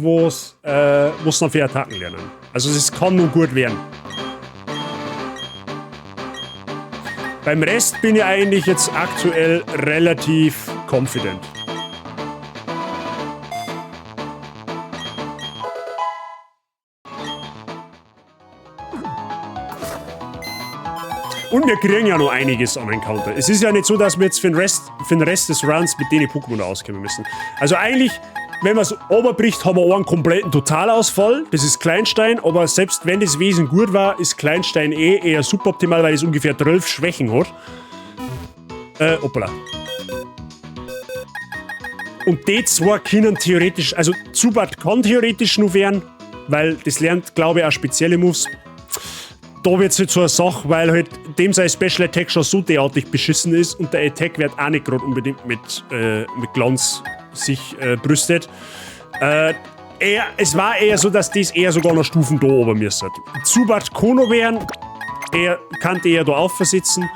was noch für Attacken lernen. Also, es kann nur gut werden. Beim Rest bin ich eigentlich jetzt aktuell relativ confident. Und wir kriegen ja noch einiges an Encounter. Es ist ja nicht so, dass wir jetzt für den Rest des Runs mit denen Pokémon auskommen müssen. Also eigentlich, wenn man es oberbricht, haben wir einen kompletten Totalausfall. Das ist Kleinstein, aber selbst wenn das Wesen gut war, ist Kleinstein eher suboptimal, weil es ungefähr 12 Schwächen hat. Hoppala. Und die zwei können theoretisch, also Zubat kann theoretisch nur werden, weil das lernt, glaube ich, auch spezielle Moves. Da wird es jetzt so eine Sache, weil halt dem sein Special Attack schon so derartig beschissen ist und der Attack wird auch nicht gerade unbedingt mit Glanz sich brüstet. Es war eher so, dass das eher sogar noch Stufen da oben müsste. Zubat Kono wären, er kann eher da aufversitzen.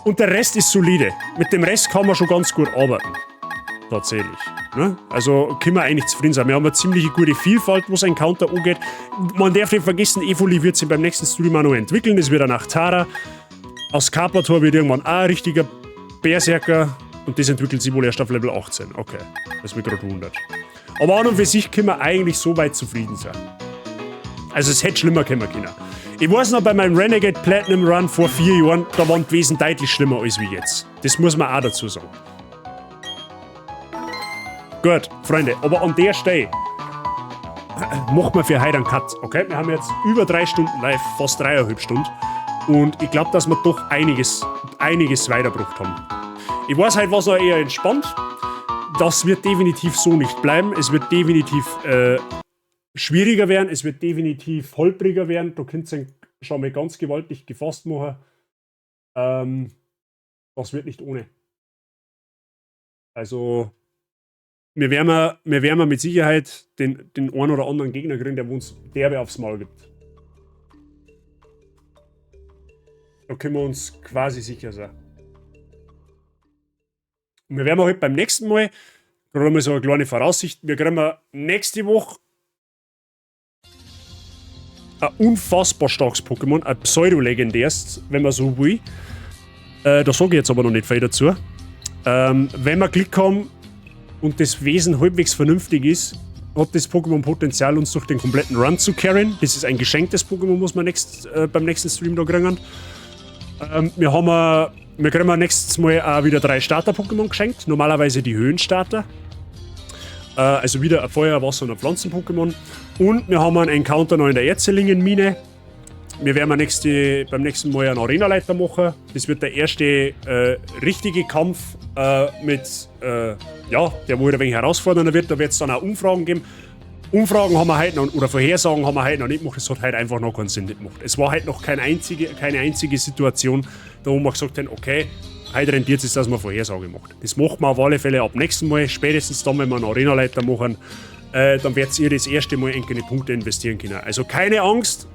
Und der Rest ist solide. Mit dem Rest kann man schon ganz gut arbeiten. Tatsächlich. Ne? Also können wir eigentlich zufrieden sein. Wir haben eine ziemlich gute Vielfalt, was ein Counter angeht. Man darf nicht vergessen, Evoli wird sich beim nächsten Stream auch noch entwickeln. Das wird ein Achtara. Aus Carpator wird irgendwann auch ein richtiger Berserker. Und das entwickelt sich wohl erst auf Level 18. Okay, das ist mir gerade 100. Aber an und für sich können wir eigentlich so weit zufrieden sein. Also es hätte schlimmer kommen können. Ich weiß noch, bei meinem Renegade Platinum Run vor 4 Jahren, da waren die Wesen deutlich schlimmer als wie jetzt. Das muss man auch dazu sagen. Gut, Freunde, aber an der Stelle machen wir für heute einen Cut, okay? Wir haben jetzt über 3 Stunden live, fast 3,5 Stunden. Und ich glaube, dass wir doch einiges weitergebracht haben. Ich weiß halt, was noch eher entspannt. Das wird definitiv so nicht bleiben. Es wird definitiv schwieriger werden. Es wird definitiv holpriger werden. Da könnt ihr schon mal ganz gewaltig gefasst machen. Das wird nicht ohne. Also, wir werden mit Sicherheit den einen oder anderen Gegner kriegen, der uns derbe aufs Maul gibt. Da können wir uns quasi sicher sein. Und wir werden heute beim nächsten Mal, gerade mal so eine kleine Voraussicht, wir kriegen nächste Woche ein unfassbar starkes Pokémon, ein pseudo-legendäres, wenn man so will. Da sage ich jetzt aber noch nicht viel dazu. Wenn wir Glück haben und das Wesen halbwegs vernünftig ist, hat das Pokémon Potenzial, uns durch den kompletten Run zu carryen. Das ist ein geschenktes Pokémon, muss man beim nächsten Stream da kriegen. Wir kriegen nächstes Mal auch wieder 3 Starter-Pokémon geschenkt. Normalerweise die Höhenstarter. Also wieder ein Feuer-, Wasser- und ein Pflanzen-Pokémon. Und wir haben einen Encounter noch in der Erzlingen-Mine. Wir werden beim nächsten Mal einen Arenaleiter machen. Das wird der erste richtige Kampf mit, der wohl ein wenig herausfordernder wird. Da wird es dann auch Umfragen geben. Umfragen haben wir heute noch, oder Vorhersagen haben wir heute noch nicht gemacht. Es hat heute einfach noch keinen Sinn nicht gemacht. Es war heute noch keine einzige Situation, da wo wir gesagt haben, okay, heute rentiert es, dass man Vorhersage macht. Das macht man auf alle Fälle ab nächsten Mal, spätestens dann, wenn wir einen Arenaleiter machen, dann werdet ihr das erste Mal irgendeine Punkte investieren können. Also keine Angst,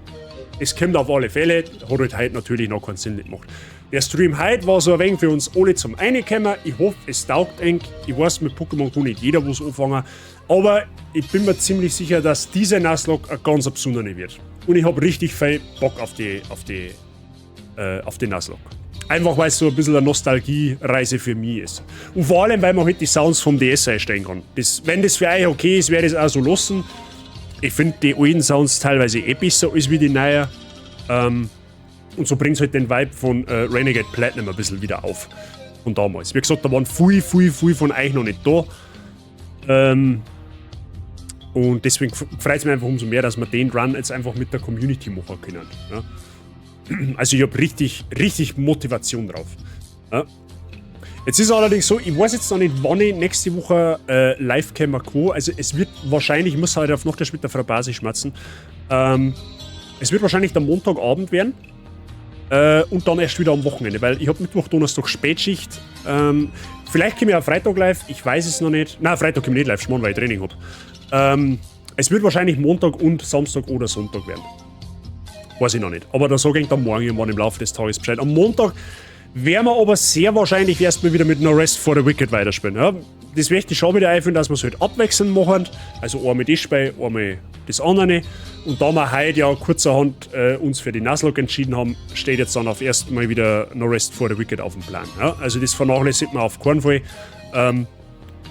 es kommt auf alle Fälle, hat halt heute natürlich noch keinen Sinn nicht gemacht. Der Stream heute war so ein wenig für uns alle zum Reinkommen. Ich hoffe, es taugt eng. Ich weiß, mit Pokémon kann nicht jeder was anfangen. Aber ich bin mir ziemlich sicher, dass diese Nuzlocke eine ganz besondere wird. Und ich habe richtig viel Bock auf die Nuzlocke. Einfach weil es so ein bisschen eine Nostalgie-Reise für mich ist. Und vor allem, weil man halt die Sounds vom DS einstellen kann. Wenn das für euch okay ist, werde ich es auch so lassen. Ich finde die alten Sounds teilweise besser als wie die neuen. Und so bringt es halt den Vibe von Renegade Platinum ein bisschen wieder auf. Von damals. Wie gesagt, da waren viel von euch noch nicht da. Und deswegen freut es mich einfach umso mehr, dass wir den Run jetzt einfach mit der Community machen können. Ja? Also ich habe richtig Motivation drauf. Ja? Jetzt ist es allerdings so, ich weiß jetzt noch nicht, wann ich nächste Woche live käme. Also es wird wahrscheinlich, ich muss halt auf Nachttisch mit der Frau Basi schmatzen, es wird wahrscheinlich der Montagabend werden. Und dann erst wieder am Wochenende, weil ich habe Mittwoch, Donnerstag Spätschicht. Vielleicht komme ich auch Freitag live, ich weiß es noch nicht. Nein, Freitag komme ich nicht live, schmarrn, weil ich Training habe. Es wird wahrscheinlich Montag und Samstag oder Sonntag werden. Weiß ich noch nicht. Aber da sage ich dann morgen irgendwann im Laufe des Tages Bescheid. Am Montag werden wir aber sehr wahrscheinlich erstmal wieder mit No Rest for the Wicked weiterspielen. Ja? Das möchte ich schon wieder einführen, dass wir es halt abwechselnd machen. Also einmal das Spiel, einmal das andere. Und da wir heute ja kurzerhand uns für die Nuzlocke entschieden haben, steht jetzt dann auf erst mal wieder No Rest for the Wicked auf dem Plan. Ja? Also das vernachlässigt man auf keinen Fall.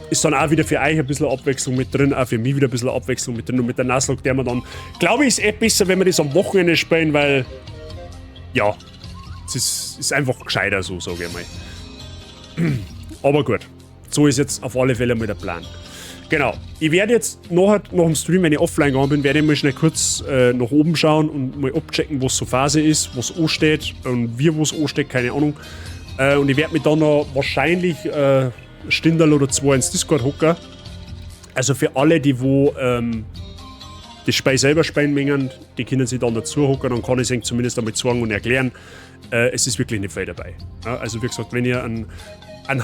Ist dann auch wieder für euch ein bisschen Abwechslung mit drin, auch für mich wieder ein bisschen Abwechslung mit drin. Und mit der Nuzlocke, der man dann, glaube ich, ist besser, wenn wir das am Wochenende spielen, weil, ja, es ist einfach gescheiter so, sage ich mal. Aber gut, so ist jetzt auf alle Fälle mal der Plan. Genau, ich werde jetzt nach dem Stream, wenn ich offline gegangen bin, werde ich mal schnell kurz nach oben schauen und mal abchecken, was so Phase ist, was ansteht und wie was ansteht, keine Ahnung. Und ich werde mich dann noch wahrscheinlich Stindal oder 2 ins Discord hocken. Also für alle, die wo das Spiel selber spielen mengen, die können sich dann dazu hocken, dann kann ich es ihnen zumindest damit sagen und erklären. Es ist wirklich nicht viel dabei. Ja, also wie gesagt, wenn ihr einen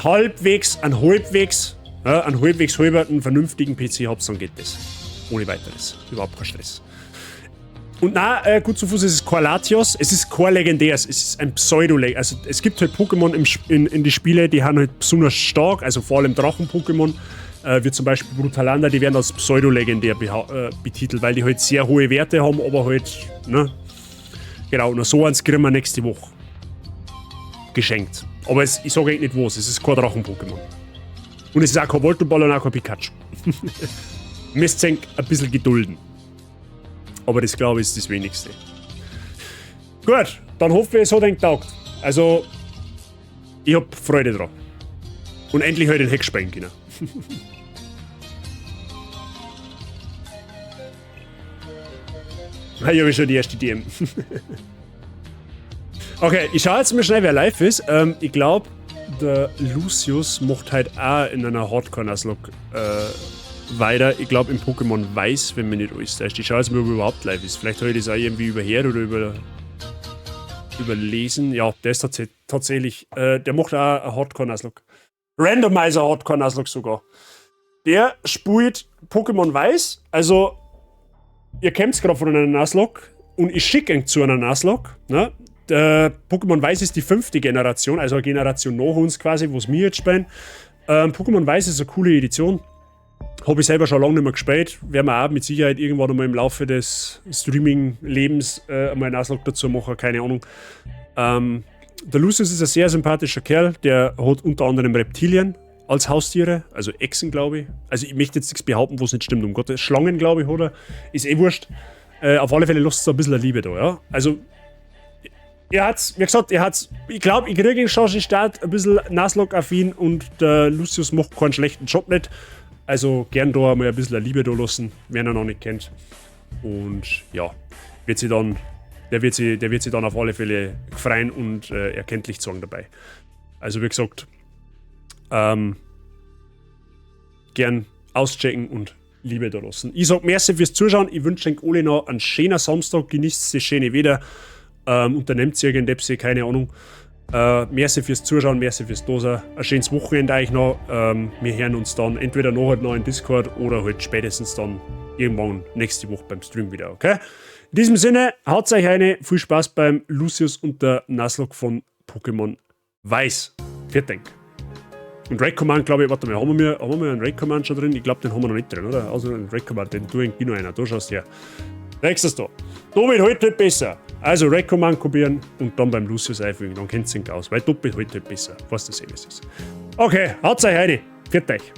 halbwegs halberten, vernünftigen PC habt, dann geht das. Ohne weiteres. Überhaupt kein Stress. Und na, gut zu Fuß, es ist kein Latios, es ist kein Legendäres, es ist ein Pseudo-Legendär. Also es gibt halt Pokémon in die Spiele, die haben halt besonders stark, also vor allem Drachen-Pokémon, wie zum Beispiel Brutalanda, die werden als Pseudo-Legendär betitelt, weil die halt sehr hohe Werte haben, aber halt, ne? Genau, und so eins kriegen wir nächste Woche. Geschenkt. Aber ich sage eigentlich nicht was, es ist kein Drachen-Pokémon. Und es ist auch kein Voltoball und auch kein Pikachu. Müsst ihr ein bisschen gedulden. Aber das, glaube ich, ist das Wenigste. Gut, dann hoffe ich, es hat euch getaugt. Also, ich habe Freude dran. Und endlich halt den Heck sprengen können. Ich habe schon die erste DM. Okay, ich schaue jetzt mal schnell, wer live ist. Ich glaube, der Lucius macht halt auch in einer Hardcore-Nuzlocke weiter. Ich glaube im Pokémon Weiß, wenn mir nicht alles täuscht. Ich schaue jetzt mal, ob er überhaupt live ist. Vielleicht habe ich das auch irgendwie überhört oder überlesen. Ja, der ist tatsächlich. Der macht auch eine Hardcore-Nuzlocke. Randomizer Hardcore-Nuzlocke sogar. Der spielt Pokémon Weiß. Also, ihr kennt es gerade von einer Nuzlocke und ich schicke ihn zu einer Nuzlocke. Ne? Der Pokémon Weiß ist die 5. Generation, also eine Generation nach uns quasi, wo es mir jetzt spielen. Pokémon Weiß ist eine coole Edition. Habe ich selber schon lange nicht mehr gespielt. Werden wir auch mit Sicherheit irgendwann einmal im Laufe des Streaming-Lebens einmal eine Nuzlocke dazu machen, keine Ahnung. Der Lucius ist ein sehr sympathischer Kerl, der hat unter anderem Reptilien als Haustiere, also Echsen, glaube ich. Also ich möchte jetzt nichts behaupten, wo es nicht stimmt, um Gottes. Schlangen, glaube ich, oder? Ist wurscht. Auf alle Fälle lässt es ein bisschen eine Liebe da, ja. Also, wie gesagt, ich glaube, ich kriege ihn schon in Start ein bisschen Nuzlocke-affin und der Lucius macht keinen schlechten Job nicht. Also gern da mal ein bisschen eine Liebe da lassen, wer ihn noch nicht kennt. Und ja, der wird sich dann auf alle Fälle freuen und erkenntlich zeigen dabei. Also wie gesagt, gern auschecken und Liebe da lassen. Ich sag merci fürs Zuschauen, ich wünsche euch alle noch einen schönen Samstag, genießt das schöne Wetter, unternehmt irgendetwas, keine Ahnung. Merci fürs Zuschauen, merci fürs Dasein. Ein schönes Wochenende euch noch. Wir hören uns dann entweder nachher noch in Discord oder halt spätestens dann irgendwann nächste Woche beim Stream wieder, okay? In diesem Sinne, haut euch eine, viel Spaß beim Lucius und der Nuzlocke von Pokémon Weiß. Fertig. Und Raid Command, glaube ich, warte mal, haben wir einen Raid Command schon drin? Ich glaube, den haben wir noch nicht drin, oder? Also einen Raid Command, den tue ich noch einer. Da schaust du her. Nächstes da. Doppelt halt nicht besser. Also Raid Command kopieren und dann beim Lucius einfügen. Dann kennt ihr den aus. Weil doppelt halt nicht besser. Was das eh ist. Okay, haut's euch rein. Fertig.